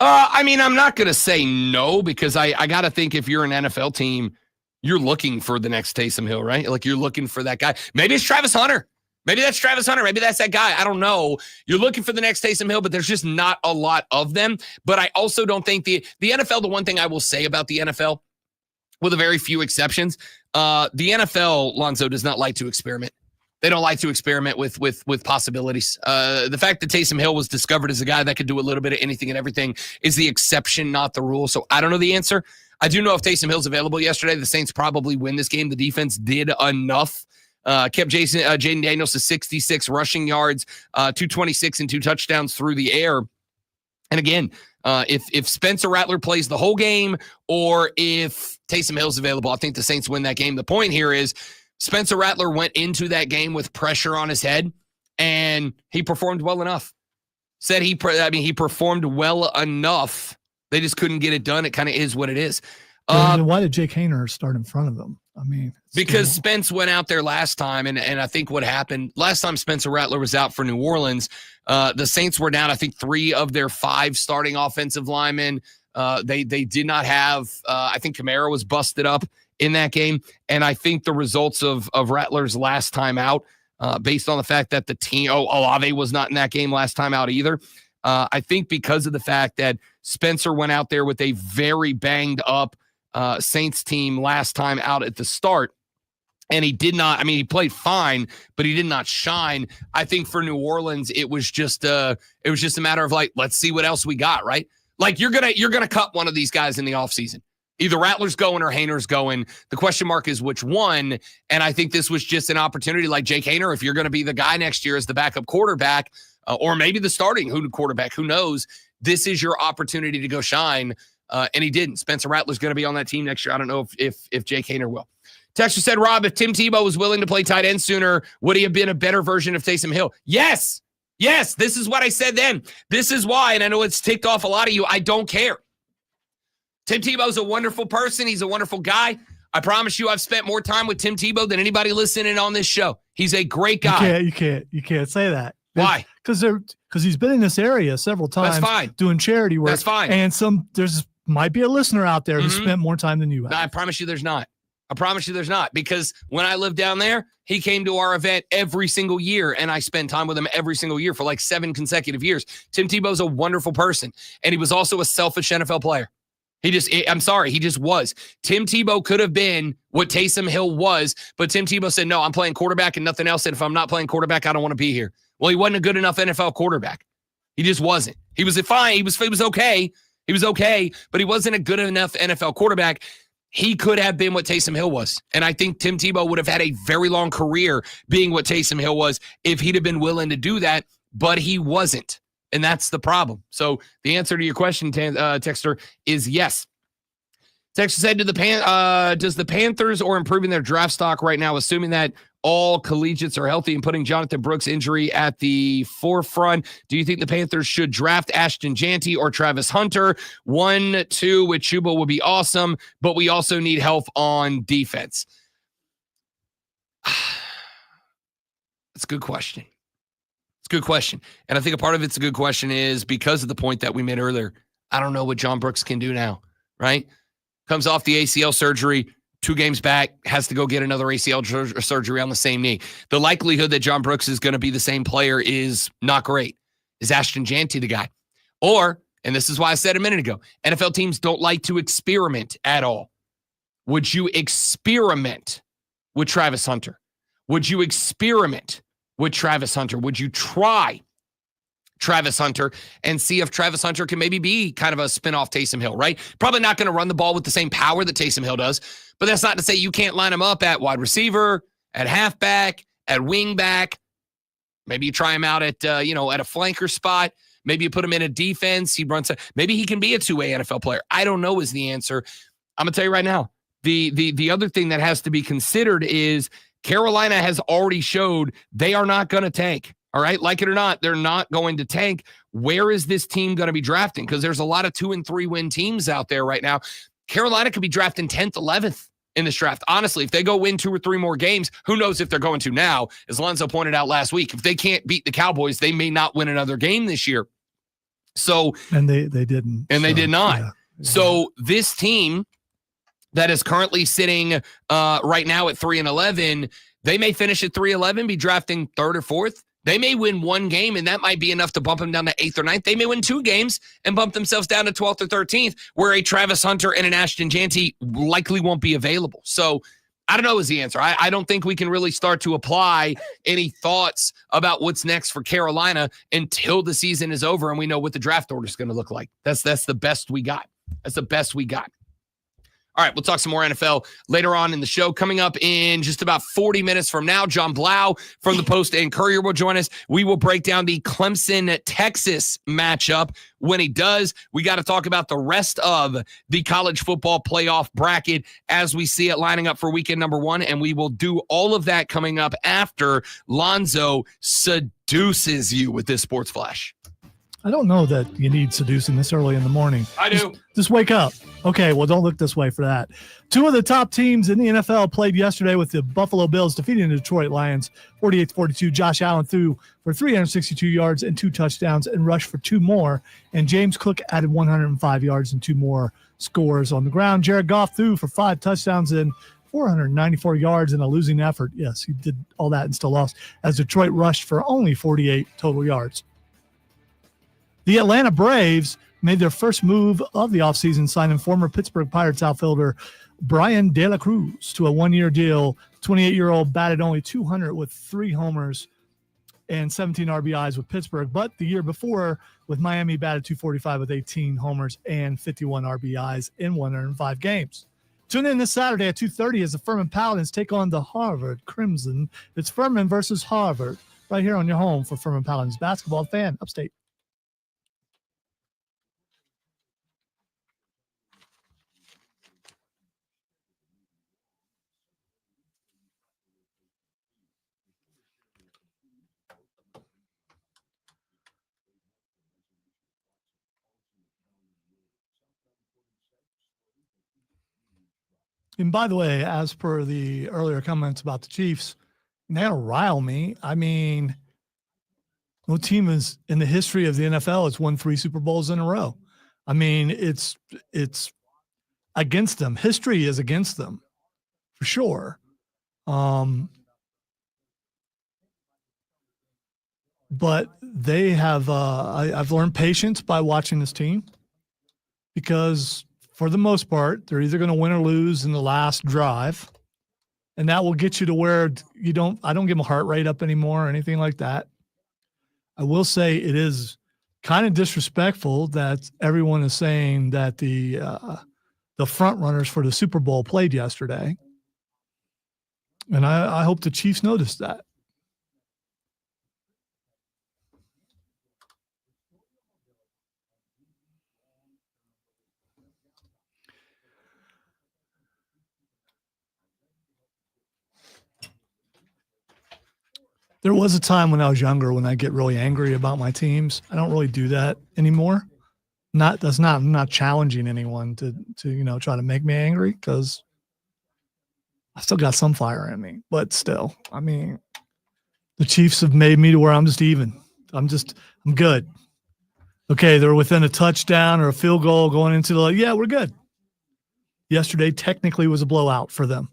I mean, I'm not going to say no, because I got to think if you're an NFL team, you're looking for the next Taysom Hill, right? Like, you're looking for that guy. Maybe it's Travis Hunter. Maybe that's Travis Hunter. Maybe that's that guy. I don't know. You're looking for the next Taysom Hill, but there's just not a lot of them. But I also don't think the NFL, the one thing I will say about the NFL, with a very few exceptions, the NFL, Lonzo, does not like to experiment. They don't like to experiment with possibilities. The fact that Taysom Hill was discovered as a guy that could do a little bit of anything and everything is the exception, not the rule. So I don't know the answer. I do know if Taysom Hill's available yesterday, the Saints probably win this game. The defense did enough. Kept Jaden Daniels to 66 rushing yards, 226 and 2 touchdowns through the air. And again, if Spencer Rattler plays the whole game, or if Taysom Hill's available, I think the Saints win that game. The point here is Spencer Rattler went into that game with pressure on his head, and he performed well enough. He performed well enough. They just couldn't get it done. It kind of is what it is. Why did Jake Haener start in front of them? I mean, because Spence went out there last time, and I think what happened last time Spencer Rattler was out for New Orleans, the Saints were down, I think, 3 of their 5 starting offensive linemen. They did not have, I think Kamara was busted up in that game, and I think the results of Rattler's last time out, based on the fact that the team, Olave was not in that game last time out either. I think because of the fact that Spencer went out there with a very banged up Saints team last time out at the start, and he did not, I mean, he played fine, but he did not shine. I think for New Orleans, it was just a matter of like, let's see what else we got, right? Like, you're gonna cut one of these guys in the offseason. Either Rattler's going or Haener's going. The question mark is which one. And I think this was just an opportunity, like Jake Haener, if you're going to be the guy next year as the backup quarterback, or maybe the starting quarterback, who knows? This is your opportunity to go shine. And he didn't. Spencer Rattler's going to be on that team next year. I don't know if Jake Haener will. Texter said, Rob, if Tim Tebow was willing to play tight end sooner, would he have been a better version of Taysom Hill? Yes. Yes. This is what I said then. This is why, and I know it's ticked off a lot of you, I don't care. Tim Tebow's a wonderful person. He's a wonderful guy. I promise you I've spent more time with Tim Tebow than anybody listening on this show. He's a great guy. You can't say that. Why? Because he's been in this area several times. That's fine. Doing charity work. That's fine. And there's might be a listener out there who spent more time than you have. No, I promise you there's not. Because when I lived down there, he came to our event every single year, and I spent time with him every single year for like 7 consecutive years. Tim Tebow's a wonderful person, and he was also a selfish NFL player. He just was. Tim Tebow could have been what Taysom Hill was, but Tim Tebow said, no, I'm playing quarterback and nothing else, and if I'm not playing quarterback, I don't want to be here. Well, he wasn't a good enough NFL quarterback. He just wasn't. He was fine. He was okay. He was okay, but he wasn't a good enough NFL quarterback. He could have been what Taysom Hill was. And I think Tim Tebow would have had a very long career being what Taysom Hill was if he'd have been willing to do that, but he wasn't. And that's the problem. So the answer to your question, Texter, is yes. Texter said, does the Panthers or improving their draft stock right now, assuming that all collegiates are healthy and putting Jonathan Brooks' injury at the forefront, do you think the Panthers should draft Ashton Jeanty or Travis Hunter? 1, 2 with Chuba would be awesome, but we also need help on defense. That's a good question. Good question. And I think a part of it's a good question is because of the point that we made earlier. I don't know what John Brooks can do now, right? Comes off the ACL surgery, 2 games back, has to go get another ACL surgery on the same knee. The likelihood that John Brooks is going to be the same player is not great. Is Ashton Jeanty the guy? Or, and this is why I said a minute ago, NFL teams don't like to experiment at all. Would you experiment with Travis Hunter? Would you experiment with Travis Hunter? Would you try Travis Hunter and see if Travis Hunter can maybe be kind of a spin-off Taysom Hill, right? Probably not going to run the ball with the same power that Taysom Hill does, but that's not to say you can't line him up at wide receiver, at halfback, at wing back. Maybe you try him out at, at a flanker spot. Maybe you put him in a defense. He runs. Maybe he can be a two-way NFL player. I don't know is the answer. I'm going to tell you right now, the other thing that has to be considered is Carolina has already showed they are not going to tank. All right. Like it or not, they're not going to tank. Where is this team going to be drafting? Because there's a lot of 2 and 3 win teams out there right now. Carolina could be drafting 10th, 11th in this draft. Honestly, if they go win 2 or 3 more games, who knows if they're going to now? As Lonzo pointed out last week, if they can't beat the Cowboys, they may not win another game this year. So, and they didn't. And they did not. Yeah. So this team that is currently sitting right now at 3-11, they may finish at 3-11, be drafting 3rd or 4th. They may win 1 game, and that might be enough to bump them down to 8th or 9th. They may win 2 games and bump themselves down to 12th or 13th, where a Travis Hunter and an Ashton Jeanty likely won't be available. So I don't know is the answer. I don't think we can really start to apply any thoughts about what's next for Carolina until the season is over and we know what the draft order is going to look like. That's the best we got. That's the best we got. All right, we'll talk some more NFL later on in the show. Coming up in just about 40 minutes from now, John Blau from the Post and Courier will join us. We will break down the Clemson-Texas matchup. When he does, we got to talk about the rest of the college football playoff bracket as we see it lining up for weekend number 1, and we will do all of that coming up after Lonzo seduces you with this Sports Flash. I don't know that you need seducing this early in the morning. I do. Just wake up. Okay, well, don't look this way for that. 2 of the top teams in the NFL played yesterday with the Buffalo Bills defeating the Detroit Lions 48-42. Josh Allen threw for 362 yards and 2 touchdowns and rushed for 2 more. And James Cook added 105 yards and 2 more scores on the ground. Jared Goff threw for 5 touchdowns and 494 yards in a losing effort. Yes, he did all that and still lost, as Detroit rushed for only 48 total yards. The Atlanta Braves made their first move of the offseason, signing former Pittsburgh Pirates outfielder Brian De La Cruz to a 1-year deal. 28-year-old batted only .200 with 3 homers and 17 RBIs with Pittsburgh, but the year before with Miami batted .245 with 18 homers and 51 RBIs in 105 games. Tune in this Saturday at 2:30 as the Furman Paladins take on the Harvard Crimson. It's Furman versus Harvard right here on your home for Furman Paladins basketball fan upstate. And by the way, as per the earlier comments about the Chiefs, that'll rile me. I mean, no team is in the history of the NFL has won 3 Super Bowls in a row. I mean, it's against them. History is against them for sure. But they have, I've learned patience by watching this team, because for the most part, they're either going to win or lose in the last drive. And that will get you to where I don't give my heart rate up anymore or anything like that. I will say it is kind of disrespectful that everyone is saying that the front runners for the Super Bowl played yesterday. And I hope the Chiefs noticed that. There was a time when I was younger when I get really angry about my teams. I don't really do that anymore. I'm not challenging anyone to try to make me angry, because I still got some fire in me. But still, I mean, the Chiefs have made me to where I'm just even. I'm good. Okay, they're within a touchdown or a field goal going into we're good. Yesterday technically was a blowout for them.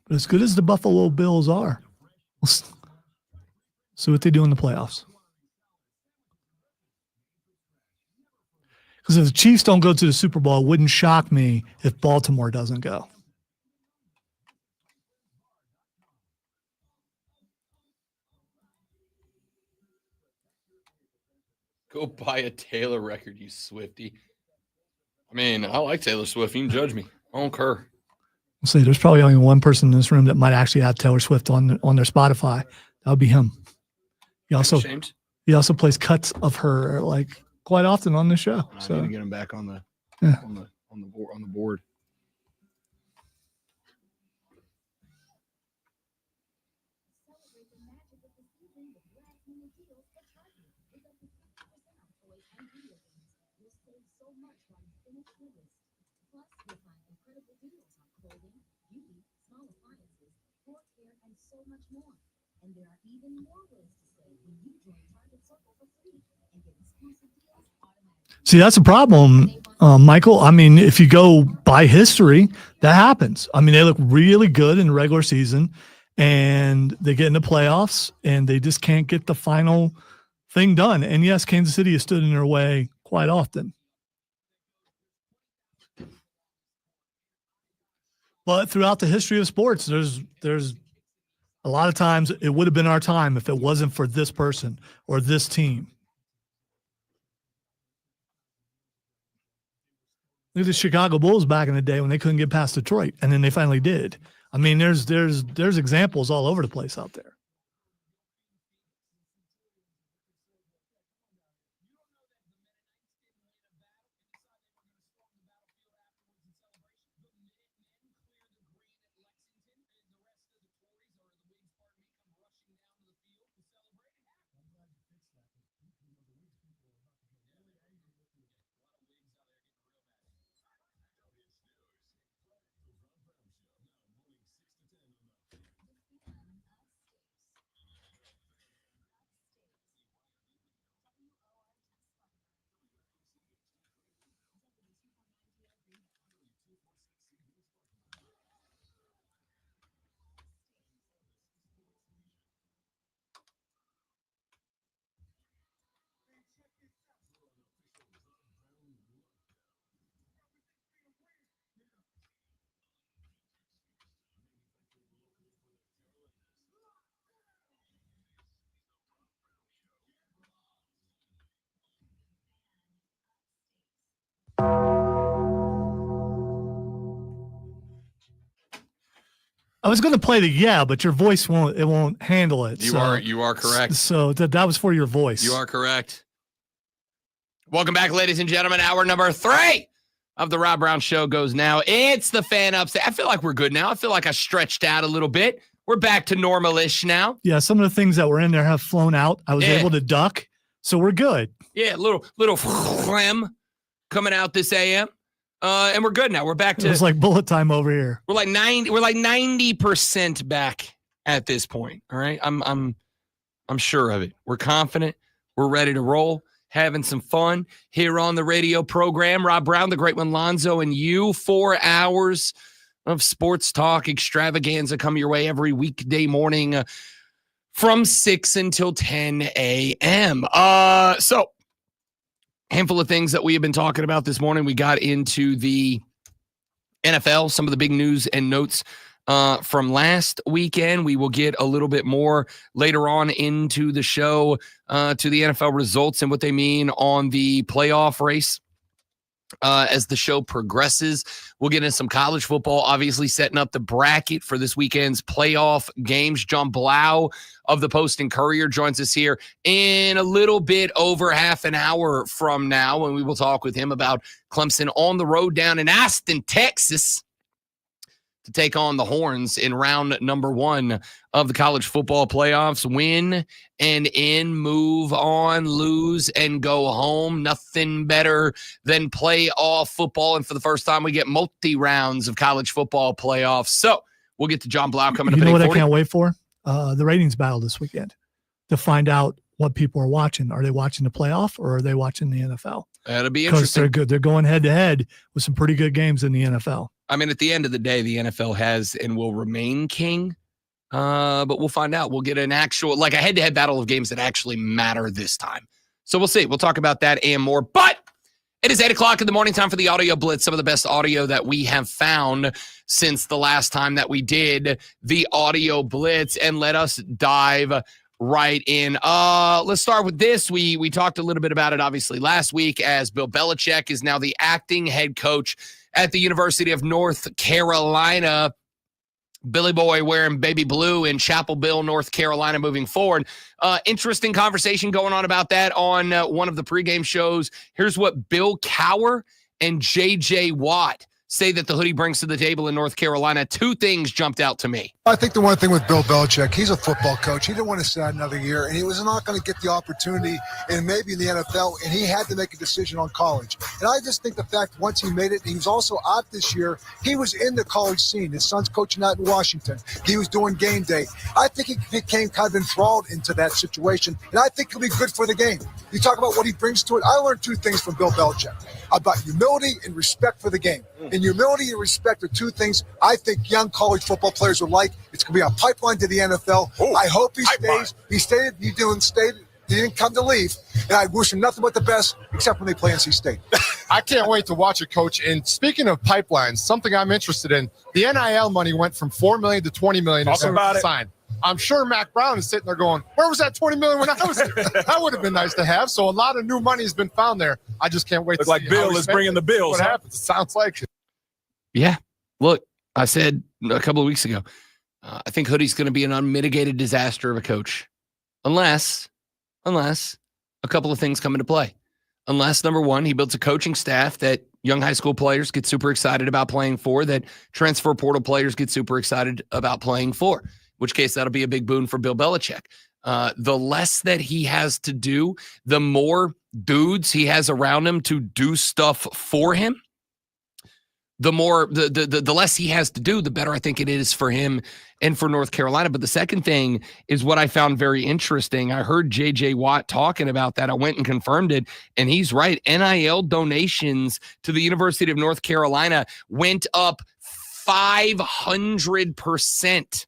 But as good as the Buffalo Bills are, we'll see what they do in the playoffs. Because if the Chiefs don't go to the Super Bowl, it wouldn't shock me if Baltimore doesn't go. Go buy a Taylor record, you Swiftie. I mean, I like Taylor Swift. You can judge me. I don't care. We'll see. There's probably only one person in this room that might actually have Taylor Swift on their Spotify. That would be him. He also plays cuts of her like quite often on the show. I So need to get him back on the board. see, that's a problem, Michael. I mean, if you go by history, that happens. I mean, they look really good in the regular season, and they get in the playoffs, and they just can't get the final thing done. And yes, Kansas City has stood in their way quite often. But throughout the history of sports, there's a lot of times it would have been our time if it wasn't for this person or this team. Look at the Chicago Bulls back in the day when they couldn't get past Detroit, and then they finally did. I mean, there's examples all over the place out there. I was going to play the but your voice won't handle it. You are correct. So that was for your voice. You are correct. Welcome back, ladies and gentlemen. Hour number 3 of the Rob Brown Show goes now. It's the fan upset. I feel like we're good now. I feel like I stretched out a little bit. We're back to normal-ish now. Yeah, some of the things that were in there have flown out. I was able to duck, so we're good. Yeah, little phlegm coming out this AM. And we're good now. We're back to it was like bullet time over here. We're like 90% back at this point. All right. I'm sure of it. We're confident. We're ready to roll, having some fun here on the radio program. Rob Brown, the great one, Lonzo, and you. 4 hours of sports talk extravaganza come your way every weekday morning from 6 until 10 a.m. So handful of things that we have been talking about this morning. We got into the NFL, some of the big news and notes from last weekend. We will get a little bit more later on into the show to the NFL results and what they mean on the playoff race as the show progresses. We'll get into some college football, obviously setting up the bracket for this weekend's playoff games. John Blau of the Post and Courier joins us here in a little bit over half an hour from now, and we will talk with him about Clemson on the road down in Austin, Texas, to take on the Horns in round number 1 of the college football playoffs. Win and in, move on, lose and go home. Nothing better than playoff football. And for the first time, we get multi-rounds of college football playoffs. So we'll get to John Blau coming up. You know what I can't wait for? The ratings battle this weekend to find out what people are watching. Are they watching the playoff or are they watching the NFL? That'll be interesting. Because they're good. They're going head to head with some pretty good games in the NFL. I mean, at the end of the day, the NFL has and will remain king. But we'll find out. We'll get an actual, like a head-to-head battle of games that actually matter this time. So we'll see. We'll talk about that and more. But it is 8 o'clock in the morning, time for the Audio Blitz. Some of the best audio that we have found since the last time that we did the Audio Blitz. And let us dive right in. Let's start with this. We talked a little bit about it, obviously, last week, as Bill Belichick is now the acting head coach at the University of North Carolina. Billy Boy wearing baby blue in Chapelville, North Carolina, moving forward. Interesting conversation going on about that on one of the pregame shows. Here's what Bill Cowher and J.J. Watt say that the hoodie brings to the table in North Carolina. Two things jumped out to me. I think the one thing with Bill Belichick, he's a football coach. He didn't want to sit out another year, and he was not going to get the opportunity and maybe in the NFL, and he had to make a decision on college. And I just think the fact once he made it, he was also out this year. He was in the college scene. His son's coaching out in Washington. He was doing game day. I think he became kind of enthralled into that situation, and I think he'll be good for the game. You talk about what he brings to it. I learned two things from Bill Belichick about humility and respect for the game. And humility and respect are two things I think young college football players will like. It's going to be a pipeline to the NFL. I hope he stays. He stayed. He didn't come to leave. And I wish him nothing but the best, except when they play NC State. I can't wait to watch it, Coach. And speaking of pipelines, something I'm interested in, the NIL money went from $4 million to $20 million. Talk about it. Signed. I'm sure Mac Brown is sitting there going, where was that $20 million when I was there? That would have been nice to have. So a lot of new money has been found there. I just can't wait to see like Bill is bringing the bills. What happens? It sounds like it. Yeah. Look, I said a couple of weeks ago, I think Hoodie's going to be an unmitigated disaster of a coach. Unless a couple of things come into play. Unless, number one, he builds a coaching staff that young high school players get super excited about playing for, that transfer portal players get super excited about playing for, in which case that'll be a big boon for Bill Belichick. The less that he has to do, the more dudes he has around him to do stuff for him, the more the less he has to do, the better I think it is for him and for North Carolina. But the second thing is what I found very interesting. I heard J.J. Watt talking about that. I went and confirmed it, and he's right. NIL donations to the University of North Carolina went up 500%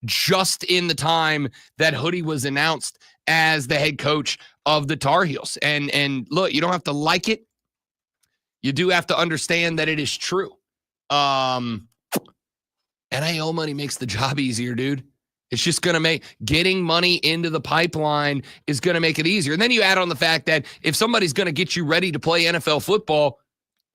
just in the time that Hoodie was announced as the head coach of the Tar Heels. And look, you don't have to like it. You do have to understand that it is true. NIL money makes the job easier, dude. It's just going to make getting money into the pipeline is going to make it easier. And then you add on the fact that if somebody's going to get you ready to play NFL football,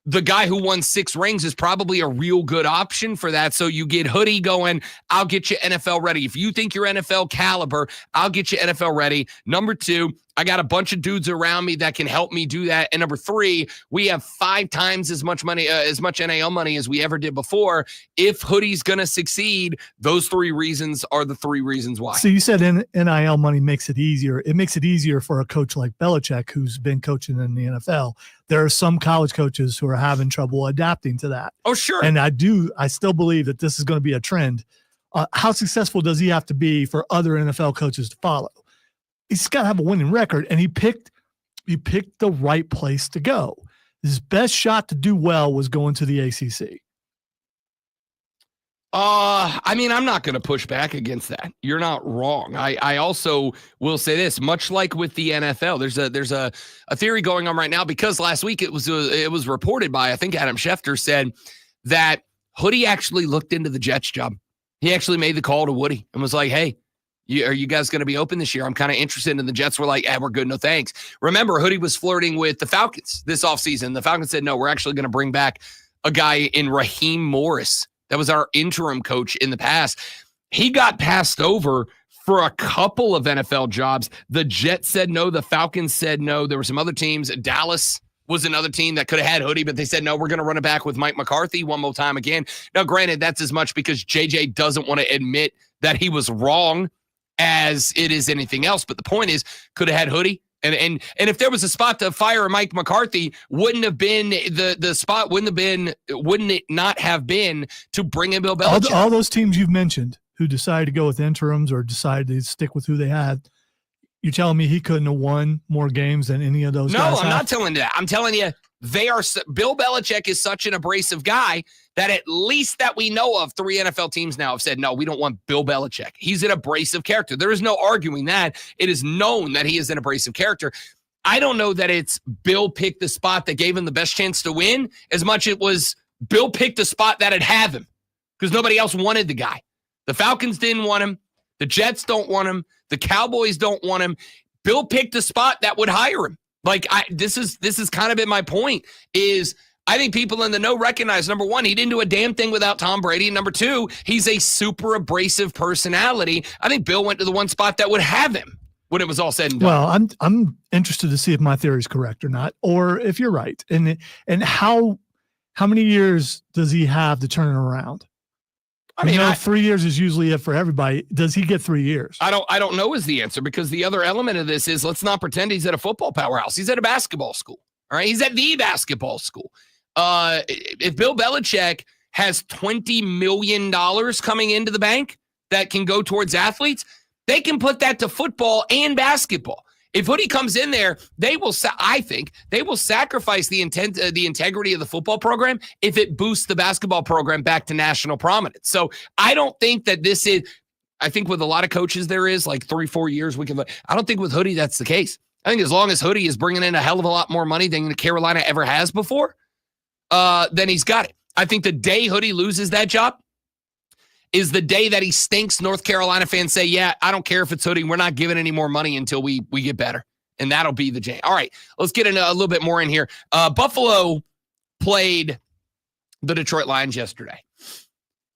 the guy who won 6 rings is probably a real good option for that. So you get Hoodie going, I'll get you NFL ready. If you think you're NFL caliber, I'll get you NFL ready. Number 2, I got a bunch of dudes around me that can help me do that. And number 3, we have 5 times as much money, as much NIL money as we ever did before. If Hoodie's going to succeed, those 3 reasons are the 3 reasons why. So you said NIL money makes it easier. It makes it easier for a coach like Belichick, who's been coaching in the NFL. There are some college coaches who are having trouble adapting to that. Oh, sure. And I still believe that this is going to be a trend. How successful does he have to be for other NFL coaches to follow? He's got to have a winning record, and he picked the right place to go. His best shot to do well was going to the ACC. I mean, I'm not going to push back against that. You're not wrong. I also will say this, much like with the NFL, there's a theory going on right now, because last week it was reported by, I think Adam Schefter said that Hoodie actually looked into the Jets job. He actually made the call to Woody and was like, hey, are you guys going to be open this year? I'm kind of interested. And the Jets were like, we're good. No, thanks. Remember, Hoodie was flirting with the Falcons this offseason. The Falcons said, no, we're actually going to bring back a guy in Raheem Morris. That was our interim coach in the past. He got passed over for a couple of NFL jobs. The Jets said no. The Falcons said no. There were some other teams. Dallas was another team that could have had Hoodie, but they said, no, we're going to run it back with Mike McCarthy one more time again. Now, granted, that's as much because JJ doesn't want to admit that he was wrong as it is anything else. But the point is, could have had Hoodie. And if there was a spot to fire Mike McCarthy, wouldn't it not have been to bring in Bill Belichick? All those teams you've mentioned who decided to go with interims or decided to stick with who they had, you're telling me he couldn't have won more games than any of those guys? No, I'm not telling you that. I'm telling you Bill Belichick is such an abrasive guy that at least that we know of, 3 NFL teams now have said, no, we don't want Bill Belichick. He's an abrasive character. There is no arguing that. It is known that he is an abrasive character. I don't know that it's Bill picked the spot that gave him the best chance to win as much it was Bill picked a spot that'd have him because nobody else wanted the guy. The Falcons didn't want him. The Jets don't want him. The Cowboys don't want him. Bill picked a spot that would hire him. Like, this is kind of been my point is I think people in the know recognize, number one, he didn't do a damn thing without Tom Brady. Number two, he's a super abrasive personality. I think Bill went to the one spot that would have him when it was all said and done. Well, I'm interested to see if my theory is correct or not, or if you're right. And how many years does he have to turn it around? I mean, 3 years is usually it for everybody. Does he get 3 years? I don't know is the answer because the other element of this is let's not pretend he's at a football powerhouse. He's at a basketball school. All right. He's at the basketball school. If Bill Belichick has $20 million coming into the bank that can go towards athletes, they can put that to football and basketball. If Hoodie comes in there, I think they will sacrifice the integrity of the football program if it boosts the basketball program back to national prominence. So I don't think that this is, I think with a lot of coaches there is like 3-4 years we can, I don't think with Hoodie that's the case. I think as long as Hoodie is bringing in a hell of a lot more money than Carolina ever has before, then he's got it. I think the day Hoodie loses that job is the day that he stinks. North Carolina fans say, yeah, I don't care if it's Hoodie. We're not giving any more money until we get better. And that'll be the jam. All right, let's get into a little bit more in here. Buffalo played the Detroit Lions yesterday.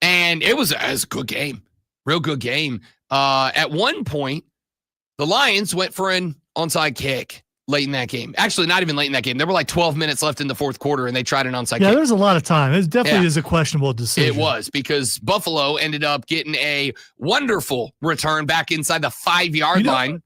And it was a good game. Real good game. At one point, the Lions went for an onside kick late in that game. Actually, not even late in that game. There were like 12 minutes left in the fourth quarter, and they tried an onside kick. Yeah, there's a lot of time. It definitely is a questionable decision. It was because Buffalo ended up getting a wonderful return back inside the 5-yard line.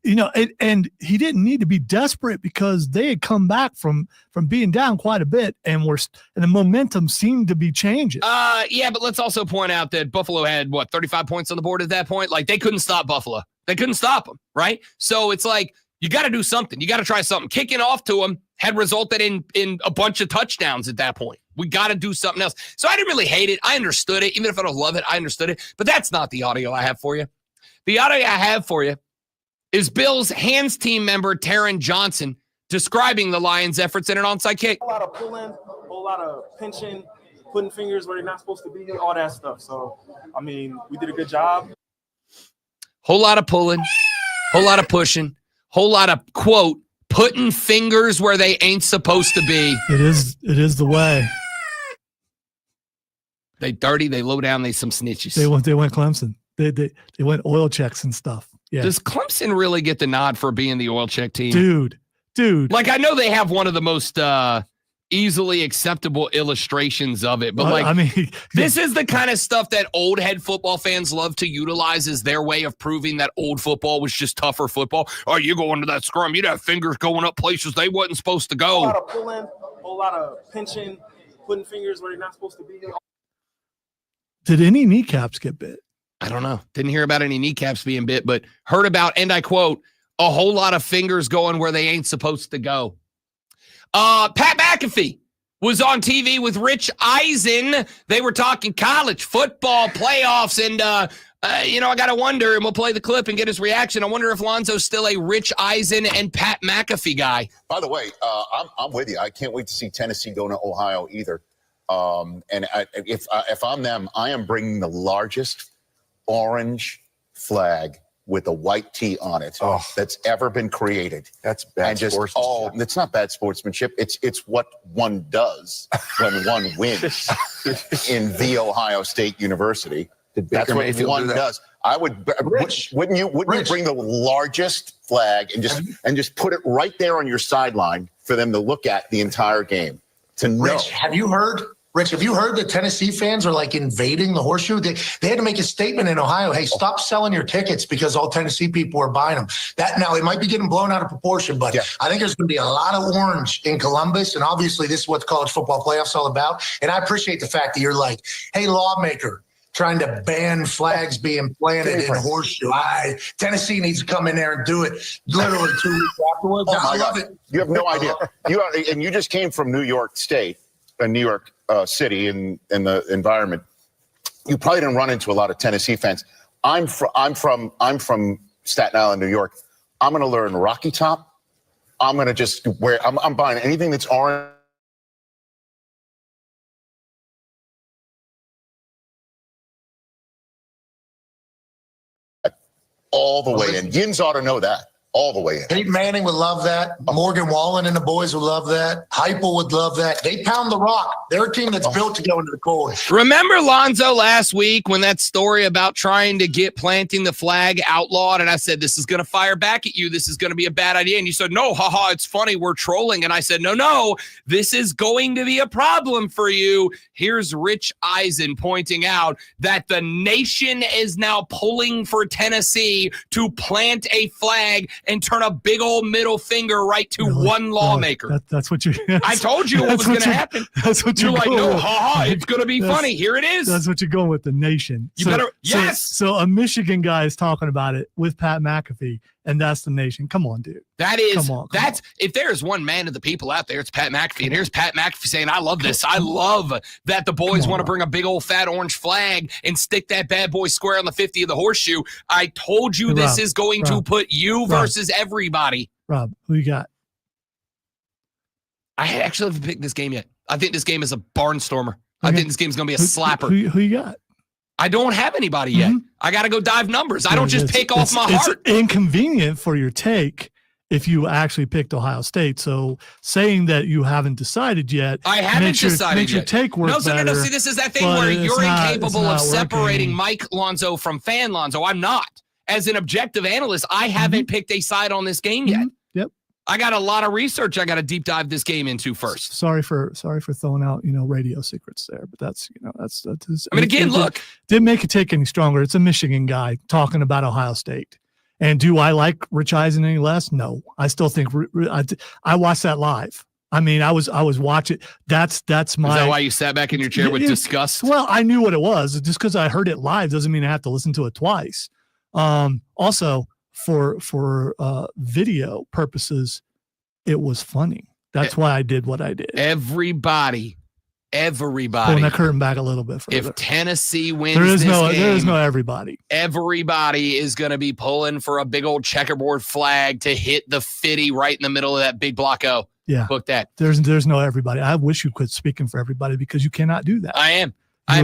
And he didn't need to be desperate because they had come back from being down quite a bit, and the momentum seemed to be changing. Yeah, but let's also point out that Buffalo had 35 points on the board at that point. Like they couldn't stop Buffalo. They couldn't stop them, right? So it's like you got to do something. You got to try something. Kicking off to him had resulted in a bunch of touchdowns at that point. We got to do something else. So I didn't really hate it. I understood it. Even if I don't love it, I understood it. But that's not the audio I have for you. The audio I have for you is Bill's hands team member, Taron Johnson, describing the Lions' efforts in an onside kick. A lot of pulling, a whole lot of pinching, putting fingers where they're not supposed to be, all that stuff. So, I mean, we did a good job. Whole lot of pulling, whole lot of pushing. Whole lot of, quote, putting fingers where they ain't supposed to be. It is the way. They dirty, they low down, they some snitches. They went Clemson. They went oil checks and stuff. Yeah. Does Clemson really get the nod for being the oil check team? Dude. Like, I know they have one of the most easily acceptable illustrations of it, but this is the kind of stuff that old head football fans love to utilize as their way of proving that old football was just tougher football. Oh, you go into that scrum, you'd have fingers going up places they wasn't supposed to go. A lot of pulling, a whole lot of pinching, putting fingers where they're not supposed to be. Did any kneecaps get bit? I don't know. Didn't hear about any kneecaps being bit, but heard about, and I quote, a whole lot of fingers going where they ain't supposed to go. Pat McAfee was on TV with Rich Eisen. They were talking college football playoffs, and I got to wonder, and we'll play the clip and get his reaction. I wonder if Lonzo's still a Rich Eisen and Pat McAfee guy. By the way, I'm with you. I can't wait to see Tennessee go to Ohio either. If I'm them, I am bringing the largest orange flag with a white tee on it that's ever been created. That's bad sportsmanship. It's not bad sportsmanship. It's what one does when one wins in The Ohio State University. That's what one does. I would. Wouldn't you bring the largest flag and just put it right there on your sideline for them to look at the entire game to know? Rich, have you heard that Tennessee fans are like invading the Horseshoe? They had to make a statement in Ohio. Hey, stop selling your tickets because all Tennessee people are buying them. Now it might be getting blown out of proportion, but I think there's going to be a lot of orange in Columbus. And obviously this is what the college football playoffs all about. And I appreciate the fact that you're like, hey, lawmaker, trying to ban flags being planted in Horseshoe. Tennessee needs to come in there and do it literally 2 weeks afterwards. Oh I love it. You have no idea. And you just came from New York State and New York City in the environment. You probably didn't run into a lot of Tennessee fans. I'm from Staten Island, New York. I'm going to learn Rocky Top. I'm going to just wear. I'm buying anything that's orange. All the way in. Yins ought to know that. All the way in. Peyton Manning would love that. Morgan Wallen and the boys would love that. Heupel would love that. They pound the rock. They're a team that's built to go into the cold. Remember Lonzo last week when that story about trying to get planting the flag outlawed, and I said, this is going to fire back at you. This is going to be a bad idea. And you said, no, haha, it's funny. We're trolling. And I said, no, this is going to be a problem for you. Here's Rich Eisen pointing out that the nation is now pulling for Tennessee to plant a flag and turn a big old middle finger right to one lawmaker. That's what you. I told you what was going to happen. That's what you're like. No, with. haha, it's going to be funny. Here it is. That's what you're going with, the nation. You better. Yes. So a Michigan guy is talking about it with Pat McAfee, and that's the nation. Come on, dude. That is. That's if there's one man of the people out there, it's Pat McAfee. And here's Pat McAfee saying, "I love this. I love that the boys want to bring a big old fat orange flag and stick that bad boy square on the 50 of the horseshoe. I told you this is going to put you versus everybody." Rob, who you got? I actually haven't picked this game yet. I think this game is a barnstormer. I think this game's going to be a slapper. Who you got? I don't have anybody yet. I got to go dive numbers. I don't just pick off my heart. It's inconvenient for your take if you actually picked Ohio State. So saying that you haven't decided yet. I haven't decided makes yet. Your take work better. No. See, this is that thing where you're incapable of separating Mike Lonzo from fan Lonzo. I'm not. As an objective analyst, I haven't picked a side on this game yet. Yep. I got a lot of research I got to deep dive this game into first. Sorry for throwing out, radio secrets there, but that's. I mean, again, look. Didn't make it take any stronger. It's a Michigan guy talking about Ohio State. And do I like Rich Eisen any less? No. I still think I watched that live. I mean, I was watching. That's my. Is that why you sat back in your chair with disgust? Well, I knew what it was. Just because I heard it live doesn't mean I have to listen to it twice. Also, for video purposes, it was funny. That's why I did what I did. Everybody. Pulling that curtain back a little bit further. If Tennessee wins there is game, no everybody. Everybody is going to be pulling for a big old checkerboard flag to hit the 50 right in the middle of that big block O. Yeah. Book that. There's no everybody. I wish you quit speaking for everybody because you cannot do that. I am. How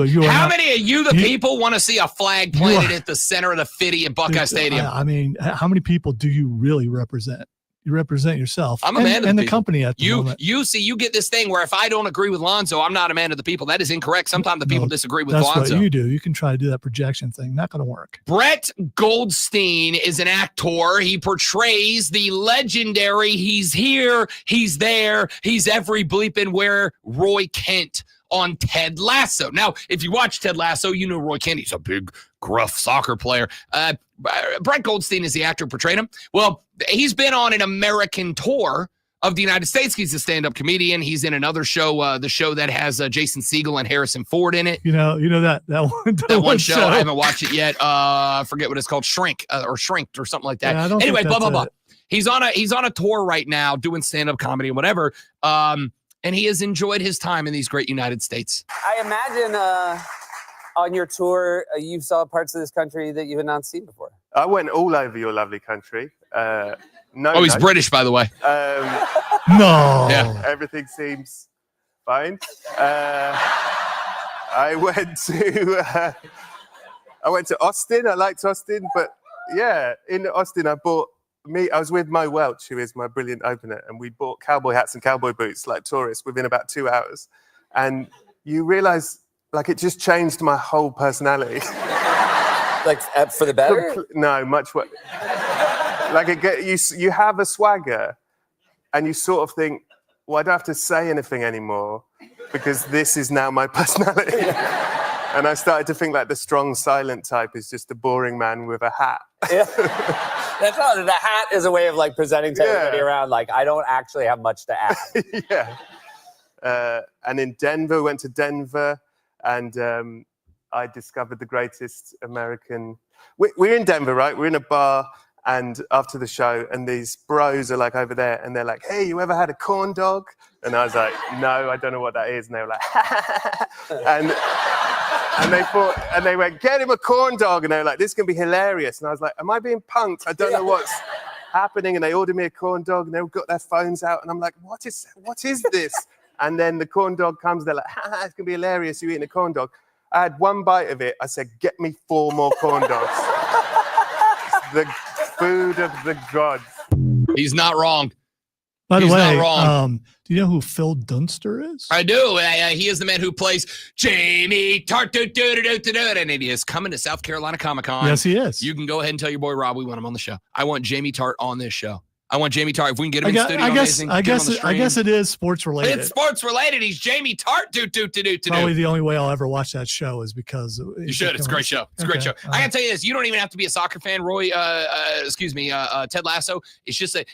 many of you, the people, want to see a flag planted at the center of the 50 at Buckeye Stadium? I mean, how many people do you really represent? You represent yourself. I'm a man of the company at the moment. You get this thing where if I don't agree with Lonzo, I'm not a man of the people. That is incorrect. Sometimes the people disagree with Lonzo. That's what you do. You can try to do that projection thing. Not going to work. Brett Goldstein is an actor. He portrays the legendary. He's here. He's there. He's every bleeping where Roy Kent on Ted Lasso. Now, if you watch Ted Lasso, you know Roy Kent. He's a big, gruff soccer player. Brett Goldstein is the actor who portrayed him. Well, he's been on an American tour of the United States. He's a stand-up comedian. He's in another show, the show that has Jason Segel and Harrison Ford in it. You know that one show. I haven't watched it yet. I forget what it's called, Shrinked or something like that. Yeah, anyway, blah blah blah. He's on a tour right now doing stand-up comedy and whatever. And he has enjoyed his time in these great United States. I imagine on your tour, you saw parts of this country that you had not seen before. I went all over your lovely country. He's British, by the way. No. Yeah. Everything seems fine. I went to Austin. I liked Austin, but yeah, in Austin, I was with Mo Welch, who is my brilliant opener, and we bought cowboy hats and cowboy boots like tourists within about 2 hours. And you realize, it just changed my whole personality. For the better? No, much worse. You have a swagger, and you sort of think, well, I don't have to say anything anymore because this is now my personality. And I started to think the strong, silent type is just a boring man with a hat. Yeah. That's all. The hat is a way of presenting to everybody around. I don't actually have much to add. Yeah. And in Denver, went to Denver, and I discovered the greatest American. We're in Denver, right? We're in a bar, and after the show, and these bros are like over there, and they're like, "Hey, you ever had a corn dog?" And I was like, "No, I don't know what that is." And they were like, and they went, "Get him a corn dog," and they were like, "This is gonna be hilarious." And I was like, "Am I being punked? I don't know what's happening." And they ordered me a corn dog, and they got their phones out, and I'm like, what is this? And then the corn dog comes, they're like, "It's gonna be hilarious, you eating a corn dog." I had one bite of it. I said, "Get me 4 more corn dogs." The food of the gods. He's not wrong. By the He's way, not wrong. do you know who Phil Dunster is? I do. He is the man who plays Jamie Tart. And he is coming to South Carolina Comic-Con. Yes, he is. You can go ahead and tell your boy Rob we want him on the show. I want Jamie Tart on this show. I want Jamie Tart. If we can get him in studio, amazing. I guess it is sports related. It's sports related. He's Jamie Tart. Probably the only way I'll ever watch that show is because you should. It's a great show. It's a great show. I gotta tell you this: you don't even have to be a soccer fan, Roy. Ted Lasso. It's just that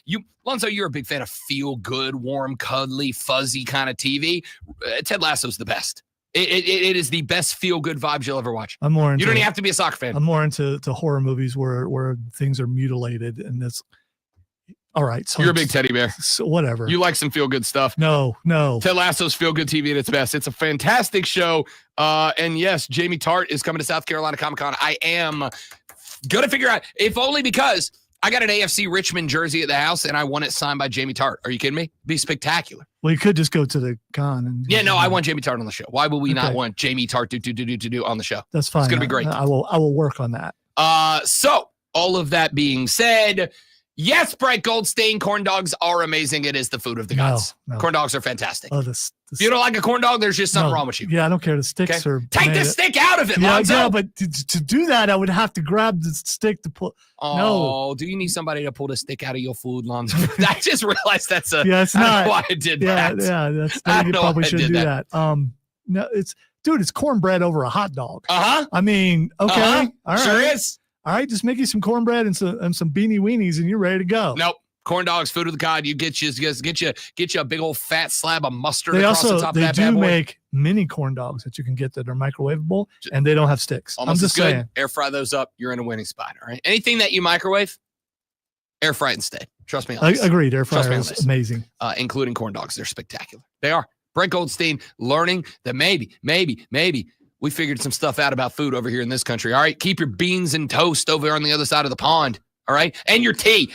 Lonzo, you're a big fan of feel good, warm, cuddly, fuzzy kind of TV. Ted Lasso's the best. It is the best feel good vibes you'll ever watch. I'm more into. You don't even have to be a soccer fan. I'm more into horror movies where things are mutilated and it's. All right. So you're a big teddy bear. So whatever. You like some feel good stuff. No. Ted Lasso's feel good TV at its best. It's a fantastic show. And yes, Jamie Tart is coming to South Carolina Comic-Con. I am going to figure out, if only because I got an AFC Richmond jersey at the house and I want it signed by Jamie Tart. Are you kidding me? It'd be spectacular. Well, you could just go to the con. And I want Jamie Tart on the show. Why would we not want Jamie Tart do on the show? That's fine. It's going to be great. I will work on that. So all of that being said, yes, Brett Goldstein, corn dogs are amazing. It is the food of the gods. No. Corn dogs are fantastic. Oh, if you don't like a corn dog, there's just something wrong with you. Yeah, I don't care. The sticks are take the stick out of it, Lonzo. Yeah, but to do that, I would have to grab the stick to pull. Oh, do you need somebody to pull the stick out of your food, Lonzo? I just realized that's a. Yeah, it's I not. don't know why I did that. Yeah, you probably shouldn't do that. No, it's cornbread over a hot dog. I mean, okay, all right, sure is. All right, just make you some cornbread and some beanie weenies, and you're ready to go. Nope. Corn dogs, food of the god. You get you a big old fat slab of mustard across the top of that bad boy. They do make mini corn dogs that you can get that are microwavable, and they don't have sticks. Almost I'm just as good. saying. Air fry those up. You're in a winning spot. All right. Anything that you microwave, air fry it instead. Trust me on this. Agreed. Air fryer is amazing. Including corn dogs. They're spectacular. They are. Brett Goldstein learning that maybe we figured some stuff out about food over here in this country. All right. Keep your beans and toast over on the other side of the pond. All right. And your tea.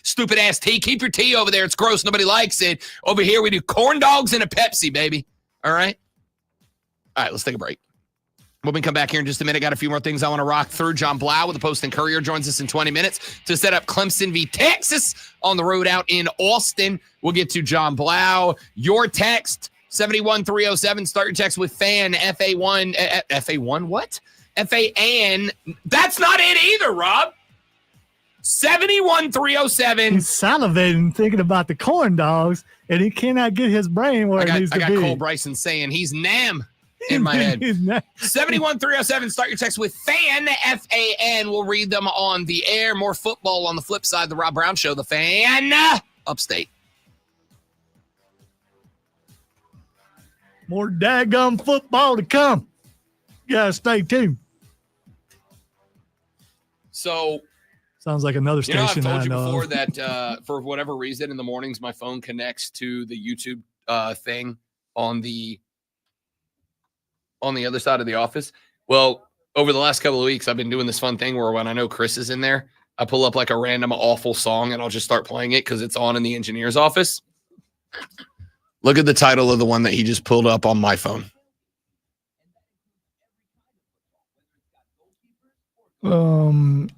Stupid ass tea. Keep your tea over there. It's gross. Nobody likes it. Over here, we do corn dogs and a Pepsi, baby. All right. All right. Let's take a break. When we come back here in just a minute, got a few more things I want to rock through. John Blau with the Post and Courier joins us in 20 minutes to set up Clemson v. Texas on the road out in Austin. We'll get to John Blau. Your text, 71307. Start your text with FAN, F-A-1. F-A-1 what? F-A-N. That's not it either, Rob. 71307. He's salivating thinking about the corn dogs, and he cannot get his brain where it needs to be. I got Cole Bryson saying he's NAM in my head. 71307. Start your text with FAN, F-A-N. We'll read them on the air. More football on the flip side. The Rob Brown Show, the FAN, upstate. More daggum football to come. You gotta stay tuned. So sounds like another station. I've told you before that for whatever reason in the mornings my phone connects to the YouTube thing on the other side of the office. Well, over the last couple of weeks, I've been doing this fun thing where when I know Chris is in there, I pull up like a random awful song and I'll just start playing it because it's on in the engineer's office. Look at the title of the one that he just pulled up on my phone.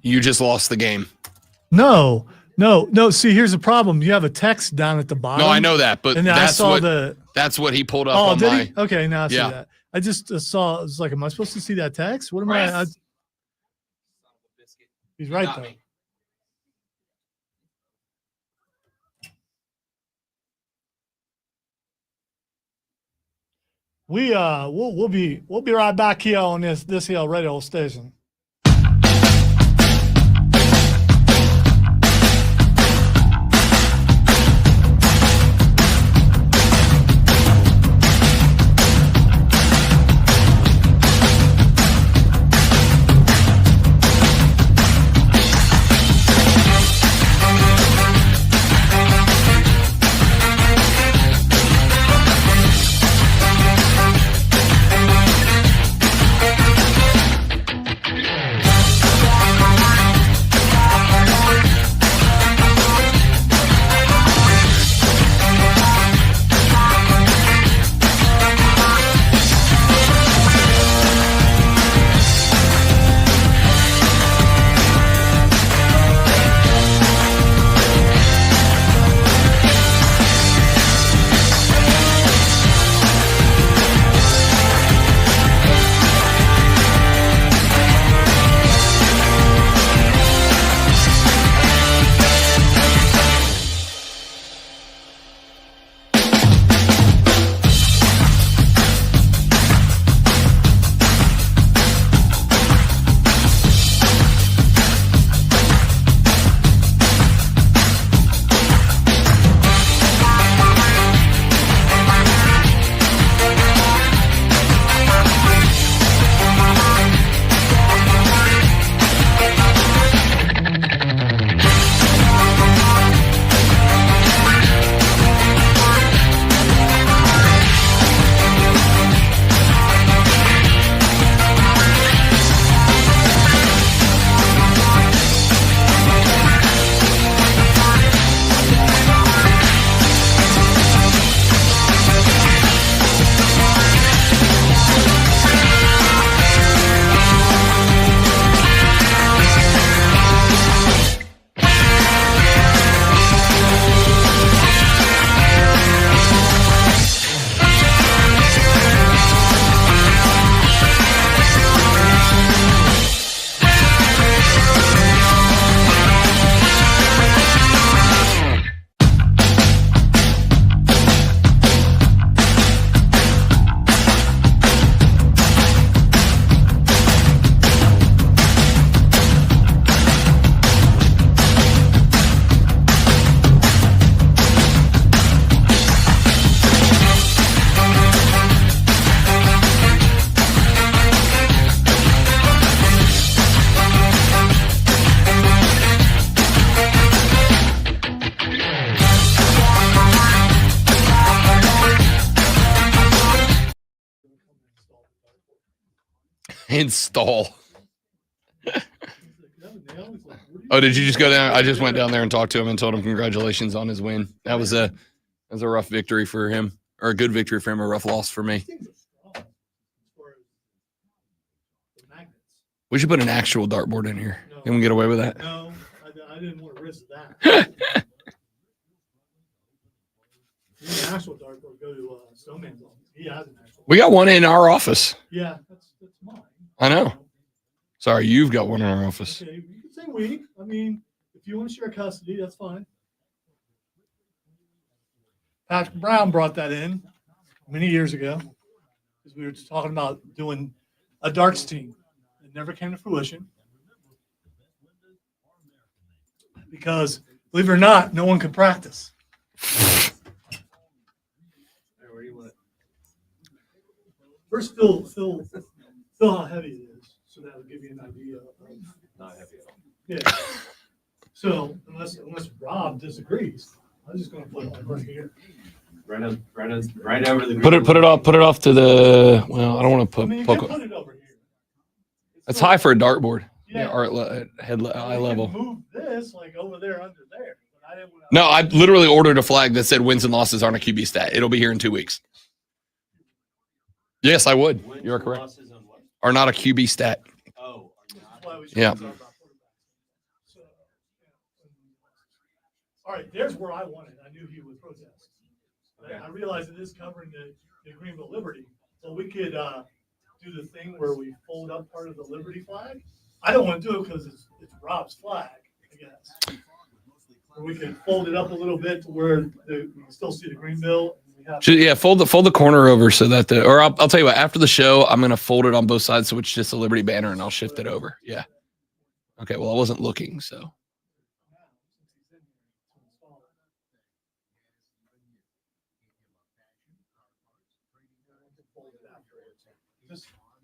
You just lost the game. No. See, here's the problem. You have a text down at the bottom. No, I know that, but and that's what he pulled up. Oh, on did my, he? Okay, now I see that. I just saw. It's like, am I supposed to see that text? What am I? He's right though. We'll be right back here on this here radio station. Install. Oh, did you just go down? I just went down there and talked to him and told him congratulations on his win. That was a rough victory for him, or a good victory for him, a rough loss for me. We should put an actual dartboard in here. Can we get away with that? No, I didn't want to risk that. An actual dartboard, go to Snowman's office. He has an actual. We got one in our office. Yeah, that's mine. I know. Sorry, you've got one in our office. Okay, you can say we. I mean, if you want to share custody, that's fine. Patrick Brown brought that in many years ago because we were just talking about doing a darts team. It never came to fruition because, believe it or not, no one could practice. First, feel how heavy it is, so that will give you an idea of not heavy at all. Yeah. So unless Rob disagrees, I'm just going to put it like right here. Right over the. Put it off to the. Well, I don't want to put. I mean, you can put it over here. That's high for a dartboard. Yeah. Or at eye level. Move this like over there under there. But I didn't want to. No, I literally ordered a flag that said wins and losses aren't a QB stat. It'll be here in 2 weeks. Yes, I would. You're correct. Are not a QB stat. Oh, yeah. All right, there's where I wanted. I knew he would protest. I realized it is covering the Greenville Liberty, so we could do the thing where we fold up part of the Liberty flag. I don't want to do it because it's Rob's flag, I guess. Or we could fold it up a little bit to where you can still see the Greenville. Fold the corner over so that I'll tell you what, after the show, I'm going to fold it on both sides so it's just a Liberty banner and I'll shift it over. Yeah. Okay, well, I wasn't looking, so.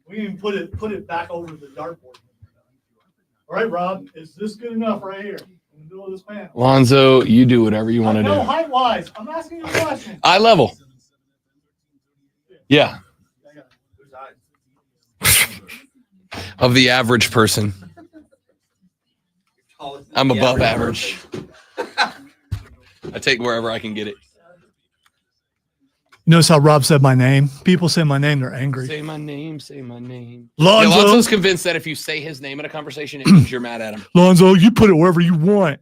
We can put it back over the dartboard. All right, Rob, is this good enough right here in the middle of this panel? Lonzo, you do whatever you want to do. No, height-wise. I'm asking you a question. Eye level. Yeah. Of the average person. I'm above average. I take wherever I can get it. Notice how Rob said my name? People say my name, they're angry. Say my name, say my name. Lonzo. Yeah, Lonzo's convinced that if you say his name in a conversation, it means you're mad at him. Lonzo, you put it wherever you want.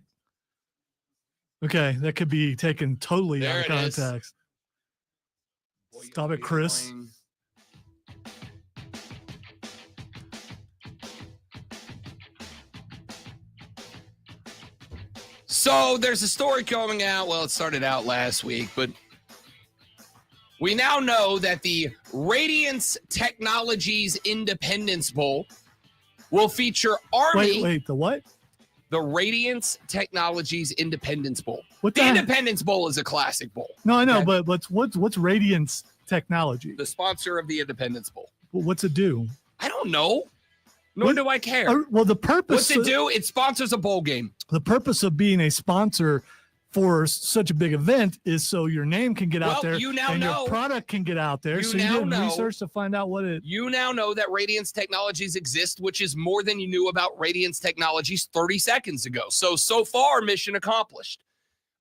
Okay, that could be taken totally out of context. Stop it, Chris. So there's a story coming out. Well, it started out last week, but we now know that the Radiance Technologies Independence Bowl will feature Army. Wait, the what? The Radiance Technologies Independence Bowl. What the Independence Bowl is a classic bowl. No, I know, okay? but what's Radiance Technology? The sponsor of the Independence Bowl. Well, what's it do? I don't know. Nor do I care. Well, the purpose. What's it do? It sponsors a bowl game. The purpose of being a sponsor for such a big event is so your name can get out there, you now and know. Your product can get out there. So you did research to find out what it. You now know that Radiance Technologies exist, which is more than you knew about Radiance Technologies 30 seconds ago. So far, mission accomplished.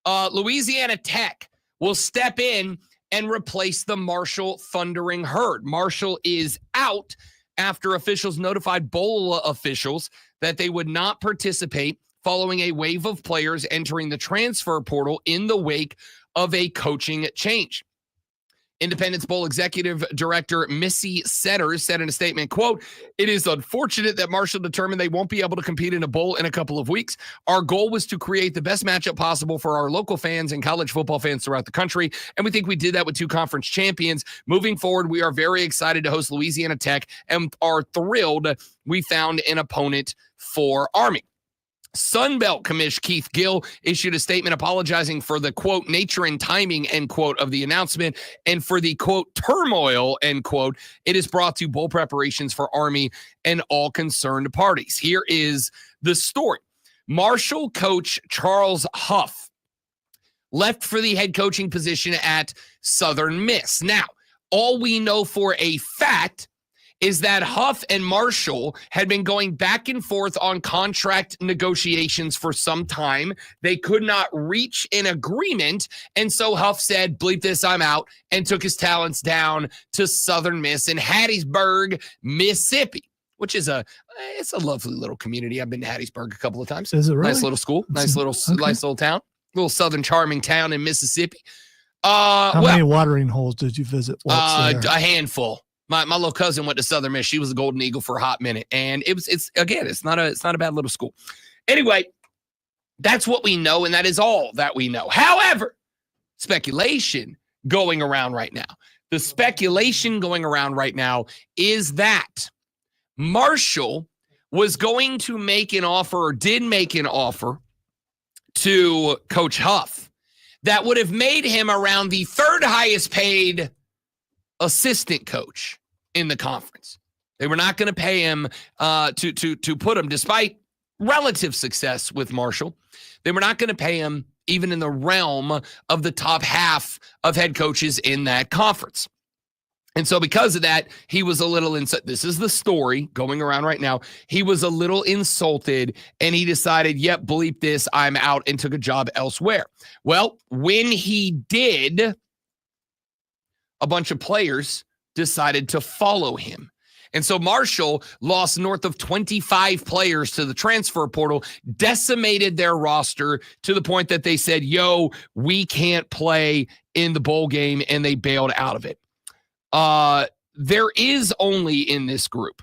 Louisiana Tech will step in and replace the Marshall Thundering Herd. Marshall is out after officials notified bowl officials that they would not participate following a wave of players entering the transfer portal in the wake of a coaching change. Independence Bowl Executive Director Missy Setters said in a statement, quote, "It is unfortunate that Marshall determined they won't be able to compete in a bowl in a couple of weeks. Our goal was to create the best matchup possible for our local fans and college football fans throughout the country, and we think we did that with two conference champions. Moving forward, we are very excited to host Louisiana Tech and are thrilled we found an opponent for Army." Sunbelt Commish Keith Gill issued a statement apologizing for the, quote, nature and timing, end quote, of the announcement and for the, quote, turmoil, end quote, it is brought to bowl preparations for Army and all concerned parties. Here is the story. Marshall coach Charles Huff left for the head coaching position at Southern Miss. Now, all we know for a fact is that Huff and Marshall had been going back and forth on contract negotiations for some time. They could not reach an agreement. And so Huff said, bleep this, I'm out, and took his talents down to Southern Miss in Hattiesburg, Mississippi, which is it's a lovely little community. I've been to Hattiesburg a couple of times. Is it really? Nice little school, nice little town, little southern charming town in Mississippi. How many watering holes did you visit? A handful. My little cousin went to Southern Miss. She was a Golden Eagle for a hot minute, and it's not a bad little school. Anyway, that's what we know, and that is all that we know. However, speculation going around right now. The speculation going around right now is that Marshall was going to make an offer, or did make an offer, to Coach Huff that would have made him around the third highest paid assistant coach in the conference. They were not going to pay him to put him, despite relative success with Marshall, they were not going to pay him even in the realm of the top half of head coaches in that conference. And so because of that, he was a little this is the story going around right now. He was a little insulted, and he decided, yep, bleep this, I'm out, and took a job elsewhere. Well, when he did, a bunch of players decided to follow him. And so Marshall lost north of 25 players to the transfer portal, decimated their roster to the point that they said, yo, we can't play in the bowl game, and they bailed out of it. There is only in this group,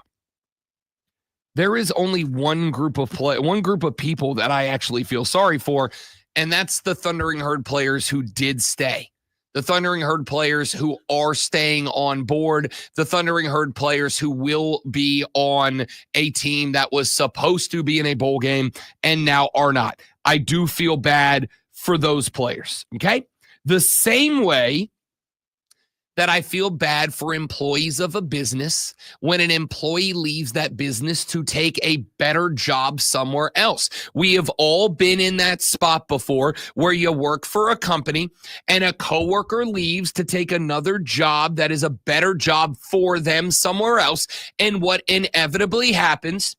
there is only one group of people that I actually feel sorry for, and that's the Thundering Herd players who did stay. The Thundering Herd players who are staying on board, the Thundering Herd players who will be on a team that was supposed to be in a bowl game and now are not. I do feel bad for those players, okay? The same way that I feel bad for employees of a business when an employee leaves that business to take a better job somewhere else. We have all been in that spot before where you work for a company and a coworker leaves to take another job that is a better job for them somewhere else. And what inevitably happens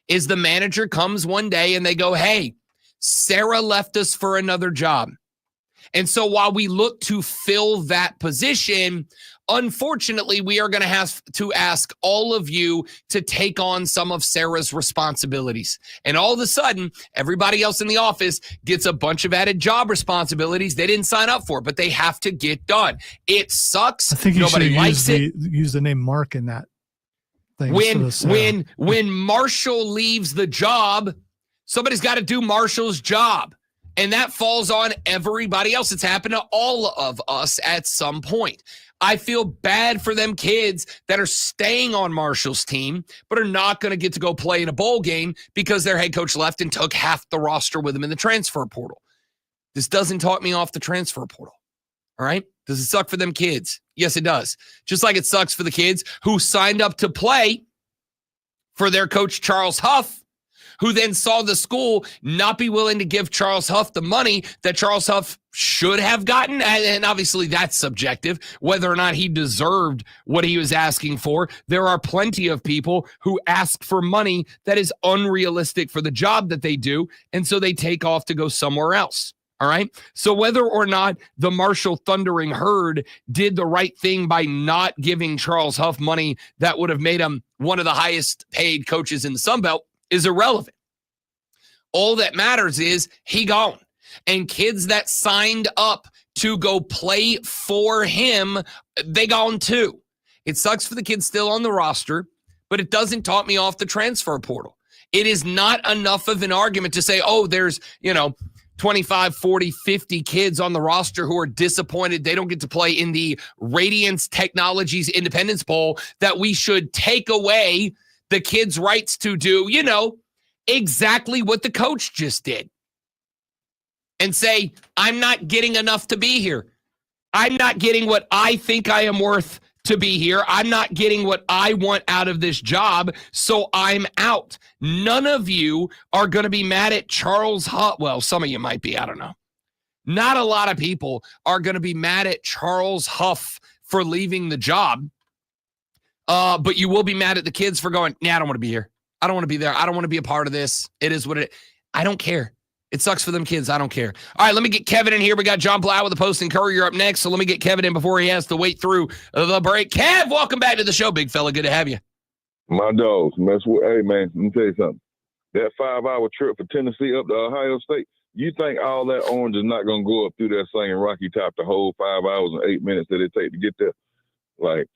is the manager comes one day and they go, hey, Sarah left us for another job. And so while we look to fill that position, unfortunately, we are going to have to ask all of you to take on some of Sarah's responsibilities. And all of a sudden, everybody else in the office gets a bunch of added job responsibilities they didn't sign up for, but they have to get done. It sucks. I think you Nobody should likes use the name Mark in that thing. When Marshall leaves the job, somebody's got to do Marshall's job. And that falls on everybody else. It's happened to all of us at some point. I feel bad for them kids that are staying on Marshall's team, but are not going to get to go play in a bowl game because their head coach left and took half the roster with them in the transfer portal. This doesn't talk me off the transfer portal. All right? Does it suck for them kids? Yes, it does. Just like it sucks for the kids who signed up to play for their coach, Charles Huff, who then saw the school not be willing to give Charles Huff the money that Charles Huff should have gotten. And obviously that's subjective, whether or not he deserved what he was asking for. There are plenty of people who ask for money that is unrealistic for the job that they do, and so they take off to go somewhere else. All right? So whether or not the Marshall Thundering Herd did the right thing by not giving Charles Huff money that would have made him one of the highest paid coaches in the Sun Belt is irrelevant. All that matters is he gone. And kids that signed up to go play for him, they gone too. It sucks for the kids still on the roster, but it doesn't talk me off the transfer portal. It is not enough of an argument to say, oh, there's, 25, 40, 50 kids on the roster who are disappointed they don't get to play in the Radiance Technologies Independence Bowl, that we should take away the kids' rights to do, exactly what the coach just did. And say, I'm not getting enough to be here. I'm not getting what I think I am worth to be here. I'm not getting what I want out of this job, so I'm out. None of you are going to be mad at Charles Huff. Well, some of you might be, I don't know. Not a lot of people are going to be mad at Charles Huff for leaving the job. But you will be mad at the kids for going, I don't want to be here. I don't want to be there. I don't want to be a part of this. It is what it is. I don't care. It sucks for them kids. I don't care. All right, let me get Kevin in here. We got John Blau with the Post and Courier up next. So let me get Kevin in before he has to wait through the break. Kev, welcome back to the show, big fella. Good to have you. My dogs, man. Hey, man, let me tell you something. That 5-hour trip for Tennessee up to Ohio State, you think all that orange is not going to go up through that singing Rocky Top the whole 5 hours and 8 minutes that it take to get there? Like,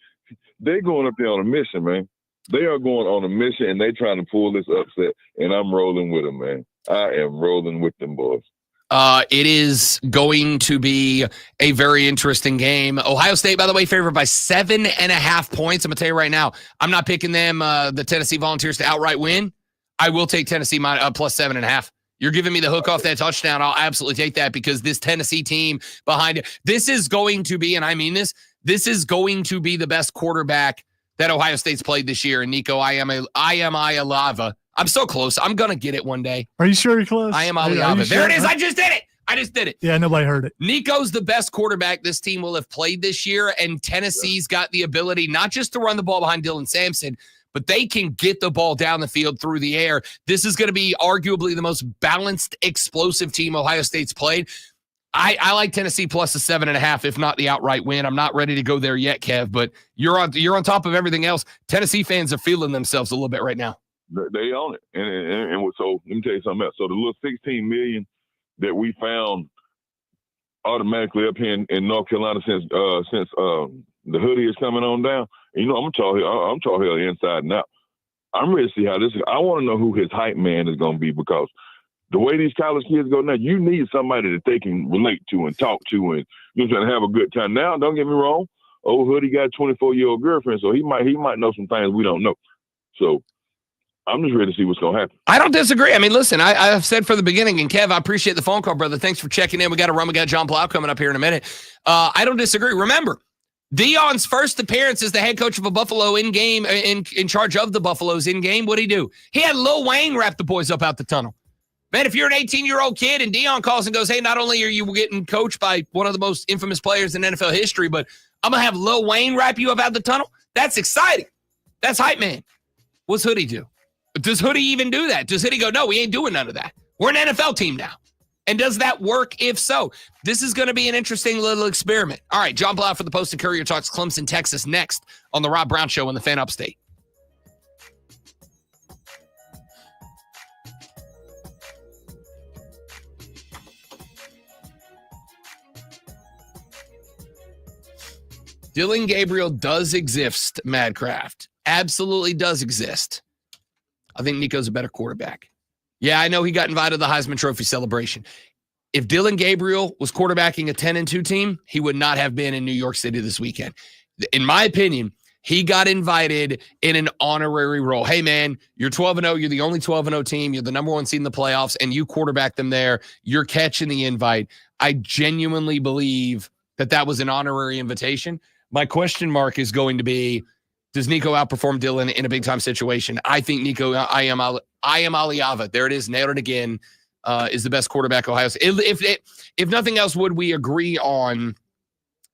they're going up there on a mission, man. They are going on a mission, and they trying to pull this upset, and I'm rolling with them, man. I am rolling with them boys. It is going to be a very interesting game. Ohio State, by the way, favored by 7.5 points. I'm going to tell you right now, I'm not picking them, the Tennessee Volunteers, to outright win. I will take Tennessee plus 7.5. You're giving me the hook off that touchdown. I'll absolutely take that because this Tennessee team behind it, this is going to be, and I mean this is going to be the best quarterback that Ohio State's played this year. And Nico, I am Alava. I'm so close. I'm going to get it one day. Are you sure you're close? I am Alava. There it is. I just did it. Yeah, nobody heard it. Nico's the best quarterback this team will have played this year, and Tennessee's got the ability not just to run the ball behind Dylan Sampson, but they can get the ball down the field through the air. This is going to be arguably the most balanced, explosive team Ohio State's played. I like Tennessee plus the 7.5, if not the outright win. I'm not ready to go there yet, Kev, but you're on top of everything else. Tennessee fans are feeling themselves a little bit right now. They own it. And so let me tell you something else. So the little $16 million that we found automatically up here in North Carolina since the hoodie is coming on down. And, you know, I'm Tar Heel inside and out. I'm ready to see how this is. I want to know who his hype man is going to be, because the way these college kids go now, you need somebody that they can relate to and talk to and, you know, trying to have a good time. Now, don't get me wrong, old Hoodie got a 24-year-old girlfriend, so he might know some things we don't know. So I'm just ready to see what's going to happen. I don't disagree. I mean, listen, I've said from the beginning, and Kev, I appreciate the phone call, brother. Thanks for checking in. We got to run. We got John Blau coming up here in a minute. I don't disagree. Remember, Deion's first appearance as the head coach of a Buffalo in-game, in charge of the Buffaloes in-game, what'd he do? He had Lil Wayne wrap the boys up out the tunnel. Man, if you're an 18-year-old kid and Deion calls and goes, hey, not only are you getting coached by one of the most infamous players in NFL history, but I'm going to have Lil Wayne wrap you up out the tunnel, that's exciting. That's hype, man. What's Hoodie do? Does Hoodie even do that? Does Hoodie go, no, we ain't doing none of that. We're an NFL team now. And does that work? If so, this is going to be an interesting little experiment. All right, John Blau for the Post and Courier talks Clemson, Texas next on the Rob Brown Show on the Fan Upstate. Dylan Gabriel does exist, Madcraft. Absolutely does exist. I think Nico's a better quarterback. Yeah, I know he got invited to the Heisman Trophy celebration. If Dylan Gabriel was quarterbacking a 10-2 team, he would not have been in New York City this weekend. In my opinion, he got invited in an honorary role. Hey, man, you're 12-0. You're the only 12-0 team. You're the number one seed in the playoffs, and you quarterback them there. You're catching the invite. I genuinely believe that was an honorary invitation. My question mark is going to be, does Nico outperform Dylan in a big-time situation? I think Nico, I am Aliava. There it is. Nailed it again. Is the best quarterback Ohio State. If nothing else, would we agree on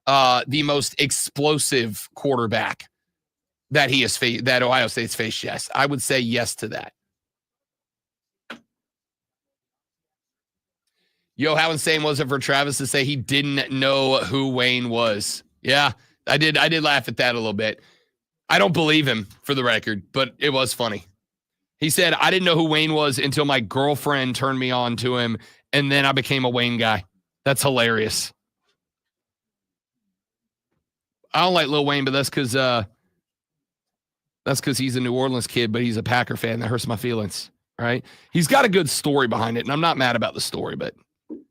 the most explosive quarterback that that Ohio State's faced? Yes. I would say yes to that. Yo, how insane was it for Travis to say he didn't know who Wayne was? Yeah, I did laugh at that a little bit. I don't believe him, for the record, but it was funny. He said, I didn't know who Wayne was until my girlfriend turned me on to him, and then I became a Wayne guy. That's hilarious. I don't like Lil Wayne, but that's because he's a New Orleans kid, but he's a Packer fan. That hurts my feelings, right? He's got a good story behind it, and I'm not mad about the story, but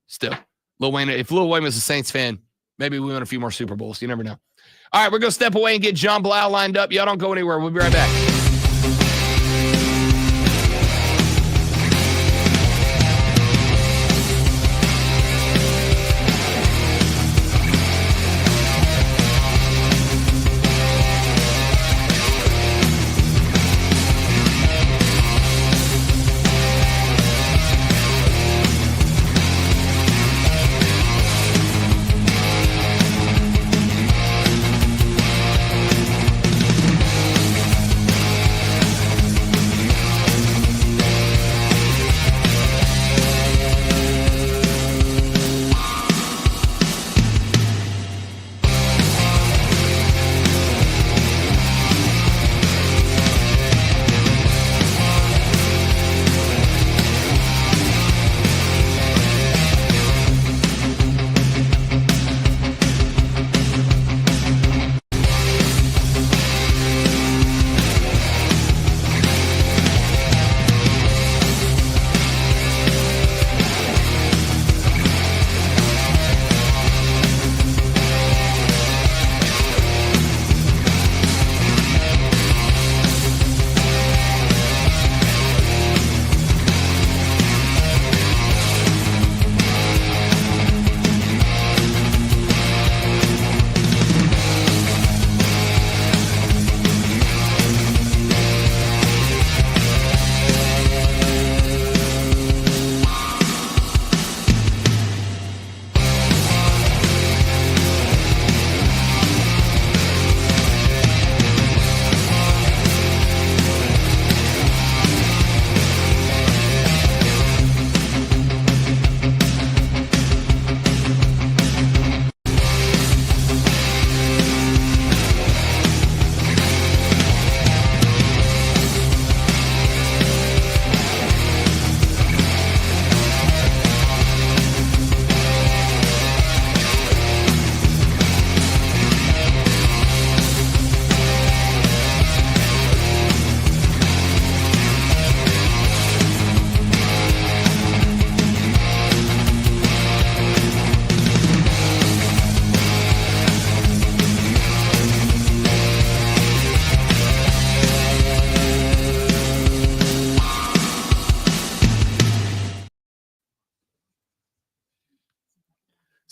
still. Lil Wayne, if Lil Wayne was a Saints fan, maybe we win a few more Super Bowls. You never know. All right, we're going to step away and get John Blau lined up. Y'all don't go anywhere. We'll be right back.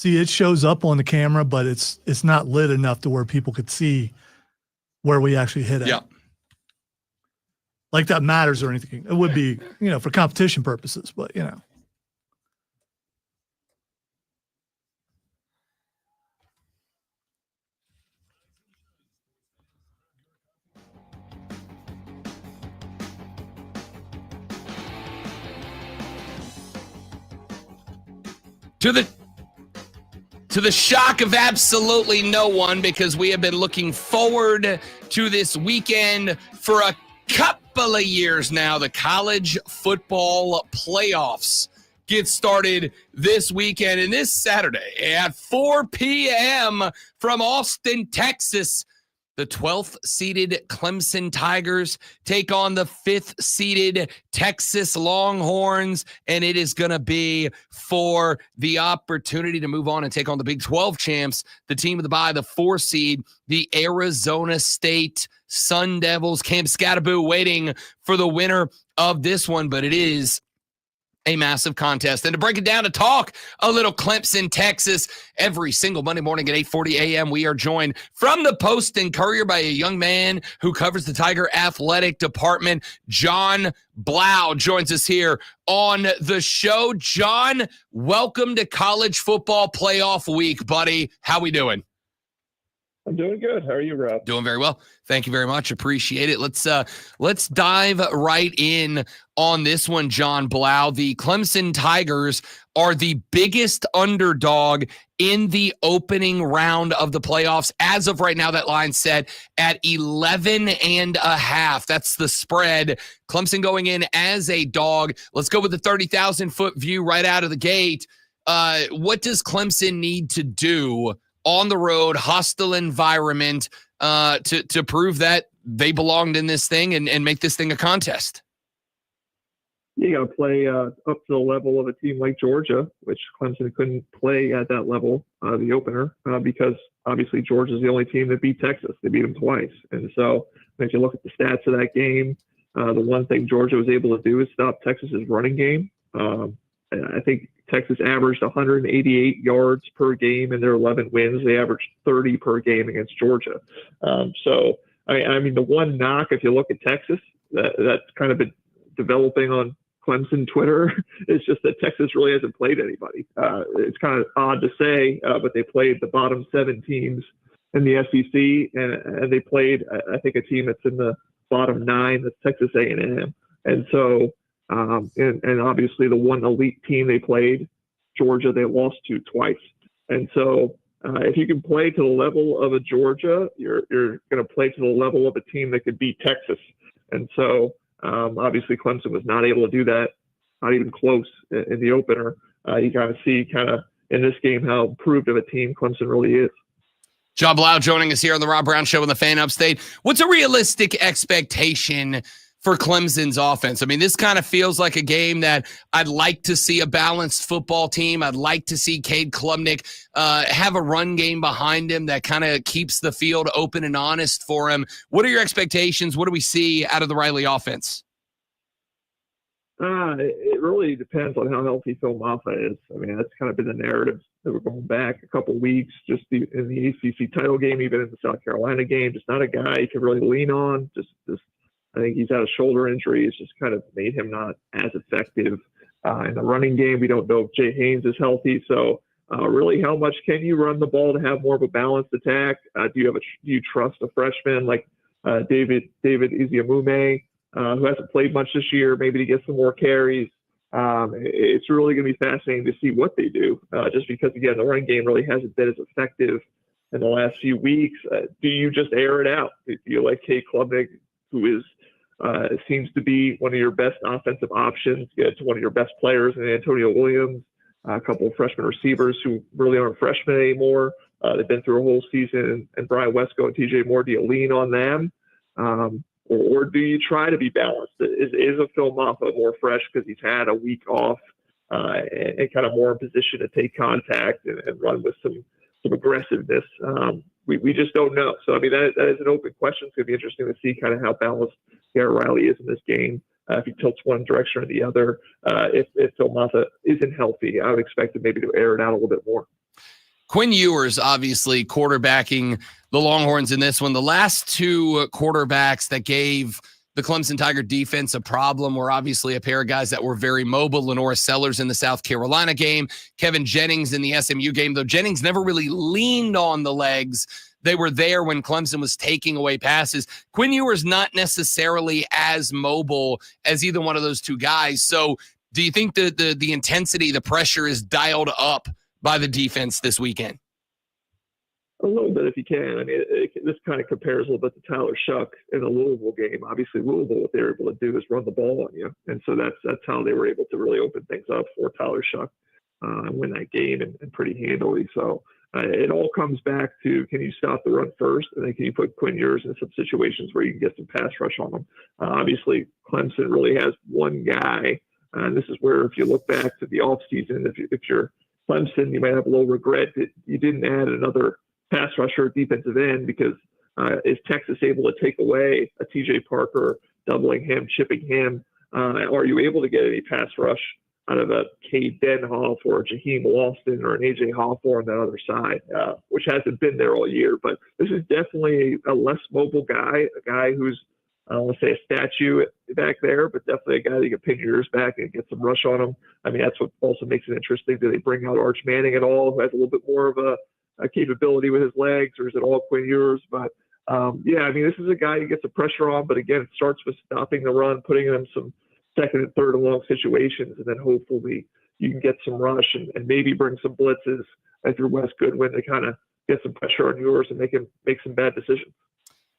See, it shows up on the camera, but it's not lit enough to where people could see where we actually hit it. Yeah. Like that matters or anything. It would be, for competition purposes, but To the shock of absolutely no one, because we have been looking forward to this weekend for a couple of years now. The college football playoffs get started this weekend, and this Saturday at 4 p.m. from Austin, Texas, the 12th-seeded Clemson Tigers take on the 5th-seeded Texas Longhorns, and it is going to be for the opportunity to move on and take on the Big 12 champs, the team of the bye, the 4 seed, the Arizona State Sun Devils. Camp Scatterboo waiting for the winner of this one, but it is a massive contest. And to break it down, to talk a little Clemson, Texas, every single Monday morning at 8:40 a.m., we are joined from the Post and Courier by a young man who covers the Tiger athletic department. John Blau joins us here on the show. John, welcome to College Football Playoff Week, buddy. How we doing? I'm doing good. How are you, Rob? Doing very well. Thank you very much. Appreciate it. Let's dive right in on this one, John Blau. The Clemson Tigers are the biggest underdog in the opening round of the playoffs. As of right now, that line's set at 11.5. That's the spread. Clemson going in as a dog. Let's go with the 30,000-foot view right out of the gate. What does Clemson need to do on the road, hostile environment, to prove that they belonged in this thing and make this thing a contest? You got to play up to the level of a team like Georgia, which Clemson couldn't play at that level, the opener, because obviously Georgia's the only team that beat Texas. They beat them twice. And so if you look at the stats of that game, the one thing Georgia was able to do is stop Texas's running game. I think Texas averaged 188 yards per game in their 11 wins. They averaged 30 per game against Georgia. So, I mean, the one knock, if you look at Texas, that's kind of been developing on Clemson Twitter, is just that Texas really hasn't played anybody. It's kind of odd to say, but they played the bottom 7 teams in the SEC, and they played, I think, a team that's in the bottom 9, that's Texas A&M. And so, and obviously the one elite team they played, Georgia, they lost to twice. And so if you can play to the level of a Georgia, you're going to play to the level of a team that could beat Texas. And so obviously Clemson was not able to do that, not even close in the opener. You got to see kind of in this game how improved of a team Clemson really is. John Blau joining us here on the Rob Brown Show on the Fan Upstate. What's a realistic expectation for Clemson's offense? I mean, this kind of feels like a game that I'd like to see a balanced football team. I'd like to see Cade Klubnik have a run game behind him that kind of keeps the field open and honest for him. What are your expectations? What do we see out of the Riley offense? It really depends on how healthy Phil Maffa is. I mean, that's kind of been the narrative that we're going back a couple weeks, just in the ACC title game, even in the South Carolina game. Just not a guy you can really lean on. Just I think he's had a shoulder injury. It's just kind of made him not as effective in the running game. We don't know if Jay Haynes is healthy. So really, how much can you run the ball to have more of a balanced attack? Do you trust a freshman like David Iziamume, who hasn't played much this year, maybe to get some more carries? It's really going to be fascinating to see what they do, just because, again, the running game really hasn't been as effective in the last few weeks. Do you just air it out? Do you like Cade Klubnik, who is seems to be one of your best offensive options, get to one of your best players in Antonio Williams, a couple of freshman receivers who really aren't freshmen anymore. They've been through a whole season, and Brian Wesco and TJ Moore, do you lean on them? Or do you try to be balanced? Is a Phil Maffa more fresh because he's had a week off and kind of more in position to take contact and run with some aggressiveness? We just don't know. So, I mean, that is an open question. It's going to be interesting to see kind of how balanced Garrett Riley is in this game. If he tilts one direction or the other, if Phil Maffa isn't healthy, I would expect him maybe to air it out a little bit more. Quinn Ewers obviously quarterbacking the Longhorns in this one. The last two quarterbacks that gave the Clemson Tiger defense a problem were obviously a pair of guys that were very mobile. Lenora Sellers in the South Carolina game, Kevin Jennings in the SMU game, though Jennings never really leaned on the legs. They were there when Clemson was taking away passes. Quinn Ewers not necessarily as mobile as either one of those two guys. So do you think the intensity, the pressure is dialed up by the defense this weekend? A little bit if you can. I mean, this kind of compares a little bit to Tyler Shuck in the Louisville game. Obviously, Louisville, what they were able to do is run the ball on you. And so that's how they were able to really open things up for Tyler Shuck and win that game and pretty handily. So it all comes back to, can you stop the run first? And then can you put Quinn Ewers in some situations where you can get some pass rush on them? Obviously, Clemson really has one guy. And this is where, if you look back to the offseason, if you're Clemson, you might have a little regret that you didn't add another pass rusher at defensive end, because is Texas able to take away a TJ Parker, doubling him, chipping him? Are you able to get any pass rush out of a Cade Denhoff or a Jaheim Lofton or an AJ Hawthorne on that other side, which hasn't been there all year? But this is definitely a less mobile guy, a guy who's, I don't want to say a statue back there, but definitely a guy that you can pin your ears back and get some rush on him. I mean, that's what also makes it interesting. Do they bring out Arch Manning at all, who has a little bit more of a capability with his legs, or is it all Quinn Ewers? But yeah, I mean, this is a guy who gets the pressure on, but again, it starts with stopping the run, putting him in some second and third and long situations, and then hopefully you can get some rush and maybe bring some blitzes as your Wes Goodwin to kind of get some pressure on Ewers and make him make some bad decisions.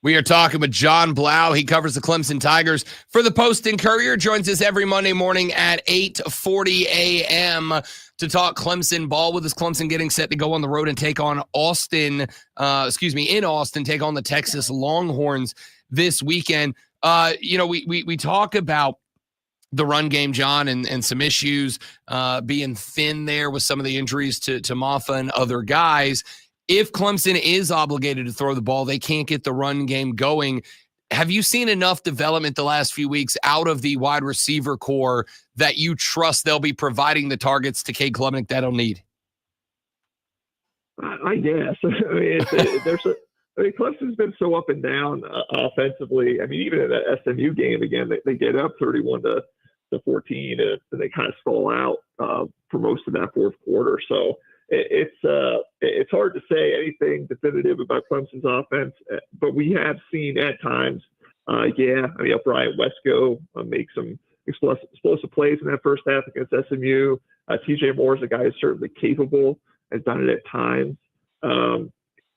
We are talking with John Blau. He covers the Clemson Tigers for the Post and Courier. Joins us every Monday morning at 8:40 a.m. to talk Clemson ball with us. Clemson getting set to go on the road and take on in Austin, take on the Texas Longhorns this weekend. We talk about the run game, John, and some issues being thin there with some of the injuries to Maffa and other guys. If Clemson is obligated to throw the ball, they can't get the run game going. Have you seen enough development the last few weeks out of the wide receiver core that you trust they'll be providing the targets to Cade Klubnik that'll need? I guess. I mean, Clemson's been so up and down offensively. I mean, even in that SMU game, again, they get up 31-14, and they kind of stall out for most of that fourth quarter. So it's hard to say anything definitive about Clemson's offense, but we have seen at times, Brian Wesco make some explosive plays in that first half against SMU. TJ Moore is a guy who's certainly capable, has done it at times.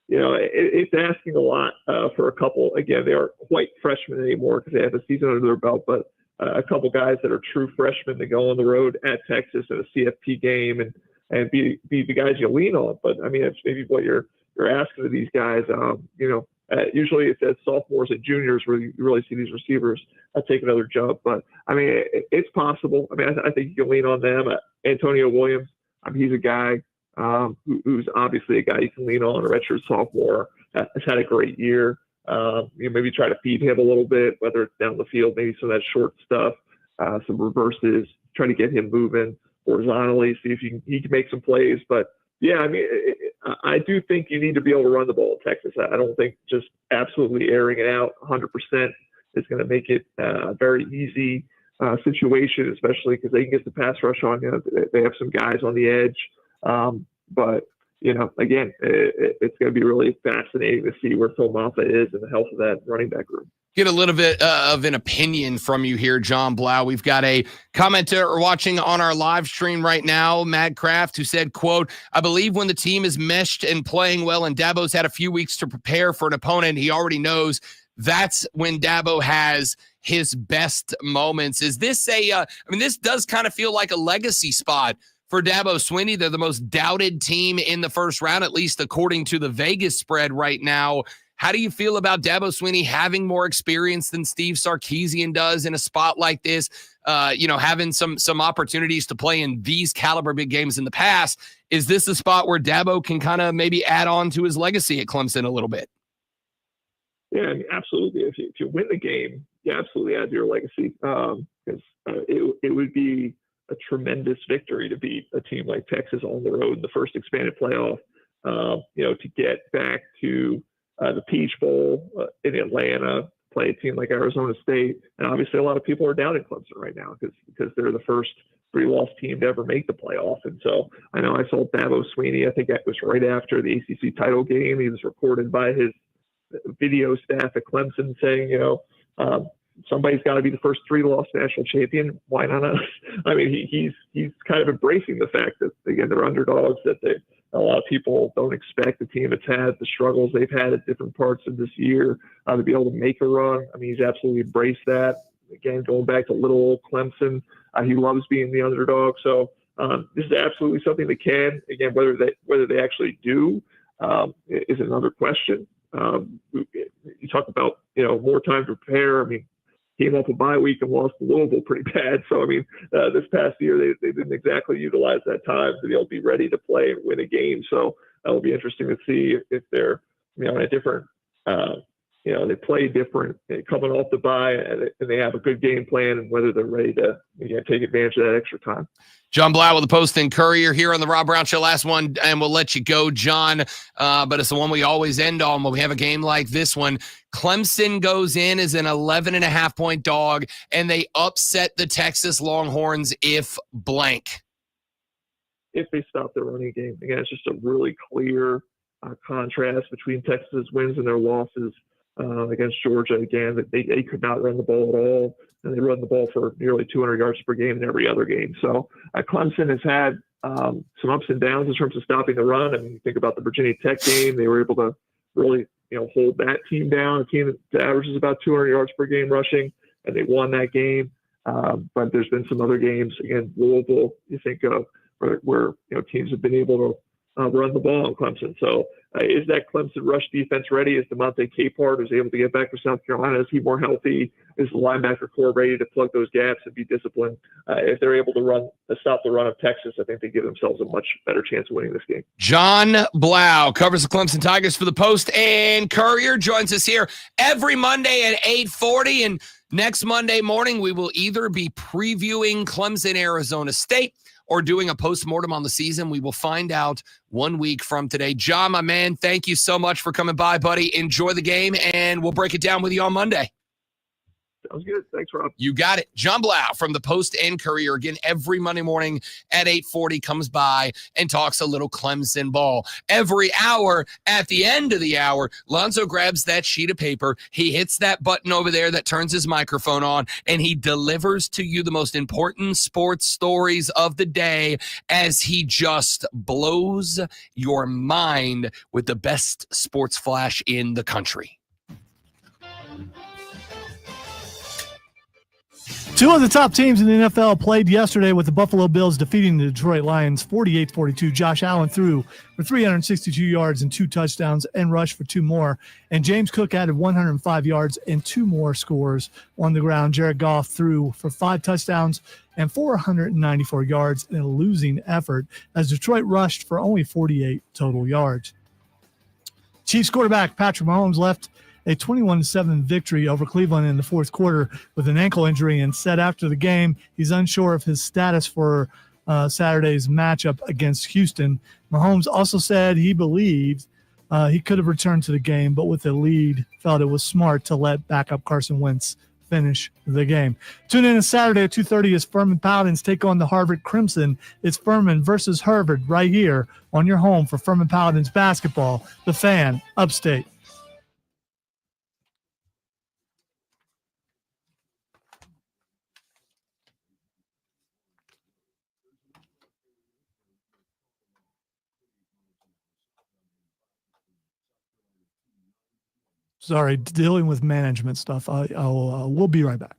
It's asking a lot for a couple. Again, they aren't quite freshmen anymore because they have a season under their belt, but a couple guys that are true freshmen to go on the road at Texas in a CFP game and be the guys you lean on. But I mean, it's maybe what you're asking of these guys. Usually it's at sophomores and juniors where you really see these receivers take another jump. But I mean, it's possible. I mean, I think you can lean on them. Antonio Williams, I mean, he's a guy who's obviously a guy you can lean on. A redshirt sophomore, has had a great year. Maybe try to feed him a little bit, whether it's down the field, maybe some of that short stuff, some reverses, try to get him moving horizontally, see if he can make some plays. But yeah, I mean, I do think you need to be able to run the ball at Texas. I don't think just absolutely airing it out 100% is going to make it a very easy situation, especially because they can get the pass rush on you. They have some guys on the edge. But, again, it's going to be really fascinating to see where Phil Maffa is and the health of that running back group. Get a little bit of an opinion from you here, John Blau. We've got a commenter watching on our live stream right now, Madcraft, who said, quote, "I believe when the team is meshed and playing well and Dabo's had a few weeks to prepare for an opponent he already knows, that's when Dabo has his best moments." Is this this does kind of feel like a legacy spot for Dabo Swinney. They're the most doubted team in the first round, at least according to the Vegas spread right now. How do you feel about Dabo Swinney having more experience than Steve Sarkisian does in a spot like this? Having some opportunities to play in these caliber big games in the past. Is this a spot where Dabo can kind of maybe add on to his legacy at Clemson a little bit? Yeah, I mean, absolutely. If you win the game, you absolutely add to your legacy. Because it would be a tremendous victory to beat a team like Texas on the road in the first expanded playoff. to get back to the Peach Bowl in Atlanta, play a team like Arizona State. And obviously a lot of people are down in Clemson right now because they're the first 3-loss team to ever make the playoff. And so I know I saw Dabo Sweeney, I think that was right after the ACC title game. He was recorded by his video staff at Clemson saying, somebody's got to be the first 3-loss national champion. Why not us? I mean, he's kind of embracing the fact that, again, they're underdogs, that a lot of people don't expect the team that's had the struggles they've had at different parts of this year to be able to make a run. I mean, he's absolutely embraced that. Again, going back to little old Clemson, he loves being the underdog. So this is absolutely something that can. Again, whether they actually do is another question. You talk about more time to prepare. I mean, came off a bye week and lost to Louisville pretty bad. So, I mean, this past year, they didn't exactly utilize that time to be able to be ready to play and win a game. So that'll be interesting to see if they're, in a different, they play different coming off the bye and they have a good game plan, and whether they're ready to take advantage of that extra time. John Blau with the Post and Courier here on the Rob Brown Show. Last one, and we'll let you go, John. But it's the one we always end on when we have a game like this one. Clemson goes in as an 11.5-point dog, and they upset the Texas Longhorns if blank. If they stop the running game. Again, it's just a really clear contrast between Texas' wins and their losses against Georgia. Again, that they could not run the ball at all, and they run the ball for nearly 200 yards per game in every other game. So Clemson has had some ups and downs in terms of stopping the run. I mean, you think about the Virginia Tech game, they were able to really hold that team down, a team that averages about 200 yards per game rushing, and they won that game. But there's been some other games, again, Louisville, you think of, where teams have been able to run the ball on Clemson. So is that Clemson rush defense ready? Is DeMonte Capehart who's able to get back for South Carolina? Is he more healthy? Is the linebacker core ready to plug those gaps and be disciplined? If they're able to stop the run of Texas, I think they give themselves a much better chance of winning this game. John Blau covers the Clemson Tigers for the Post and Courier, joins us here every Monday at 8:40. And next Monday morning, we will either be previewing Clemson, Arizona State, or doing a postmortem on the season. We will find out 1 week from today. John, my man, thank you so much for coming by, buddy. Enjoy the game, and we'll break it down with you on Monday. Sounds good. Thanks, Rob. You got it. John Blau from the Post and Courier, again, every Monday morning at 8:40 comes by and talks a little Clemson ball. Every hour, at the end of the hour, Lonzo grabs that sheet of paper. He hits that button over there that turns his microphone on, and he delivers to you the most important sports stories of the day as he just blows your mind with the best sports flash in the country. Two of the top teams in the NFL played yesterday, with the Buffalo Bills defeating the Detroit Lions 48-42. Josh Allen threw for 362 yards and 2 touchdowns and rushed for 2 more. And James Cook added 105 yards and 2 more scores on the ground. Jared Goff threw for 5 touchdowns and 494 yards in a losing effort as Detroit rushed for only 48 total yards. Chiefs quarterback Patrick Mahomes left a 21-7 victory over Cleveland in the fourth quarter with an ankle injury, and said after the game he's unsure of his status for Saturday's matchup against Houston. Mahomes also said he believed he could have returned to the game, but with the lead, felt it was smart to let backup Carson Wentz finish the game. Tune in this Saturday at 2:30 as Furman Paladins take on the Harvard Crimson. It's Furman versus Harvard right here on your home for Furman Paladins basketball, The Fan, Upstate. Sorry, dealing with management stuff. We'll be right back.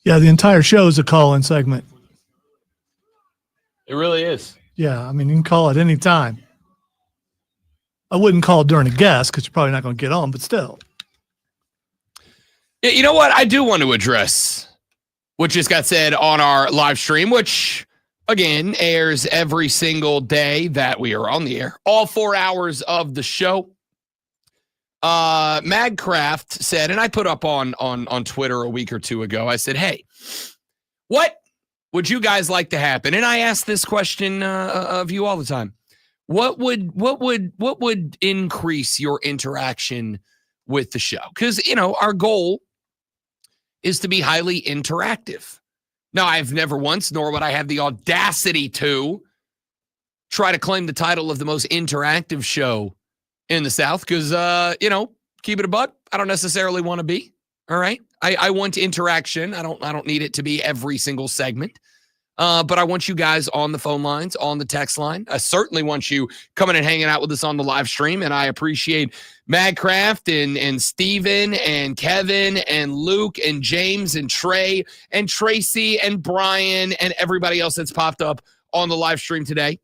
Yeah, the entire show is a call-in segment. It really is. Yeah, I mean, you can call at any time. I wouldn't call during a guest because you're probably not going to get on, but still. You know what? I do want to address what just got said on our live stream, which, again, airs every single day that we are on the air. All 4 hours of the show. Madcraft said, and I put up on Twitter a week or two ago, I said, hey, what would you guys like to happen? And I ask this question of you all the time. What would increase your interaction with the show? Because, our goal is to be highly interactive. Now, I've never once, nor would I have the audacity to try to claim the title of the most interactive show in the South because, keep it a buck, I don't necessarily want to be. All right. I want interaction. I don't need it to be every single segment. But I want you guys on the phone lines, on the text line. I certainly want you coming and hanging out with us on the live stream. And I appreciate Madcraft and Steven and Kevin and Luke and James and Trey and Tracy and Brian and everybody else that's popped up on the live stream today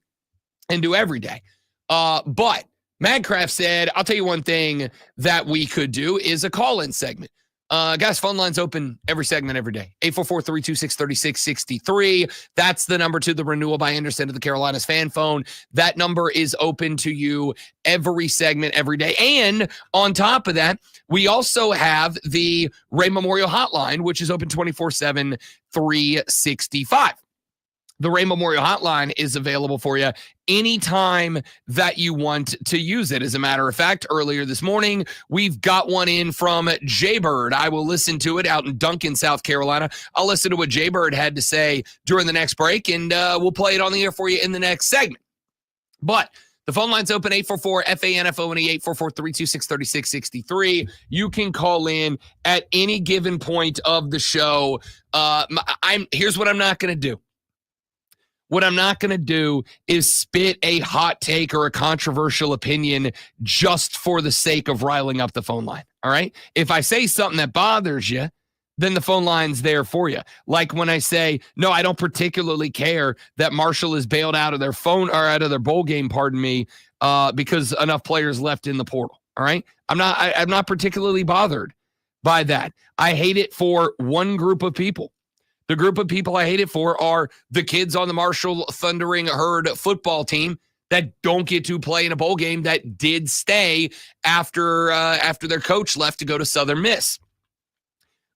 and do every day. But Madcraft said, I'll tell you one thing that we could do is a call-in segment. Guys, phone lines open every segment, every day. 844-326-3663. That's the number to the Renewal by Anderson of the Carolinas fan phone. That number is open to you every segment, every day. And on top of that, we also have the Ray Memorial Hotline, which is open 24/7, 365. The Ray Memorial Hotline is available for you anytime that you want to use it. As a matter of fact, earlier this morning, we've got one in from Jaybird. I will listen to it out in Duncan, South Carolina. I'll listen to what Jaybird had to say during the next break, and we'll play it on the air for you in the next segment. But the phone line's open, 844-FANFONE, 844-326-3663. You can call in at any given point of the show. Here's what I'm not going to do. What I'm not going to do is spit a hot take or a controversial opinion just for the sake of riling up the phone line, all right? If I say something that bothers you, then the phone line's there for you. Like when I say, no, I don't particularly care that Marshall is bailed out of their phone or out of their bowl game, because enough players left in the portal, all right? I'm not particularly bothered by that. I hate it for one group of people. The group of people I hate it for are the kids on the Marshall Thundering Herd football team that don't get to play in a bowl game that did stay after their coach left to go to Southern Miss.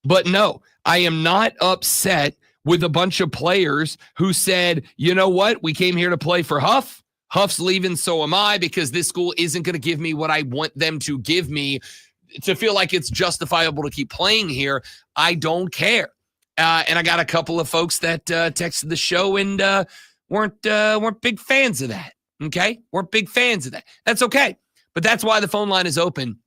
But no, I am not upset with a bunch of players who said, you know what, we came here to play for Huff. Huff's leaving, so am I, because this school isn't going to give me what I want them to give me to feel like it's justifiable to keep playing here. I don't care. And I got a couple of folks that texted the show and weren't big fans of that. Okay, weren't big fans of that. That's okay, but that's why the phone line is open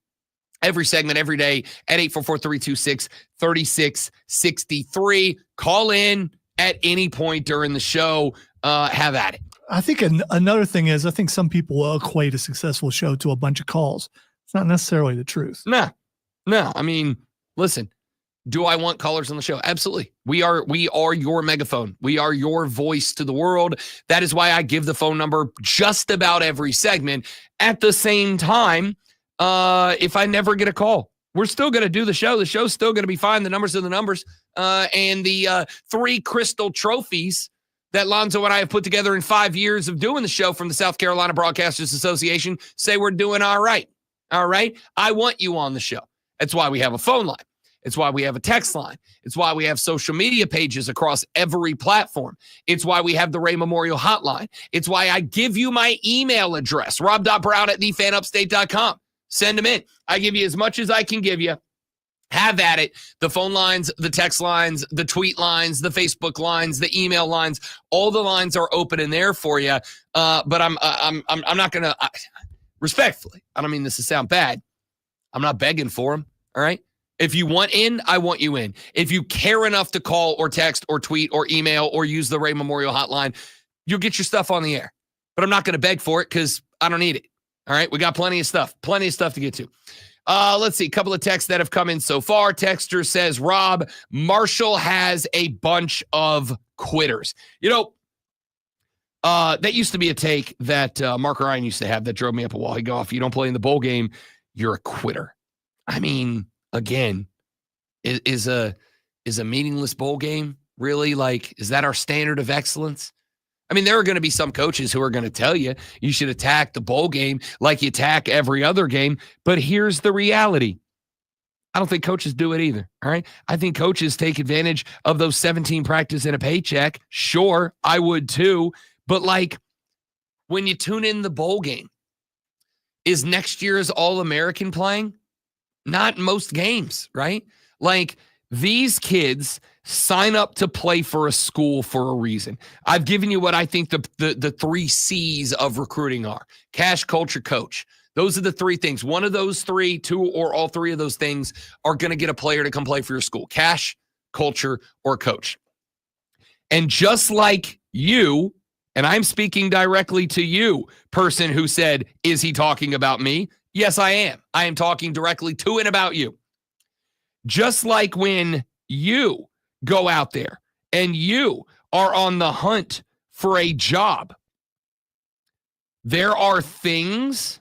every segment, every day at 844-326-3663. Call in at any point during the show. Have at it. I think another thing is I think some people will equate a successful show to a bunch of calls. It's not necessarily the truth. No. I mean, listen. Do I want callers on the show? Absolutely. We are your megaphone. We are your voice to the world. That is why I give the phone number just about every segment. At the same time, if I never get a call, we're still going to do the show. The show's still going to be fine. The numbers are the numbers. And the 3 crystal trophies that Lonzo and I have put together in 5 years of doing the show from the South Carolina Broadcasters Association say we're doing all right. All right? I want you on the show. That's why we have a phone line. It's why we have a text line. It's why we have social media pages across every platform. It's why we have the Ray Memorial Hotline. It's why I give you my email address, rob.brown@thefanupstate.com. Send them in. I give you as much as I can give you. Have at it. The phone lines, the text lines, the tweet lines, the Facebook lines, the email lines, all the lines are open in there for you. But I'm not going to, respectfully, I don't mean this to sound bad. I'm not begging for them. All right. If you want in, I want you in. If you care enough to call or text or tweet or email or use the Ray Memorial Hotline, you'll get your stuff on the air. But I'm not going to beg for it because I don't need it. All right? We got plenty of stuff to get to. Let's see. A couple of texts that have come in so far. Texter says, Rob, Marshall has a bunch of quitters. You know, that used to be a take that Mark Ryan used to have that drove me up a wall. He'd go, if you don't play in the bowl game, you're a quitter. I mean, again, is a meaningless bowl game really, like, is that our standard of excellence? I mean, there are going to be some coaches who are going to tell you you should attack the bowl game like you attack every other game. But here's the reality. I don't think coaches do it either. All right. I think coaches take advantage of those 17 practice and a paycheck. Sure, I would too. But like, when you tune in the bowl game, is next year's All-American playing? Not most games, right? Like, these kids sign up to play for a school for a reason. I've given you what I think the 3 C's of recruiting are: cash, culture, coach. Those are the 3 things. One of those 3, 2, or all 3 of those things are going to get a player to come play for your school: cash, culture, or coach. And just like you, and I'm speaking directly to you, person who said, is he talking about me? Yes, I am. I am talking directly to and about you. Just like when you go out there and you are on the hunt for a job, there are things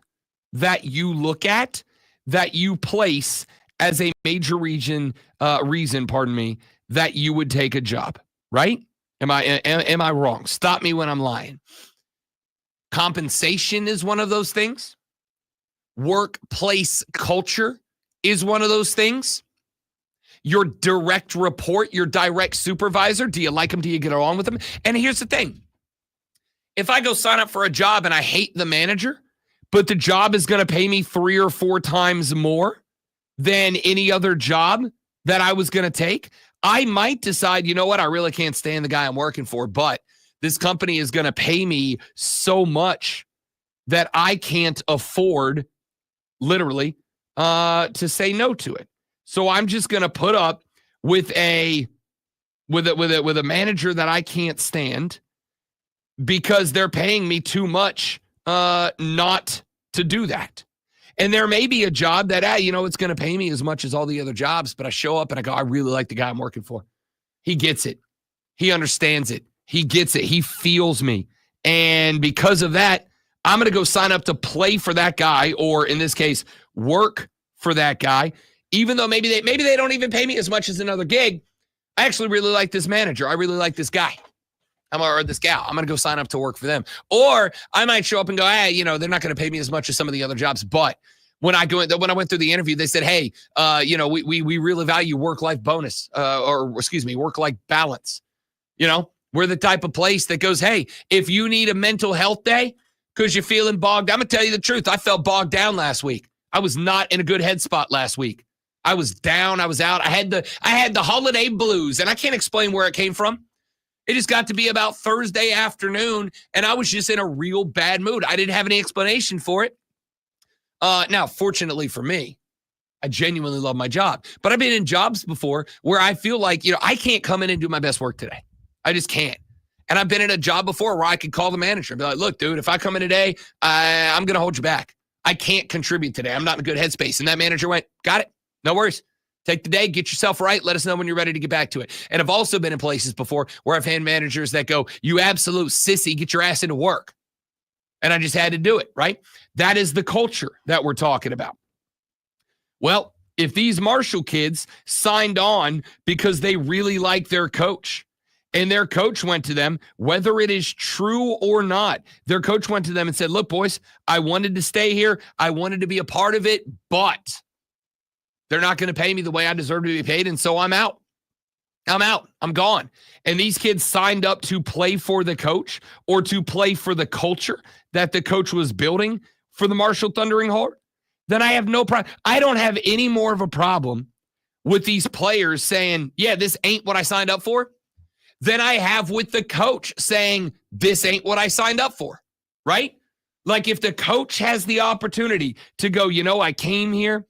that you look at that you place as a major reason, that you would take a job, right? Am I wrong? Stop me when I'm lying. Compensation is one of those things. Workplace culture is one of those things. Your direct report, your direct supervisor, do you like them? Do you get along with them? And here's the thing. If I go sign up for a job and I hate the manager, but the job is going to pay me 3 or 4 times more than any other job that I was going to take, I might decide, you know what, I really can't stand the guy I'm working for, but this company is going to pay me so much that I can't afford, literally, to say no to it. So I'm just going to put up with a manager that I can't stand because they're paying me too much not to do that. And there may be a job that, it's going to pay me as much as all the other jobs, but I show up and I go, I really like the guy I'm working for. He gets it. He understands it. He gets it. He feels me. And because of that, I'm going to go sign up to play for that guy, or in this case, work for that guy. Even though maybe they don't even pay me as much as another gig, I actually really like this manager. I really like this guy. Or this gal. I'm going to go sign up to work for them. Or I might show up and go, hey, they're not going to pay me as much as some of the other jobs. But when I went through the interview, they said, hey, we really value work-life bonus, work-life balance. We're the type of place that goes, hey, if you need a mental health day because you're feeling bogged, I'm going to tell you the truth. I felt bogged down last week. I was not in a good head spot last week. I was down. I was out. I had the holiday blues, and I can't explain where it came from. It just got to be about Thursday afternoon, and I was just in a real bad mood. I didn't have any explanation for it. Now, fortunately for me, I genuinely love my job. But I've been in jobs before where I feel like, I can't come in and do my best work today. I just can't. And I've been in a job before where I could call the manager and be like, look, dude, if I come in today, I'm going to hold you back. I can't contribute today. I'm not in a good headspace. And that manager went, got it. No worries. Take the day, get yourself right. Let us know when you're ready to get back to it. And I've also been in places before where I've had managers that go, you absolute sissy, get your ass into work. And I just had to do it, right? That is the culture that we're talking about. Well, if these Marshall kids signed on because they really like their coach, and their coach went to them, whether it is true or not, their coach went to them and said, look, boys, I wanted to stay here. I wanted to be a part of it, but they're not going to pay me the way I deserve to be paid, and so I'm out. I'm gone. And these kids signed up to play for the coach or to play for the culture that the coach was building for the Marshall Thundering Horde. Then I have no problem. I don't have any more of a problem with these players saying, yeah, this ain't what I signed up for, than I have with the coach saying, this ain't what I signed up for, right? Like, if the coach has the opportunity to go, I came here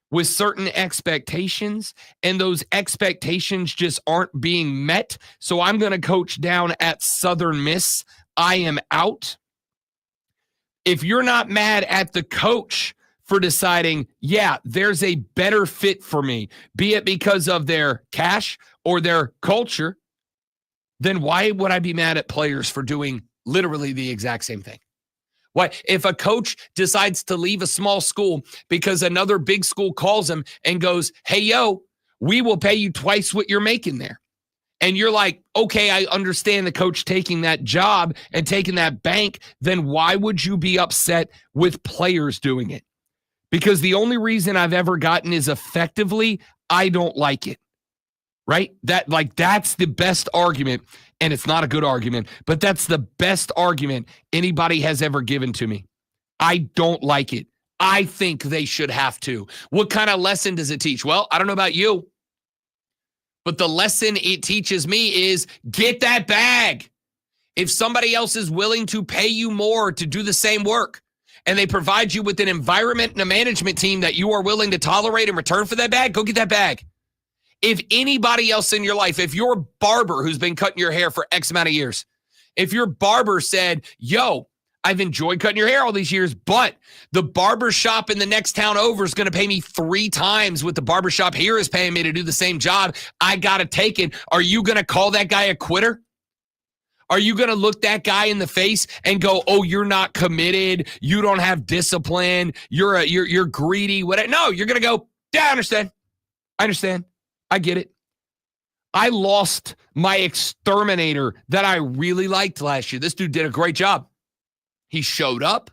with certain expectations, and those expectations just aren't being met, so I'm going to coach down at Southern Miss, I am out. If you're not mad at the coach for deciding, yeah, there's a better fit for me, be it because of their cash or their culture, then why would I be mad at players for doing literally the exact same thing? Why, if a coach decides to leave a small school because another big school calls him and goes, hey, yo, we will pay you twice what you're making there. And you're like, okay, I understand the coach taking that job and taking that bank. Then why would you be upset with players doing it? Because the only reason I've ever gotten is effectively, I don't like it. Right? That's the best argument. And it's not a good argument, but that's the best argument anybody has ever given to me. I don't like it. I think they should have to. What kind of lesson does it teach? Well, I don't know about you, but the lesson it teaches me is get that bag. If somebody else is willing to pay you more to do the same work, and they provide you with an environment and a management team that you are willing to tolerate in return for that bag, go get that bag. If anybody else in your life, if your barber who's been cutting your hair for X amount of years, if your barber said, yo, I've enjoyed cutting your hair all these years, but the barber shop in the next town over is going to pay me 3 times what the barber shop here is paying me to do the same job, I got to take it. Are you going to call that guy a quitter? Are you going to look that guy in the face and go, oh, you're not committed, you don't have discipline, you're greedy, whatever? No, you're going to go, yeah, I understand. I get it. I lost my exterminator that I really liked last year. This dude did a great job. He showed up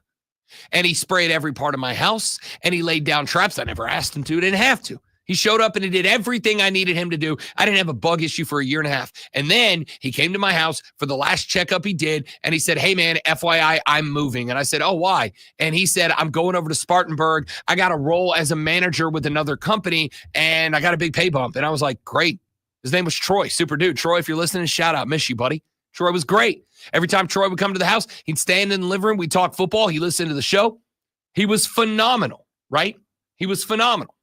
and he sprayed every part of my house and he laid down traps. I never asked him to, didn't have to. He showed up and he did everything I needed him to do. I didn't have a bug issue for a year and a half. And then he came to my house for the last checkup he did. And he said, hey man, FYI, I'm moving. And I said, oh, why? And he said, I'm going over to Spartanburg. I got a role as a manager with another company and I got a big pay bump. And I was like, great. His name was Troy. Super dude. Troy, if you're listening, shout out. Miss you, buddy. Troy was great. Every time Troy would come to the house, he'd stand in the living room. We'd talk football. He listened to the show. He was phenomenal, right? He was phenomenal.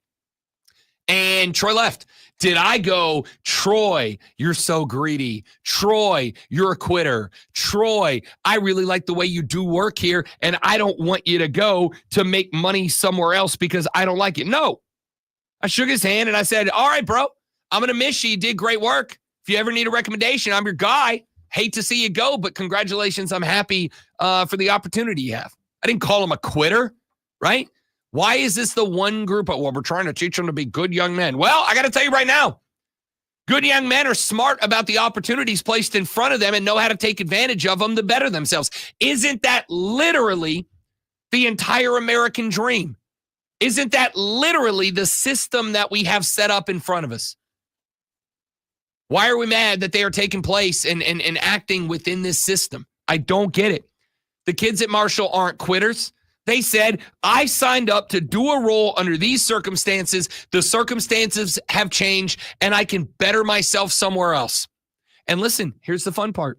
And Troy left. Did I go, Troy, you're so greedy. Troy, you're a quitter. Troy, I really like the way you do work here, and I don't want you to go to make money somewhere else because I don't like it. No. I shook his hand and I said, all right, bro, I'm going to miss you. You did great work. If you ever need a recommendation, I'm your guy. Hate to see you go, but congratulations. I'm happy for the opportunity you have. I didn't call him a quitter, right? Why is this the one group of, well, we're trying to teach them to be good young men? Well, I got to tell you right now, good young men are smart about the opportunities placed in front of them and know how to take advantage of them to better themselves. Isn't that literally the entire American dream? Isn't that literally the system that we have set up in front of us? Why are we mad that they are taking place and acting within this system? I don't get it. The kids at Marshall aren't quitters. They said, I signed up to do a role under these circumstances. The circumstances have changed, and I can better myself somewhere else. And listen, here's the fun part.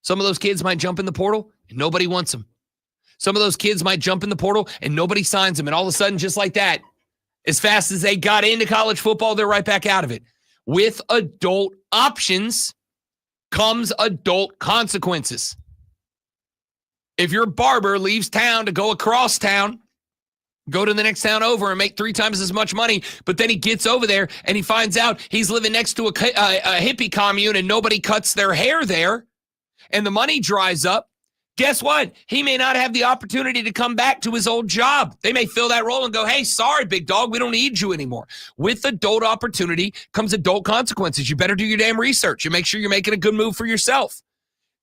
Some of those kids might jump in the portal, and nobody wants them. Some of those kids might jump in the portal, and nobody signs them. And all of a sudden, just like that, as fast as they got into college football, they're right back out of it. With adult options comes adult consequences. If your barber leaves town to go across town, go to the next town over and make 3 times as much money, but then he gets over there and he finds out he's living next to a hippie commune and nobody cuts their hair there, and the money dries up, guess what? He may not have the opportunity to come back to his old job. They may fill that role and go, hey, sorry, big dog, we don't need you anymore. With adult opportunity comes adult consequences. You better do your damn research and make sure you're making a good move for yourself.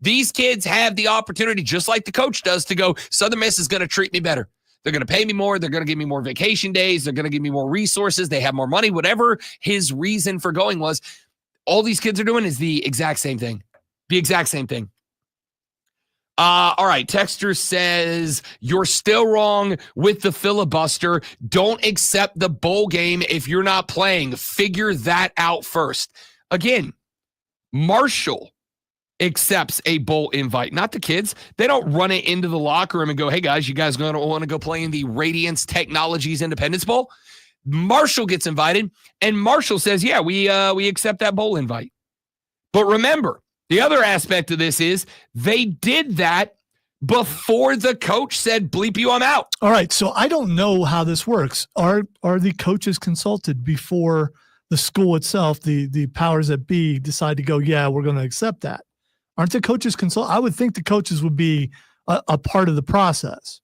These kids have the opportunity, just like the coach does, to go, Southern Miss is going to treat me better. They're going to pay me more. They're going to give me more vacation days. They're going to give me more resources. They have more money. Whatever his reason for going was, all these kids are doing is the exact same thing. The exact same thing. All right. Texter says, you're still wrong with the filibuster. Don't accept the bowl game if you're not playing. Figure that out first. Again, Marshall accepts a bowl invite, not the kids. They don't run it into the locker room and go, hey guys, you guys going to want to go play in the Radiance Technologies Independence Bowl? Marshall gets invited, and Marshall says, yeah, we accept that bowl invite. But remember, the other aspect of this is they did that before the coach said, bleep you, I'm out. All right. So I don't know how this works. Are the coaches consulted before the school itself, the powers that be, decide to go, yeah, we're going to accept that? Aren't the coaches consulted? I would think the coaches would be a part of the process.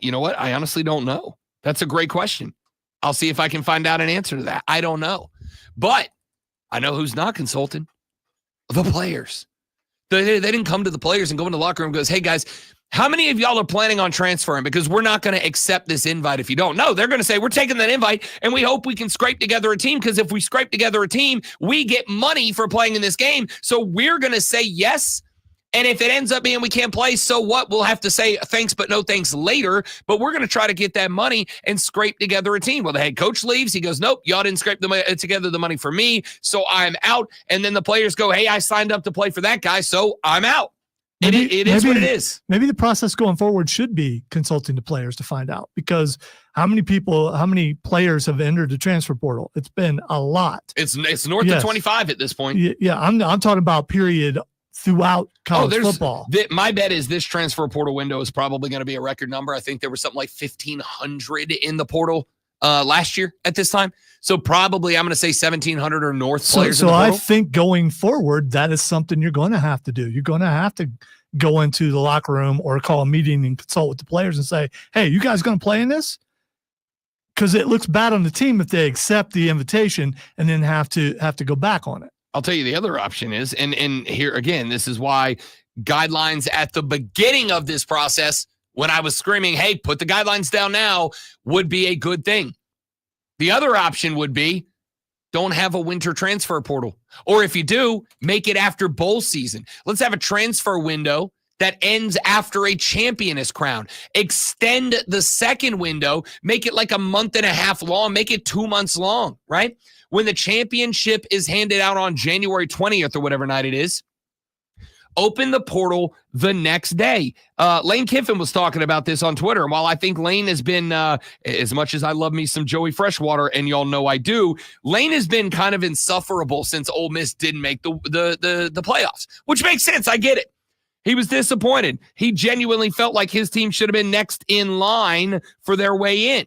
You know what? I honestly don't know. That's a great question. I'll see if I can find out an answer to that. I don't know. But I know who's not consulted. The players. They didn't come to the players and go in the locker room and goes, hey, guys, how many of y'all are planning on transferring? Because we're not going to accept this invite if you don't. No, they're going to say, we're taking that invite, and we hope we can scrape together a team, because if we scrape together a team, we get money for playing in this game. So we're going to say yes. And if it ends up being we can't play, so what? We'll have to say thanks but no thanks later. But we're going to try to get that money and scrape together a team. Well, the head coach leaves. He goes, nope, y'all didn't scrape together the money for me, so I'm out. And then the players go, hey, I signed up to play for that guy, so I'm out. It is what it is. Maybe the process going forward should be consulting the players to find out, because how many players have entered the transfer portal? It's been a lot. It's north of 25 at this point. Yeah, I'm talking about period throughout college football. My bet is this transfer portal window is probably going to be a record number. I think there was something like 1,500 in the portal last year at this time. So probably I'm going to say 1,700 or north players in the portal. I think going forward, that is something you're going to have to do. You're going to have to go into the locker room or call a meeting and consult with the players and say, hey, you guys going to play in this? Because it looks bad on the team if they accept the invitation and then have to go back on it. I'll tell you the other option is, and here again, this is why guidelines at the beginning of this process, when I was screaming, hey, put the guidelines down now, would be a good thing. The other option would be don't have a winter transfer portal. Or if you do, make it after bowl season. Let's have a transfer window that ends after a champion is crowned. Extend the second window, make it like a month and a half long, make it 2 months long, right? When the championship is handed out on January 20th or whatever night it is, open the portal the next day. Lane Kiffin was talking about this on Twitter. And while I think Lane has been, as much as I love me some Joey Freshwater, and y'all know I do, Lane has been kind of insufferable since Ole Miss didn't make the playoffs, which makes sense. I get it. He was disappointed. He genuinely felt like his team should have been next in line for their way in.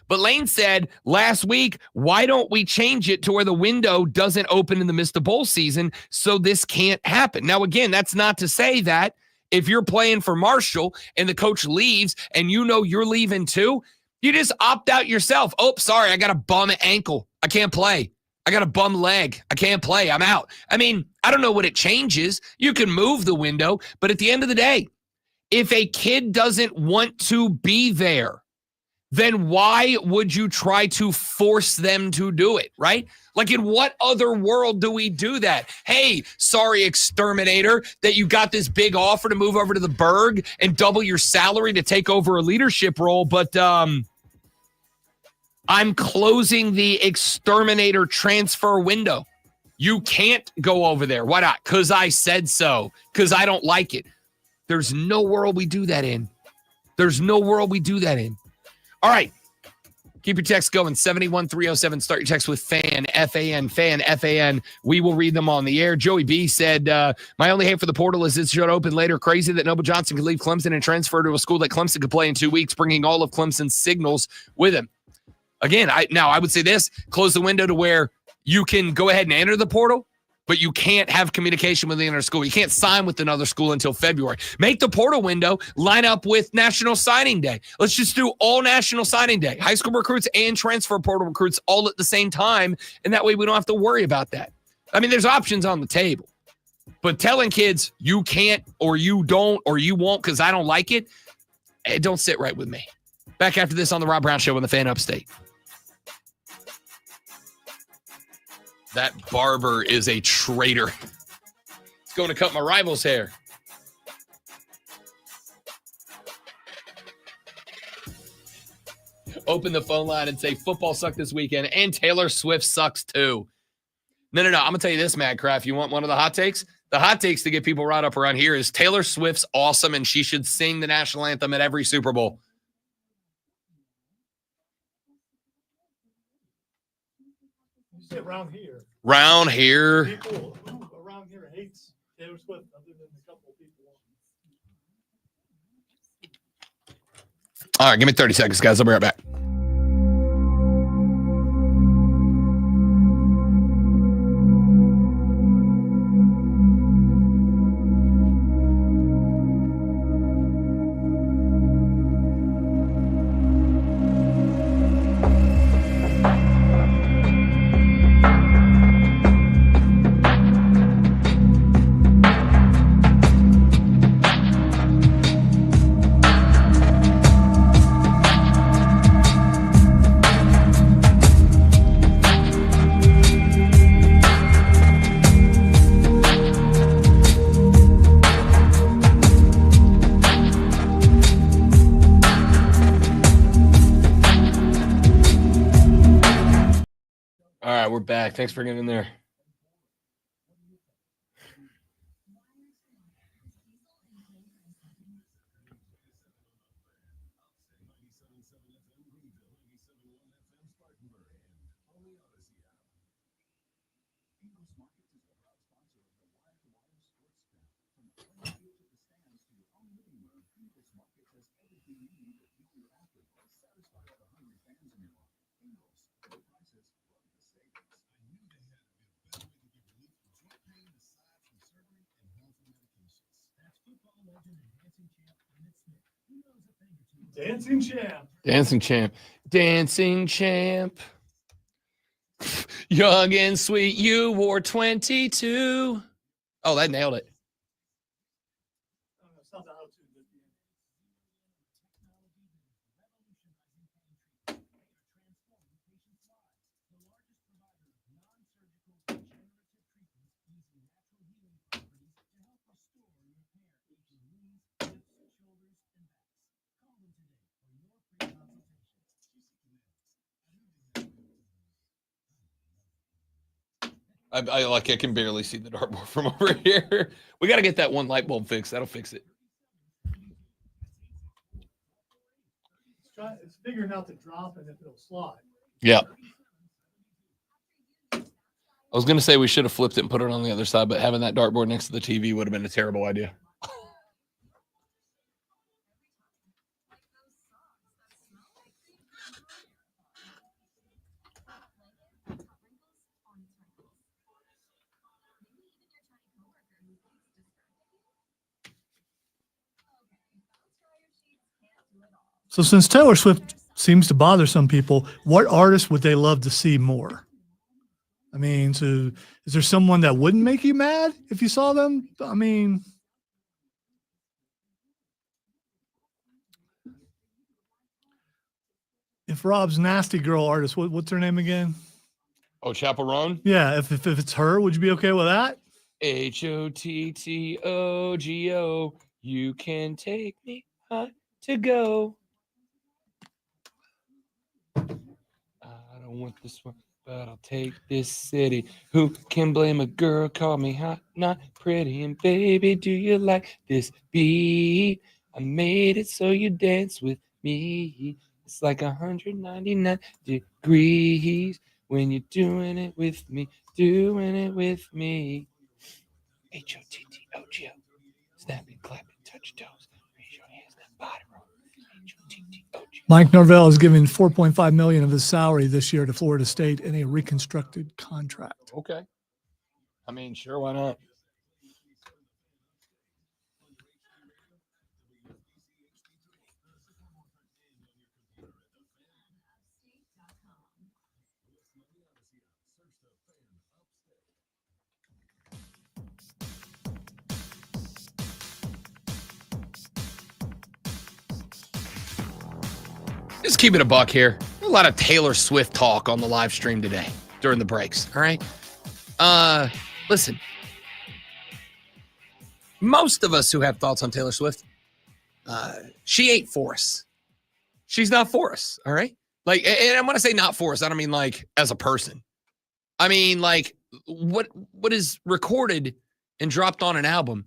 But Lane said last week, why don't we change it to where the window doesn't open in the midst of bowl season so this can't happen? Now, again, that's not to say that if you're playing for Marshall and the coach leaves and you know you're leaving too, you just opt out yourself. Oh, sorry, I got a bum ankle. I can't play. I got a bum leg. I can't play. I'm out. I mean, I don't know what it changes. You can move the window, but at the end of the day, if a kid doesn't want to be there, then why would you try to force them to do it, right? Like, in what other world do we do that? Hey, sorry, exterminator, that you got this big offer to move over to the Berg and double your salary to take over a leadership role, but I'm closing the exterminator transfer window. You can't go over there. Why not? Because I said so. Because I don't like it. There's no world we do that in. There's no world we do that in. All right. Keep your text going. 71307. Start your text with FAN, F-A-N, FAN, F-A-N. We will read them on the air. Joey B said, my only hate for the portal is it should open later. Crazy that Noble Johnson could leave Clemson and transfer to a school that Clemson could play in 2 weeks, bringing all of Clemson's signals with him. Again, I would say this, close the window to where you can go ahead and enter the portal, but you can't have communication with the other school. You can't sign with another school until February. Make the portal window line up with National Signing Day. Let's just do all National Signing Day. High school recruits and transfer portal recruits all at the same time, and that way we don't have to worry about that. I mean, there's options on the table. But telling kids you can't or you don't or you won't because I don't like it, it don't sit right with me. Back after this on the Rob Brown Show on the Fan Upstate. That barber is a traitor. It's going to cut my rival's hair. Open the phone line and say football sucked this weekend and Taylor Swift sucks too. No. I'm going to tell you this, Madcraft. You want one of the hot takes? The hot takes to get people right up around here is Taylor Swift's awesome and she should sing the national anthem at every Super Bowl. Around here. Round here. People around here hates Taylor Swift other than a couple of people. All right, give me 30 seconds, guys. I'll be right back. All right, we're back. Thanks for getting in there. Dancing champ. Dancing champ. Dancing champ. Young and sweet, you wore 22. Oh, that nailed it. I can barely see the dartboard from over here. We got to get that one light bulb fixed. That'll fix it. It's figuring out the drop and if it'll slide. Yeah. I was going to say we should have flipped it and put it on the other side, but having that dartboard next to the TV would have been a terrible idea. So since Taylor Swift seems to bother some people, what artist would they love to see more? I mean, is there someone that wouldn't make you mad if you saw them? I mean, if Rob's nasty girl artist, what's her name again? Oh, Chaperone? Yeah, if it's her, would you be okay with that? HOTTOGO, you can take me high to go. I don't want this one, but I'll take this city. Who can blame a girl? Call me hot, not pretty. And baby, do you like this beat? I made it so you dance with me. It's like 199 degrees when you're doing it with me, doing it with me. HOTTOGO. Snapping, clapping, touch toes. Raise your hands, that body roll. HOTTOGO. Mike Norvell is giving $4.5 million of his salary this year to Florida State in a reconstructed contract. Okay. I mean, sure, why not? Just keep it a buck here. A lot of Taylor Swift talk on the live stream today during the breaks. All right. Listen, most of us who have thoughts on Taylor Swift, she ain't for us. She's not for us. All right. Like, and when I say not for us, I don't mean like as a person. I mean, like what is recorded and dropped on an album.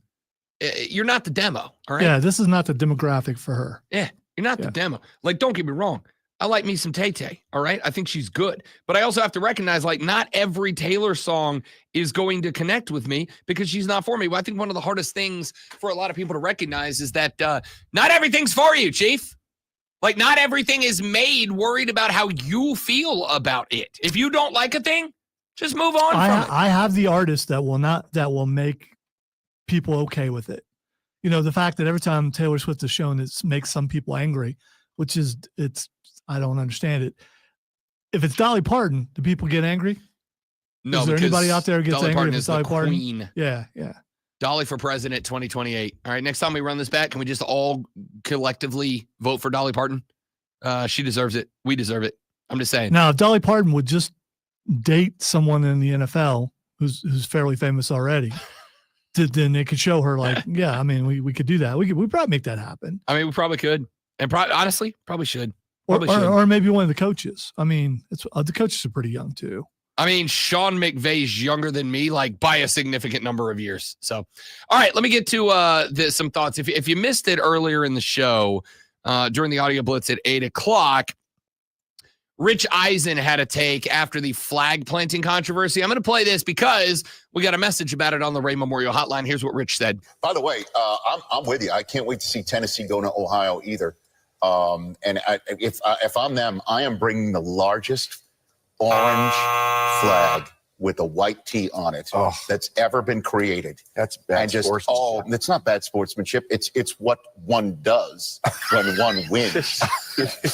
You're not the demo. All right. Yeah. This is not the demographic for her. Yeah. You're not the demo. Like, don't get me wrong. I like me some Tay-Tay, all right? I think she's good. But I also have to recognize, like, not every Taylor song is going to connect with me because she's not for me. Well, I think one of the hardest things for a lot of people to recognize is that not everything's for you, Chief. Like, not everything is made worried about how you feel about it. If you don't like a thing, just move on from it. I have the artist that will make people okay with it. You know, the fact that every time Taylor Swift is shown, it makes some people angry, which is, I don't understand it. If it's Dolly Parton, do people get angry? No, is there anybody out there who gets Dolly angry Parton if is it's Dolly the Parton? queen. Yeah. Dolly for president 2028. All right, next time we run this back, can we just all collectively vote for Dolly Parton? She deserves it. We deserve it. I'm just saying. Now, if Dolly Parton would just date someone in the NFL who's fairly famous already, then they could show her, like, yeah, I mean, we could do that. We probably make that happen. I mean, we probably could. And honestly, probably should. Or maybe one of the coaches. I mean, the coaches are pretty young too. I mean, Sean McVay's younger than me, like by a significant number of years. So, all right, let me get to some thoughts. If you missed it earlier in the show, during the audio blitz at 8:00, Rich Eisen had a take after the flag planting controversy. I'm going to play this because we got a message about it on the Ray Memorial Hotline. Here's what Rich said. By the way, I'm with you. I can't wait to see Tennessee go to Ohio either. If I'm them, I am bringing the largest orange flag with a white T on it that's ever been created. That's bad sportsmanship. It's not bad sportsmanship. It's what one does when one wins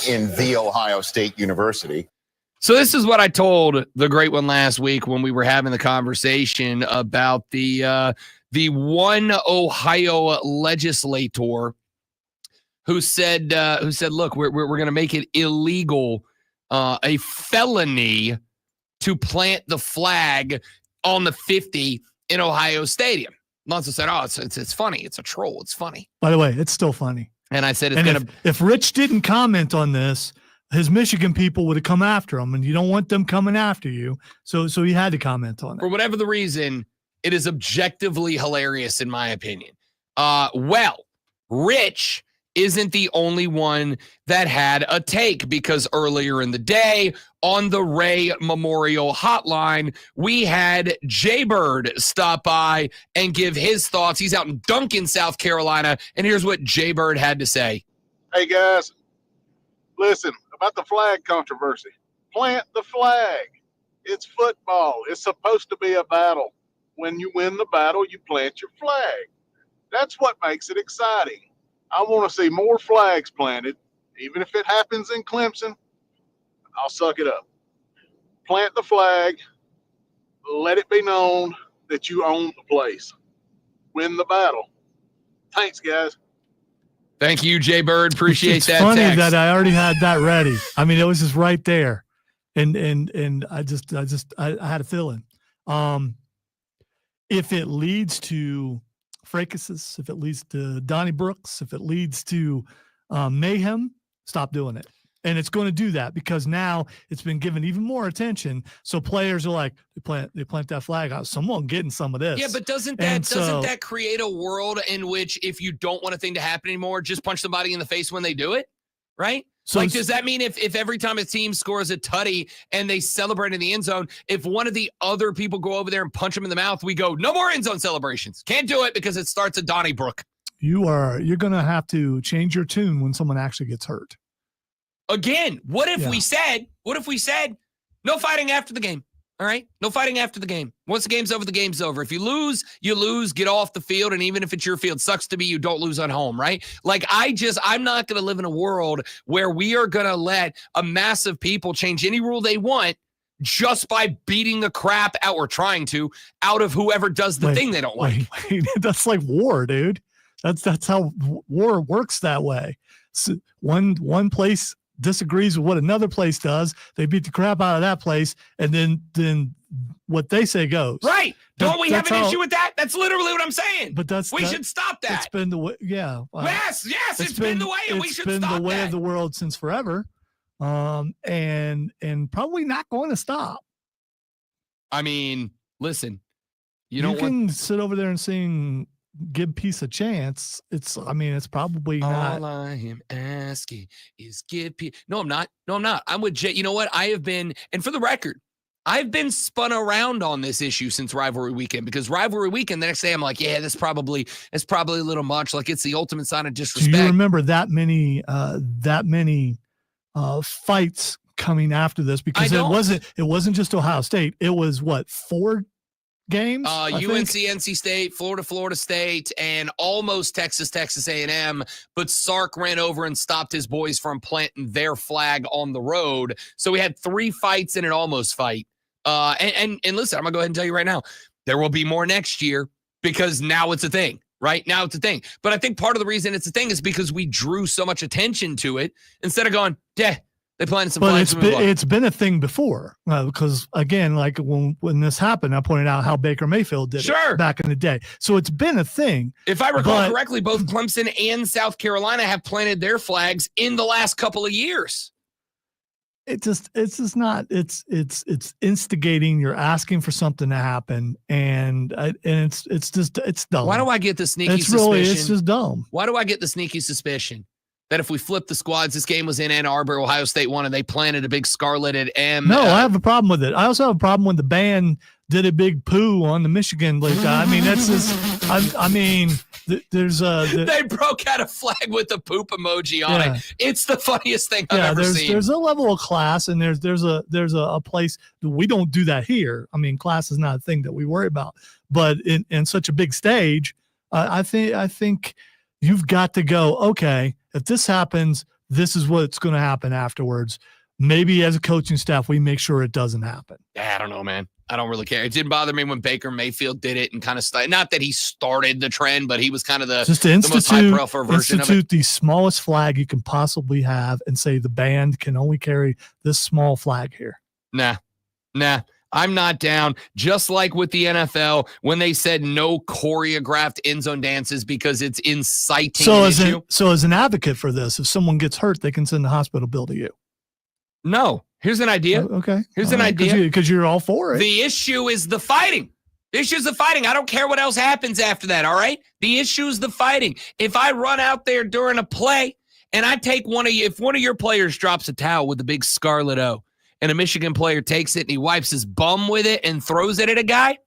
in The Ohio State University. So this is what I told the great one last week when we were having the conversation about the one Ohio legislator who said, look, we're going to make it illegal, a felony to plant the flag on the 50 in Ohio Stadium. Lonzo said, it's funny. It's a troll. It's funny. By the way, it's still funny. And I said, if Rich didn't comment on this, his Michigan people would have come after him, and you don't want them coming after you. So he had to comment on it. For whatever the reason, it is objectively hilarious in my opinion. Well, Rich isn't the only one that had a take, because earlier in the day on the Ray Memorial Hotline, we had Jaybird stop by and give his thoughts. He's out in Duncan, South Carolina, and here's what Jaybird had to say. Hey, guys, listen, about the flag controversy. Plant the flag. It's football. It's supposed to be a battle. When you win the battle, you plant your flag. That's what makes it exciting. I want to see more flags planted, even if it happens in Clemson. I'll suck it up. Plant the flag. Let it be known that you own the place. Win the battle. Thanks, guys. Thank you, Jaybird. Appreciate that. It's funny text. that I already had that ready. I mean, it was just right there, and I had a feeling. If it leads to fracases, if it leads to Donniebrooks, if it leads to mayhem, stop doing it. And it's going to do that because now it's been given even more attention. So players are like, they plant that flag out. Someone getting some of this. Yeah, but doesn't that create a world in which if you don't want a thing to happen anymore, just punch somebody in the face when they do it, right? So does that mean if every time a team scores a tutty and they celebrate in the end zone, if one of the other people go over there and punch them in the mouth, we go, no more end zone celebrations. Can't do it because it starts at Donnybrook. You're going to have to change your tune when someone actually gets hurt. Again, what if we said, no fighting after the game? All right. No fighting after the game. Once the game's over, the game's over. If you lose, you lose, get off the field. And even if it's your field, sucks to be you don't lose at home, right? Like I'm not going to live in a world where we are going to let a mass of people change any rule they want just by beating the crap out, or trying to, out of whoever does the thing they don't like. That's like war, dude. That's how war works that way. So one place disagrees with what another place does, they beat the crap out of that place, and then what they say goes. Right. Don't we have an issue with that? That's literally what I'm saying. But we should stop that. It's been the way, yeah. Yes, it's been the way, and we should stop that. It's been the way of the world since forever, and probably not going to stop. I mean, listen, you can sit over there and sing "Give Peace a Chance." It's probably not. All I am asking is give peace. No, I'm not. I'm with Jay. You know what? I have been, and for the record, I've been spun around on this issue since rivalry weekend, because rivalry weekend, the next day I'm like, yeah, that's probably a little much. Like, it's the ultimate sign of disrespect. Do you remember that many fights coming after this? Because it wasn't just Ohio State. It was what, 4 games? UNC, NC State, Florida State, and almost Texas A&M. But Sark ran over and stopped his boys from planting their flag on the road. So we had 3 fights and an almost fight. And listen, I'm going to go ahead and tell you right now, there will be more next year, because now it's a thing. Right now it's a thing. But I think part of the reason it's a thing is because we drew so much attention to it instead of going, yeah, they planted some flags. But it's been a thing before, because again, like when this happened, I pointed out how Baker Mayfield did it back in the day. So it's been a thing. If I recall correctly, both Clemson and South Carolina have planted their flags in the last couple of years. It's instigating. You're asking for something to happen, and it's dumb. Why do I get the sneaky suspicion? It's just dumb. Why do I get the sneaky suspicion that if we flip the squads, this game was in Ann Arbor, Ohio State won, and they planted a big scarlet at M? No, I have a problem with it. I also have a problem when the band did a big poo on the Michigan league. I mean, that's just. I mean, there's they broke out a flag with a poop emoji on it. It's the funniest thing I've ever seen. There's a level of class, and there's a place. We don't do that here. I mean, class is not a thing that we worry about. But in such a big stage, I think you've got to go, okay, if this happens, this is what's going to happen afterwards. Maybe as a coaching staff, we make sure it doesn't happen. Yeah, I don't know, man. I don't really care. It didn't bother me when Baker Mayfield did it and kind of not that he started the trend, but he was kind of the most high-profile version of it. The smallest flag you can possibly have and say the band can only carry this small flag here. Nah. I'm not down. Just like with the NFL, when they said no choreographed end zone dances because it's inciting So as an advocate for this, if someone gets hurt, they can send the hospital bill to you. No. Here's an idea. Okay. Here's an idea. Because you're all for it. The issue is the fighting. The issue is the fighting. I don't care what else happens after that, all right? The issue is the fighting. If I run out there during a play and I take if one of your players drops a towel with a big scarlet O and a Michigan player takes it and he wipes his bum with it and throws it at a guy,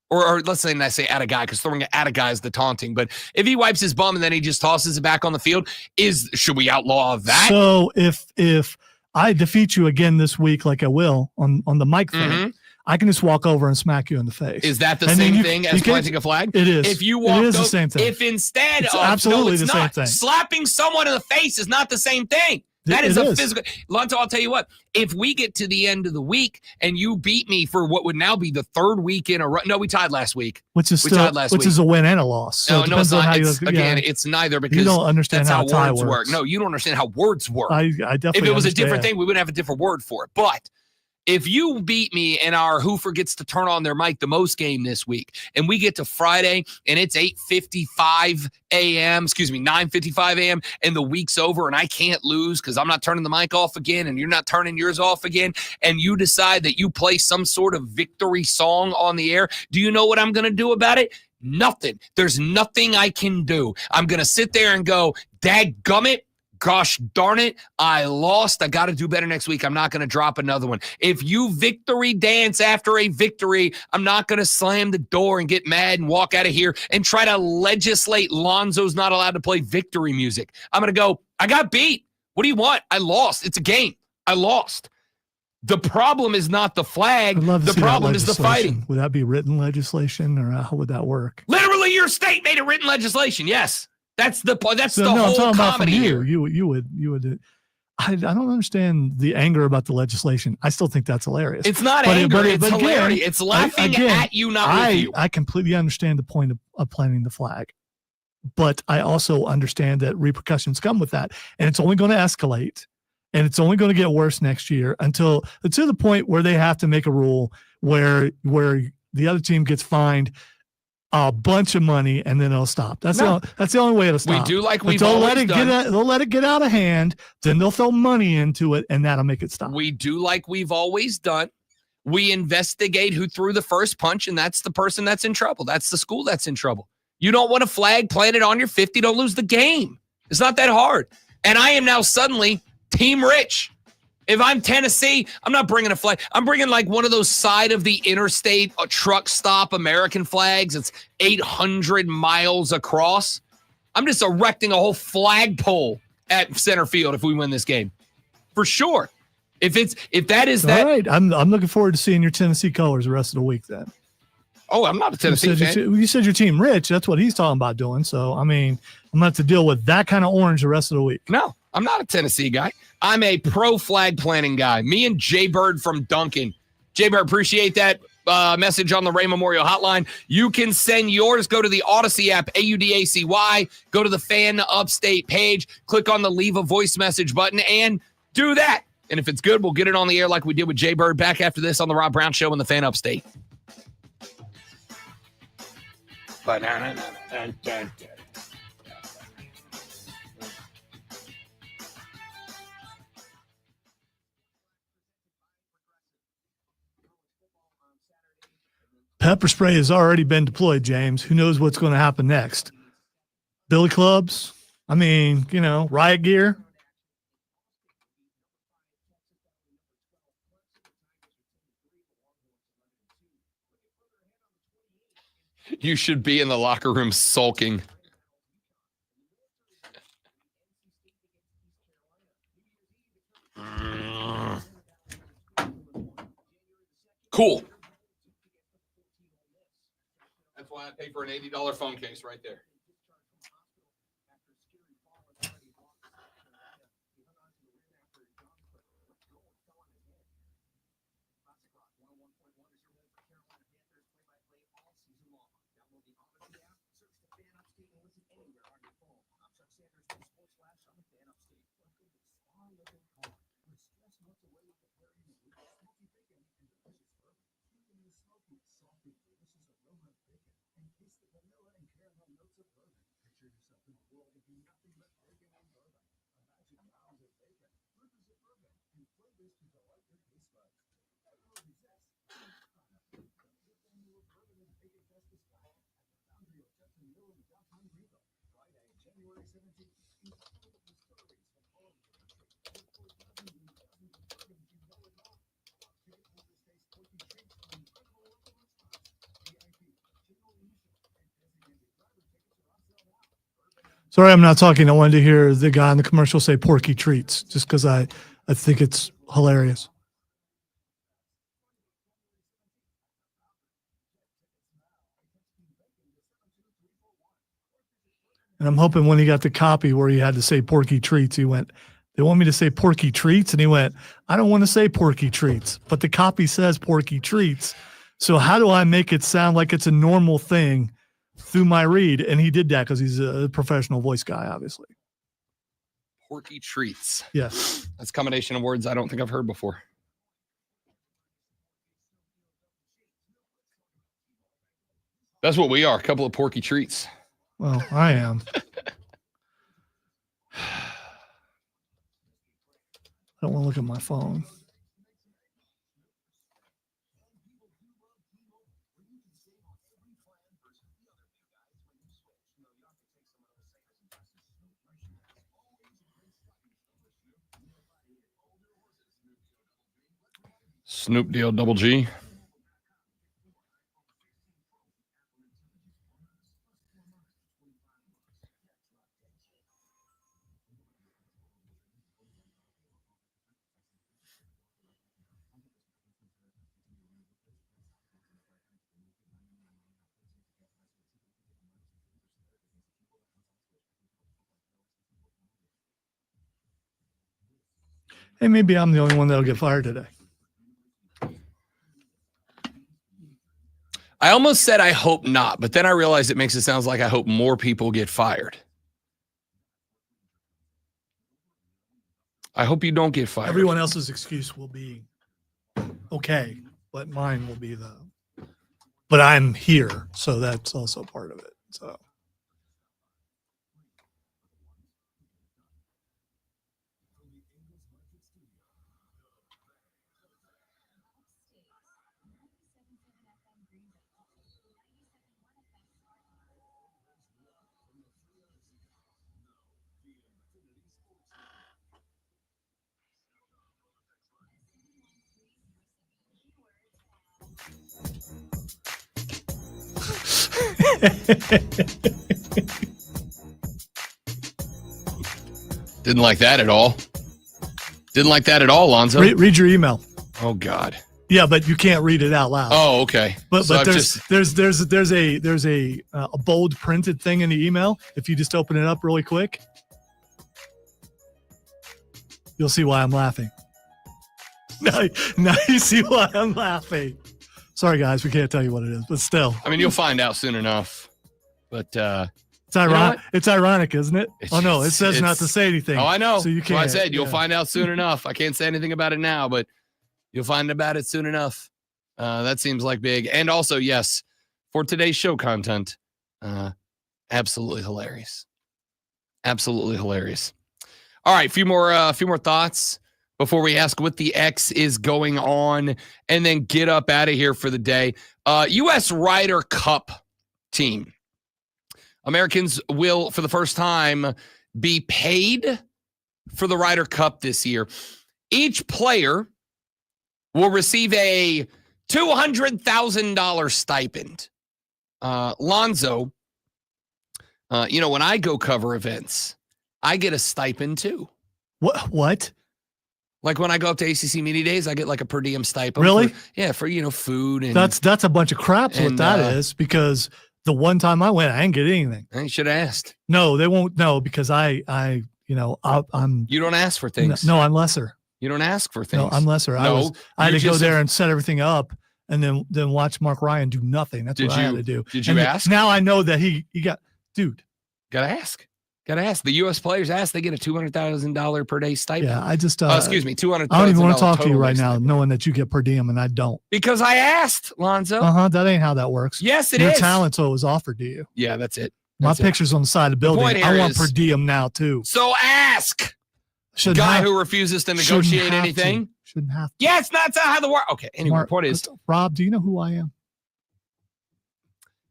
or let's say, and I say at a guy because throwing it at a guy is the taunting, but if he wipes his bum and then he just tosses it back on the field, should we outlaw that? So if I defeat you again this week, like I will on the mic thing, I can just walk over and smack you in the face. Is that the same thing as planting a flag? It is. If you walk it is the same thing. If instead it's of absolutely it's the not. same thing. Slapping someone in the face is not the same thing. That is a physical. Lonzo, I'll tell you what. If we get to the end of the week and you beat me for what would now be the 3rd week in a row. No, we tied last week. Which is a win and a loss. So no, it's not. It's neither, because you don't understand that's how tie words works. work. No, you don't understand how words work. I definitely. If it was a different thing, we wouldn't have a different word for it. But if you beat me and our who forgets to turn on their mic the most game this week, and we get to Friday and it's 9:55 a.m., and the week's over and I can't lose because I'm not turning the mic off again and you're not turning yours off again, and you decide that you play some sort of victory song on the air, do you know what I'm going to do about it? Nothing. There's nothing I can do. I'm going to sit there and go, dadgummit. Gosh darn it, I lost. I got to do better next week. I'm not going to drop another one. If you victory dance after a victory, I'm not going to slam the door and get mad and walk out of here and try to legislate Lonzo's not allowed to play victory music. I'm going to go, I got beat. What do you want? I lost. It's a game. I lost. The problem is not the flag. The problem is the fighting. Would that be written legislation, or how would that work? Literally, your state made a written legislation. Yes. That's the point. That's the I'm whole talking about comedy from here. You would. I don't understand the anger about the legislation. I still think that's hilarious. It's not anger. It's hilarious. It's laughing at you, not with you. I completely understand the point of planting the flag, but I also understand that repercussions come with that, and it's only going to escalate, and it's only going to get worse next year until to the point where they have to make a rule where the other team gets fined a bunch of money and then it'll stop. That's the only way it'll stop. We do like we've always done. They'll let it get out of hand. Then they'll throw money into it, and that'll make it stop. We do like we've always done. We investigate who threw the first punch, and that's the person that's in trouble. That's the school that's in trouble. You don't want a flag planted on your 50, don't lose the game. It's not that hard. And I am now suddenly Team Rich If I'm Tennessee, I'm not bringing a flag. I'm bringing like one of those side of the interstate truck stop American flags. It's 800 miles across. I'm just erecting a whole flagpole at center field if we win this game, for sure. If that is that. All right, I'm looking forward to seeing your Tennessee colors the rest of the week. Then. Oh, I'm not a Tennessee fan. You said your team rich. That's what he's talking about doing. So I mean, I'm gonna have to deal with that kind of orange the rest of the week. No, I'm not a Tennessee guy. I'm a pro flag planting guy. Me and Jay Bird from Duncan. Jay Bird, appreciate that message on the Ray Memorial Hotline. You can send yours. Go to the Odyssey app, AUDACY. Go to the Fan Upstate page. Click on the leave a voice message button and do that. And if it's good, we'll get it on the air like we did with Jay Bird. Back after this on the Rob Brown Show and the Fan Upstate. Pepper spray has already been deployed, James. Who knows what's going to happen next? Billy clubs? I mean, riot gear. You should be in the locker room sulking. Cool. That's why I pay for an $80 phone case right there. Sorry, I'm not talking. I wanted to hear the guy in the commercial say Porky Treats just because I think it's hilarious. And I'm hoping when he got the copy where he had to say Porky Treats, he went, they want me to say Porky Treats? And he went, I don't want to say Porky Treats, but the copy says Porky Treats. So how do I make it sound like it's a normal thing through my read? And he did that because he's a professional voice guy, obviously. Porky Treats. Yes. That's a combination of words I don't think I've heard before. That's what we are, a couple of Porky Treats. Well, I am. I don't want to look at my phone. Snoop Deal Double G. Hey, maybe I'm the only one that'll get fired today. I almost said I hope not, but then I realized it makes it sound like I hope more people get fired. I hope you don't get fired. Everyone else's excuse will be okay, but mine will be but I'm here, so that's also part of it. So. Didn't like that at all. Didn't like that at all, Lonzo. Read your email. Oh God. Yeah, but you can't read it out loud. Oh, okay. But So there's a bold printed thing in the email. If you just open it up really quick, you'll see why I'm laughing. Now you see why I'm laughing. Sorry, guys, we can't tell you what it is, but still. I mean, you'll find out soon enough. But it's ironic. It's ironic, isn't it? Oh no, it says not to it's- say anything. Oh, I know. So you That's what I can't. said you'll yeah. find out soon enough. I can't say anything about it now, but you'll find about it soon enough. That seems like big. And also, yes, for today's show content, absolutely hilarious. Absolutely hilarious. All right, a few more thoughts before we ask what the X is going on and then get up out of here for the day. U.S. Ryder Cup team. Americans will, for the first time, be paid for the Ryder Cup this year. Each player will receive a $200,000 stipend. Lonzo, when I go cover events, I get a stipend too. What? Like when I go up to ACC Media Days, I get like a per diem stipend. Really? For food and That's a bunch of crap. What that is, because the one time I went, I didn't get anything. I should have asked. No, they won't. No, because I'm. You don't ask for things. No, I'm lesser. You don't ask for things. No, I'm lesser. I had to go there and set everything up, and then watch Mark Ryan do nothing. That's what I had to do. Did you ask? Now I know that he got, dude. Gotta ask. The U.S. players ask. They get a $200,000 per day stipend. Yeah, I just. excuse me, $200,000. I don't even want to talk to you right now, knowing that you get per diem and I don't. Because I asked, Lonzo. That ain't how that works. Yes, it Your is. talent's what was offered to you. Yeah, that's it. My picture's on the side of the building. point I here want is- per diem now too. So ask. Guy who refuses to negotiate anything. Shouldn't have to. Yeah, it's not how the work. Okay. Anyway, Mark, point is, Rob, do you know who I am?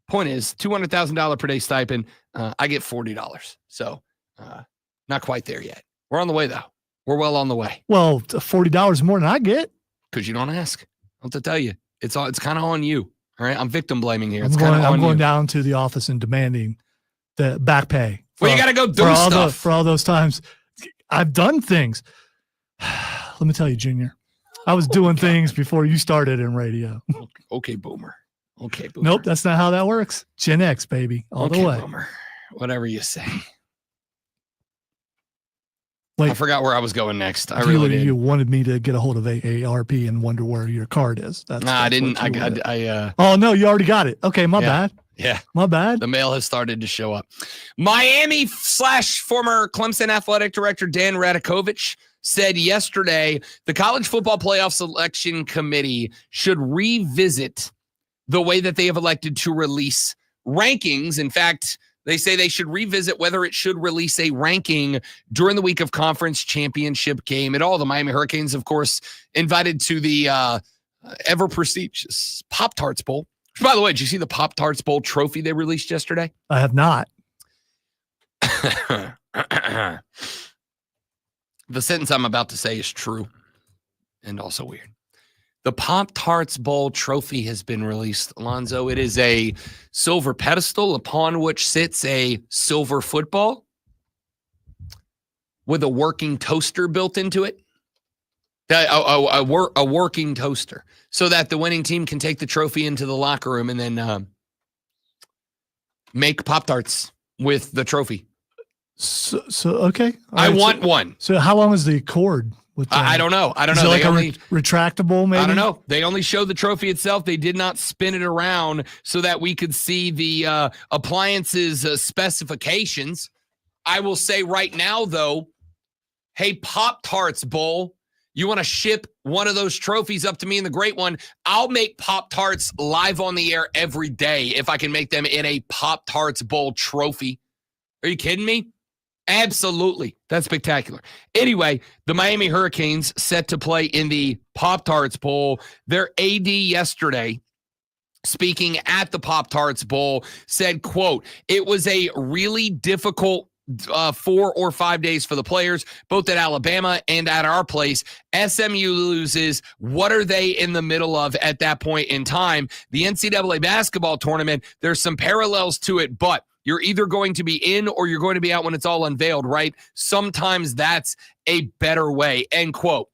point is, $200,000 per day stipend. I get $40. So, not quite there yet. We're on the way though. We're well on the way. Well, $40 more than I get. Because you don't ask. I have to tell you, it's kind of on you. All right, I'm victim blaming here. I'm It's kind of on going you. down to the office and demanding the back pay. Well, you got to go do stuff. For all those times I've done things. Let me tell you, Junior, I was doing things before you started in radio. Okay, boomer. Okay, boomer. Nope, that's not how that works. Gen X, baby, all the way. Boomer. Whatever you say. Wait, I forgot where I was going next. I really did. You wanted me to get a hold of AARP and wonder where your card is. I didn't. Oh no, you already got it. Okay, my bad. Yeah. My bad. The mail has started to show up. Miami / former Clemson athletic director Dan Radakovich said yesterday the college football playoff selection committee should revisit the way that they have elected to release rankings. In fact, they say they should revisit whether it should release a ranking during the week of conference championship game at all. The Miami Hurricanes, of course, invited to the ever prestigious Pop-Tarts Bowl. By the way, did you see the Pop-Tarts Bowl trophy they released yesterday? I have not. The sentence I'm about to say is true and also weird. The Pop-Tarts Bowl trophy has been released, Alonzo. It is a silver pedestal upon which sits a silver football with a working toaster built into it. A working toaster so that the winning team can take the trophy into the locker room and then make Pop-Tarts with the trophy. So okay. All I right, want one. So how long is the cord? With I don't know. I don't is know. it like They a retractable, maybe? I don't know. They only showed the trophy itself. They did not spin it around so that we could see the appliances specifications. I will say right now, though, hey, Pop-Tarts Bowl, you want to ship one of those trophies up to me in the Great One? I'll make Pop-Tarts live on the air every day if I can make them in a Pop-Tarts Bowl trophy. Are you kidding me? Absolutely. That's spectacular. Anyway, the Miami Hurricanes set to play in the Pop-Tarts Bowl. Their AD yesterday, speaking at the Pop-Tarts Bowl, said, quote, "It was a really difficult 4 or 5 days for the players, both at Alabama and at our place. SMU loses. What are they in the middle of at that point in time? The NCAA basketball tournament, there's some parallels to it, but you're either going to be in or you're going to be out when it's all unveiled, right? Sometimes that's a better way, end quote.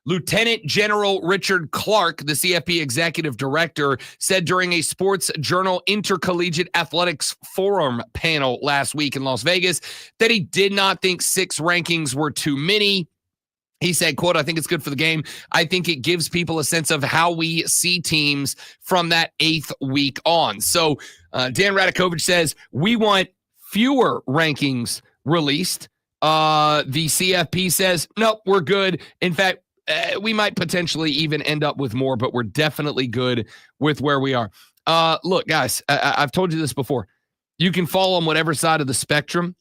Lieutenant General Richard Clark, the CFP executive director, said during a Sports Journal Intercollegiate Athletics Forum panel last week in Las Vegas that he did not think 6 rankings were too many. He said, quote, I think it's good for the game. I think it gives people a sense of how we see teams from that 8th week on. So Dan Radakovich says, we want fewer rankings released. The CFP says, nope, we're good. In fact, we might potentially even end up with more, but we're definitely good with where we are. Look, guys, I've told you this before. You can fall on whatever side of the spectrum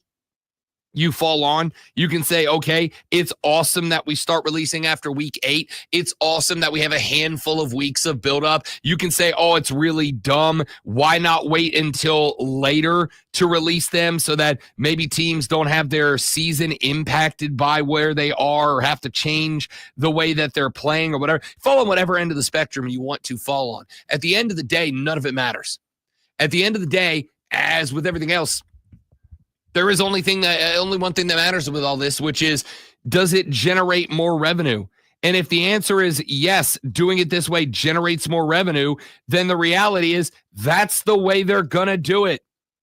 you fall on. You can say, okay, it's awesome that we start releasing after week 8. It's awesome that we have a handful of weeks of buildup. You can say, oh, it's really dumb. Why not wait until later to release them so that maybe teams don't have their season impacted by where they are or have to change the way that they're playing or whatever. Fall on whatever end of the spectrum you want to fall on. At the end of the day, none of it matters. At the end of the day, as with everything else, there is only one thing that matters with all this, which is, does it generate more revenue? And if the answer is yes, doing it this way generates more revenue, then the reality is that's the way they're going to do it.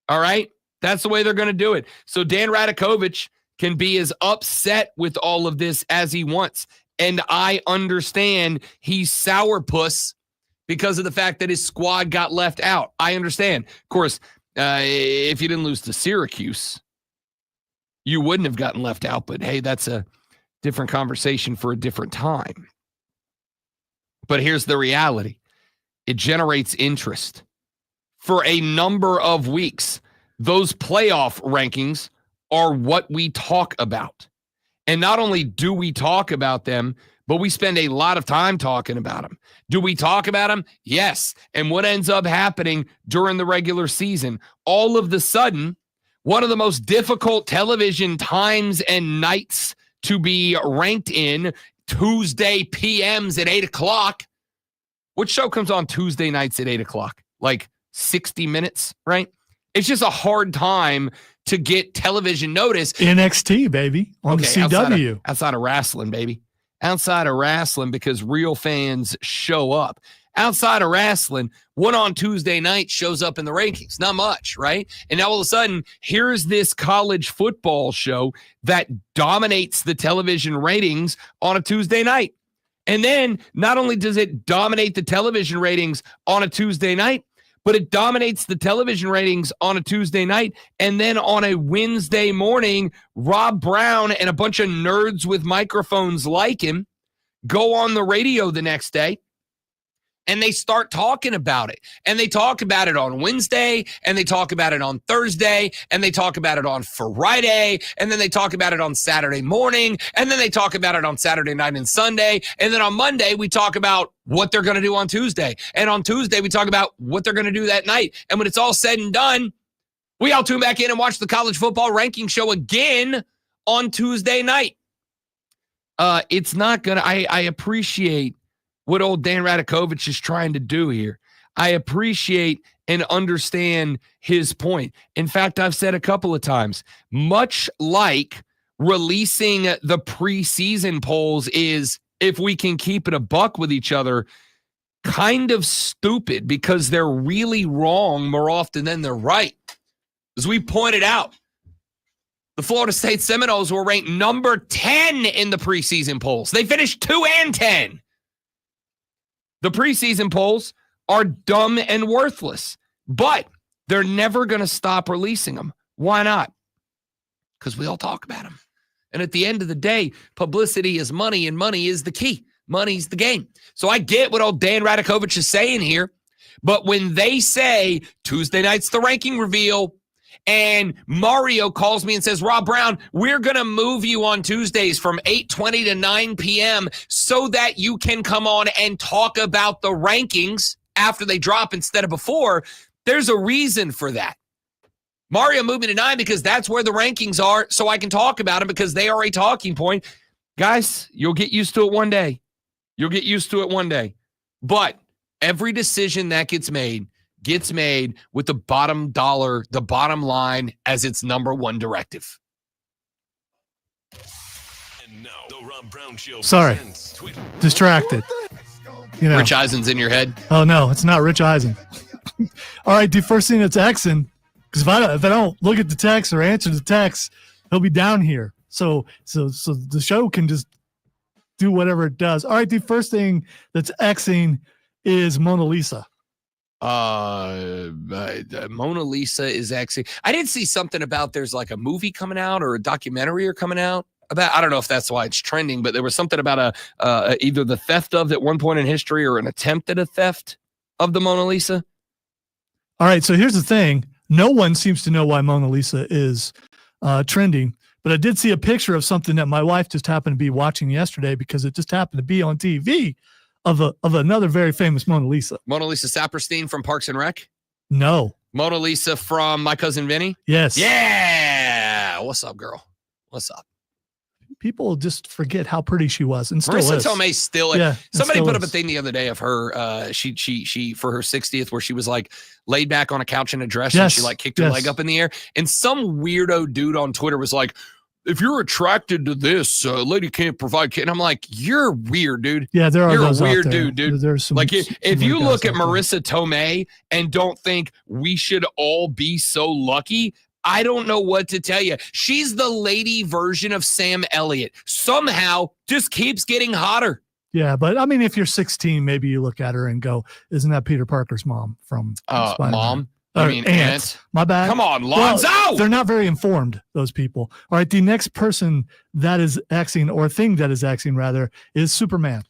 All right? That's the way they're going to do it. So Dan Radakovich can be as upset with all of this as he wants. And I understand he's sourpuss because of the fact that his squad got left out. I understand. Of course, if you didn't lose to Syracuse, you wouldn't have gotten left out. But hey, that's a different conversation for a different time. But here's the reality. It generates interest. For a number of weeks, those playoff rankings are what we talk about. And not only do we talk about them, but we spend a lot of time talking about them. Do we talk about them? Yes. And what ends up happening during the regular season? All of the sudden, one of the most difficult television times and nights to be ranked in, Tuesday PMs at 8 o'clock. What show comes on Tuesday nights at 8 o'clock? Like 60 Minutes, right? It's just a hard time to get television notice. NXT, baby, on the CW. Outside of wrestling, baby. Outside of wrestling, because real fans show up. Outside of wrestling, what on Tuesday night shows up in the rankings? Not much, right? And now all of a sudden, here's this college football show that dominates the television ratings on a Tuesday night. And then not only does it dominate the television ratings on a Tuesday night, but it dominates the television ratings on a Tuesday night. And then on a Wednesday morning, Rob Brown and a bunch of nerds with microphones like him go on the radio the next day and they start talking about it. And they talk about it on Wednesday, and they talk about it on Thursday, and they talk about it on Friday, and then they talk about it on Saturday morning, and then they talk about it on Saturday night and Sunday. And then on Monday, we talk about what they're going to do on Tuesday. And on Tuesday, we talk about what they're going to do that night. And when it's all said and done, we all tune back in and watch the college football ranking show again on Tuesday night. It's not going to, I appreciate what old Dan Radakovich is trying to do here. I appreciate and understand his point. In fact, I've said a couple of times, much like releasing the preseason polls is, if we can keep it a buck with each other, kind of stupid because they're really wrong more often than they're right. As we pointed out, the Florida State Seminoles were ranked number 10 in the preseason polls. They finished 2 and 10. The preseason polls are dumb and worthless, but they're never going to stop releasing them. Why not? Because we all talk about them. And at the end of the day, publicity is money, and money is the key. Money's the game. So I get what old Dan Radakovich is saying here, but when they say Tuesday night's the ranking reveal, and Mario calls me and says, Rob Brown, we're going to move you on Tuesdays from 8:20 to 9 p.m. so that you can come on and talk about the rankings after they drop instead of before. There's a reason for that. Mario moved me to 9 because that's where the rankings are, so I can talk about them because they are a talking point. Guys, you'll get used to it one day. But every decision that gets made with the bottom dollar, the bottom line as its number one directive. And now, the Rob Brown Show. Sorry. Distracted. You know. Rich Eisen's in your head? Oh, no, it's not Rich Eisen. All right, the first thing that's Xing, because if I don't look at the text or answer the text, he'll be down here. So the show can just do whatever it does. All right, the first thing that's Xing is Mona Lisa. Mona Lisa is Xing. I did see something about there's like a movie coming out or a documentary coming out about, I don't know if that's why it's trending, but there was something about either the theft of at one point in history or an attempt at a theft of the Mona Lisa. All right, so here's the thing. No one seems to know why Mona Lisa is trending, but I did see a picture of something that my wife just happened to be watching yesterday because it just happened to be on TV of another very famous Mona Lisa. Mona Lisa Saperstein from Parks and Rec? No. Mona Lisa from My Cousin Vinny? Yes. Yeah. What's up, girl? What's up? People just forget how pretty she was, and still Marissa is. Tomei still. Yeah, somebody still put up is. a thing the other day of her. She for her 60th, where she was like laid back on a couch in a dress, and she like kicked her leg up in the air. And some weirdo dude on Twitter was like, "If you're attracted to this, lady can't provide kid." And I'm like, "You're weird, dude. Yeah, there are You're those a weird out there. dude. There's some like if you guys look at out there. Marissa Tomei and don't think we should all be so lucky." I don't know what to tell you. She's the lady version of Sam Elliott. Somehow just keeps getting hotter. Yeah, but I mean, if you're 16, maybe you look at her and go, "Isn't that Peter Parker's mom from Spider-Man?" Mom? I mean, aunt. My bad. Come on, Lonzo! Well, they're not very informed, those people. All right, the next person that is Xing, or thing that is Xing, rather, is Superman.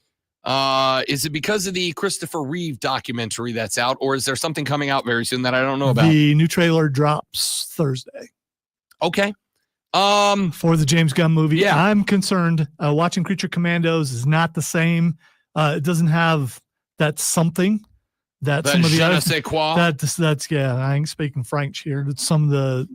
Is it because of the Christopher Reeve documentary that's out, or is there something coming out very soon that I don't know about? The new trailer drops Thursday. Okay. For the James Gunn movie. Yeah. I'm concerned. Watching Creature Commandos is not the same. It doesn't have that something that some of the je ne other sais quoi. that's yeah. I ain't speaking French here. It's some of the.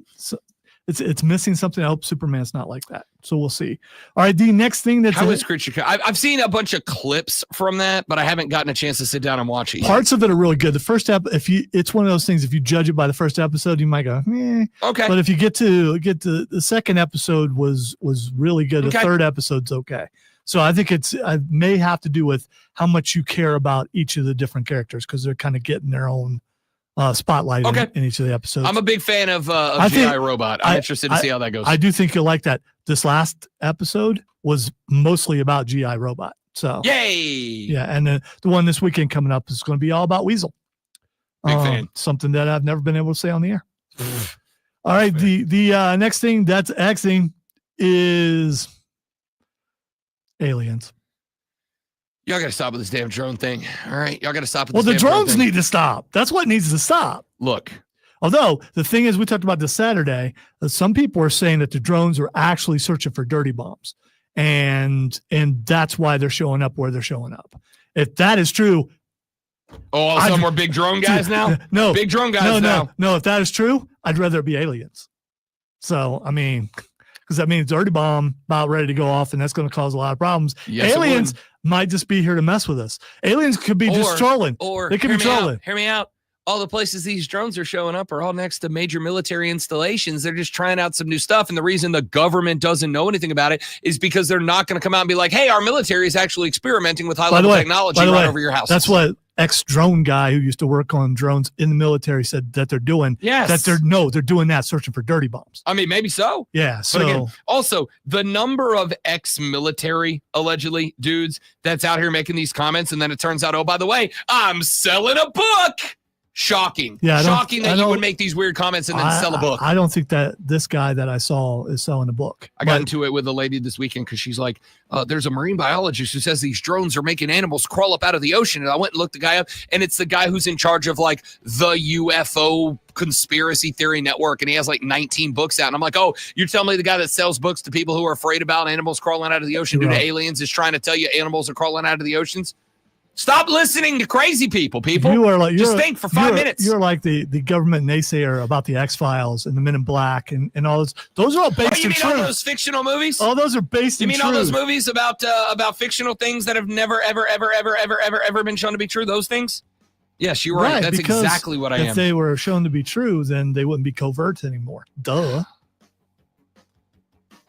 It's missing something. I hope Superman's not like that. So we'll see. All right, the next thing that's How is Creature? I've seen a bunch of clips from that, but I haven't gotten a chance to sit down and watch it yet. Parts of it are really good. The first it's one of those things. If you judge it by the first episode, you might go, eh. Okay. But if you get to the second episode was really good. The third episode's okay. So I think I may have to do with how much you care about each of the different characters because they're kind of getting their own spotlight in each of the episodes. I'm a big fan of G.I. Robot. I'm interested to see how that goes. I do think you'll like that. This last episode was mostly about G.I. Robot. So yay! Yeah, and the one this weekend coming up is going to be all about Weasel. Big fan. Something that I've never been able to say on the air. All right, the next thing that's Xing is aliens. Y'all got to stop with this damn drone thing. All right. Y'all got to stop with Well, this the damn drone drones thing. need to stop. That's what needs to stop. Look. Although the thing is, we talked about this Saturday, some people are saying that the drones are actually searching for dirty bombs. And that's why they're showing up where they're showing up. If that is true. All of a sudden we're big drone guys now? No. Big drone guys now. No, if that is true, I'd rather it be aliens. So, I mean, because that means dirty bomb about ready to go off, and that's going to cause a lot of problems. Yes, aliens might just be here to mess with us. Aliens could be just trolling. Or they could be trolling. Hear me out. All the places these drones are showing up are all next to major military installations. They're just trying out some new stuff. And the reason the government doesn't know anything about it is because they're not going to come out and be like, hey, our military is actually experimenting with high-level technology right over your house. That's what ex-drone guy who used to work on drones in the military said that they're doing. Yes. That they're doing that, searching for dirty bombs. I mean, maybe so. Yeah. So but again, also the number of ex-military allegedly dudes that's out here making these comments, and then it turns out, oh, by the way, I'm selling a book. Shocking. Yeah, shocking that you would make these weird comments and then sell a book. I don't think that this guy that I saw is selling a book. I got into it with a lady this weekend because she's like, there's a marine biologist who says these drones are making animals crawl up out of the ocean. And I went and looked the guy up, and it's the guy who's in charge of like the UFO conspiracy theory network. And he has like 19 books out. And I'm like, oh, you're telling me the guy that sells books to people who are afraid about animals crawling out of the ocean due to aliens is trying to tell you animals are crawling out of the oceans? Stop listening to crazy people. You are like just think for 5 minutes. You're like the government naysayer about the X-Files and the Men in Black and all those. Those are all based in truth. All those fictional movies? Oh, those are based in truth. You mean all those movies about fictional things that have never, ever been shown to be true? Those things? Yes, you're right. That's exactly what I am. If they were shown to be true, then they wouldn't be covert anymore. Duh.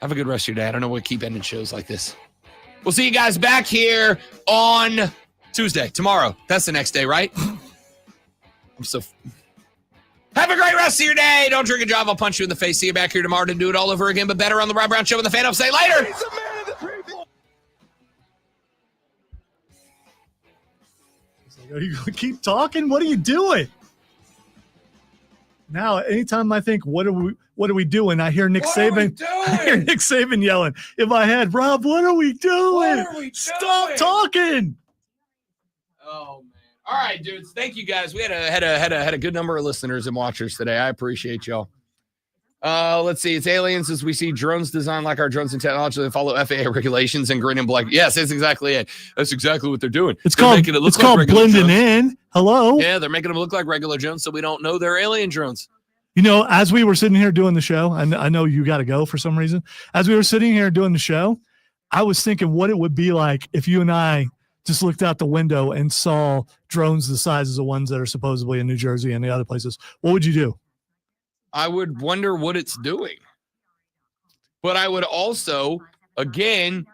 Have a good rest of your day. I don't know what keep ending shows like this. We'll see you guys back here on Tuesday, tomorrow. That's the next day, right? Have a great rest of your day. Don't drink and drive. I'll punch you in the face. See you back here tomorrow to do it all over again, but better on the Rob Brown Show with the Fan Up. Say later. Are you going to keep talking? What are you doing? Now, anytime I think, what are we doing? I hear Nick Saban. I hear Nick Saban yelling in my head, Rob, what are we doing? Stop talking. Oh man. All right, dudes. Thank you guys. We had a good number of listeners and watchers today. I appreciate y'all. Let's see. It's aliens as we see drones designed like our drones and technology that follow FAA regulations and green and black. Yes, that's exactly it. That's exactly what they're doing. It's called blending in. Hello. Yeah, they're making them look like regular drones, so we don't know they're alien drones. You know, as we were sitting here doing the show, and I know you got to go for some reason. As we were sitting here doing the show, I was thinking what it would be like if you and I just looked out the window and saw drones the size of the ones that are supposedly in New Jersey and the other places. What would you do? I would wonder what it's doing. But I would also, again,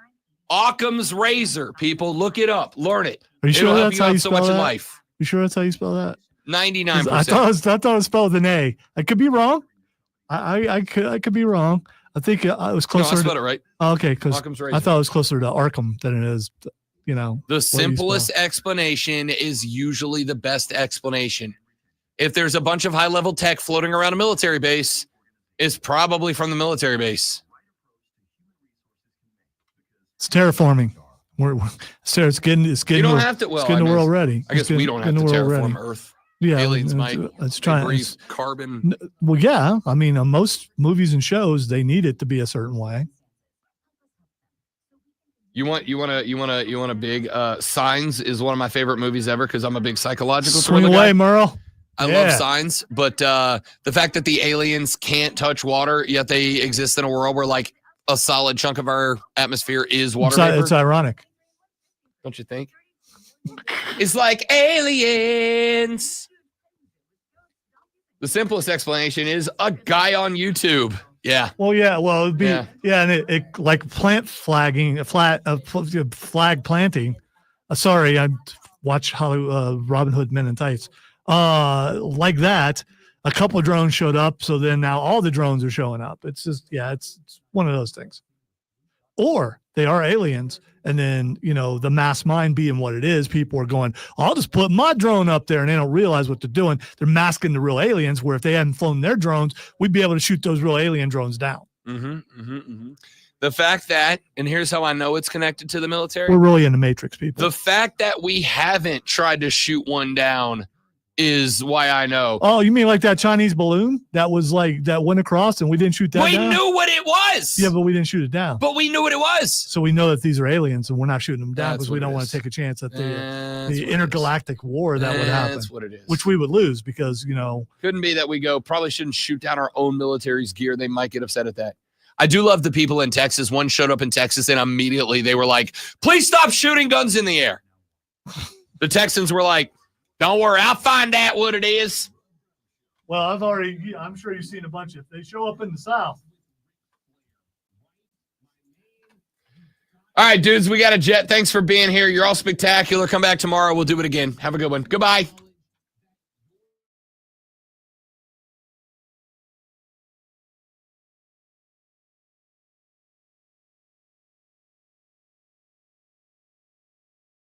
Occam's razor. People, look it up. Learn it. Are you sure that's how you spell that? Life. You sure that's how you spell that? 99%. I thought it was spelled with an A. I could be wrong. I could be wrong. I think it was closer. No, I spelled it right. Okay, because I thought it was closer to Arkham than it is. You know, the simplest explanation is usually the best explanation. If there's a bunch of high-level tech floating around a military base, it's probably from the military base. It's terraforming. It's getting. You don't have to. Well, it's getting the world ready. I guess we don't have to terraform Earth. Yeah, aliens might. It's trying. Breathe carbon. Well, yeah. I mean, most movies and shows they need it to be a certain way. You want a big Signs is one of my favorite movies ever because I'm a big psychological Swing thriller away, guy. Merle. I love Signs, but the fact that the aliens can't touch water, yet they exist in a world where like a solid chunk of our atmosphere is water vapor. It's ironic. Don't you think? It's like aliens. The simplest explanation is a guy on YouTube. Yeah. Well, yeah. Well, it'd be and it like plant flagging, flag planting. Sorry, I watch Hollywood, Robin Hood Men in Tights. Like that, a couple of drones showed up, so then now all the drones are showing up. It's just it's one of those things. Or they are aliens, and then the mass mind being what it is, people are going, I'll just put my drone up there, and they don't realize what they're doing. They're masking the real aliens, where if they hadn't flown their drones, we'd be able to shoot those real alien drones down. The fact that, and here's how I know it's connected to the military. We're really in the Matrix, people. The fact that we haven't tried to shoot one down is why I know. Oh, you mean like that Chinese balloon that was like that went across and we didn't shoot that down? We knew what it was. Yeah, but we didn't shoot it down. But we knew what it was. So we know that these are aliens and we're not shooting them down because we don't want to take a chance at the intergalactic war that would happen. That's what it is. Which we would lose because, Couldn't be that we probably shouldn't shoot down our own military's gear. They might get upset at that. I do love the people in Texas. One showed up in Texas and immediately they were like, please stop shooting guns in the air. The Texans were like, don't worry, I'll find out what it is. Well, I'm sure you've seen a bunch of, they show up in the South. All right, dudes, we got a jet. Thanks for being here. You're all spectacular. Come back tomorrow. We'll do it again. Have a good one. Goodbye.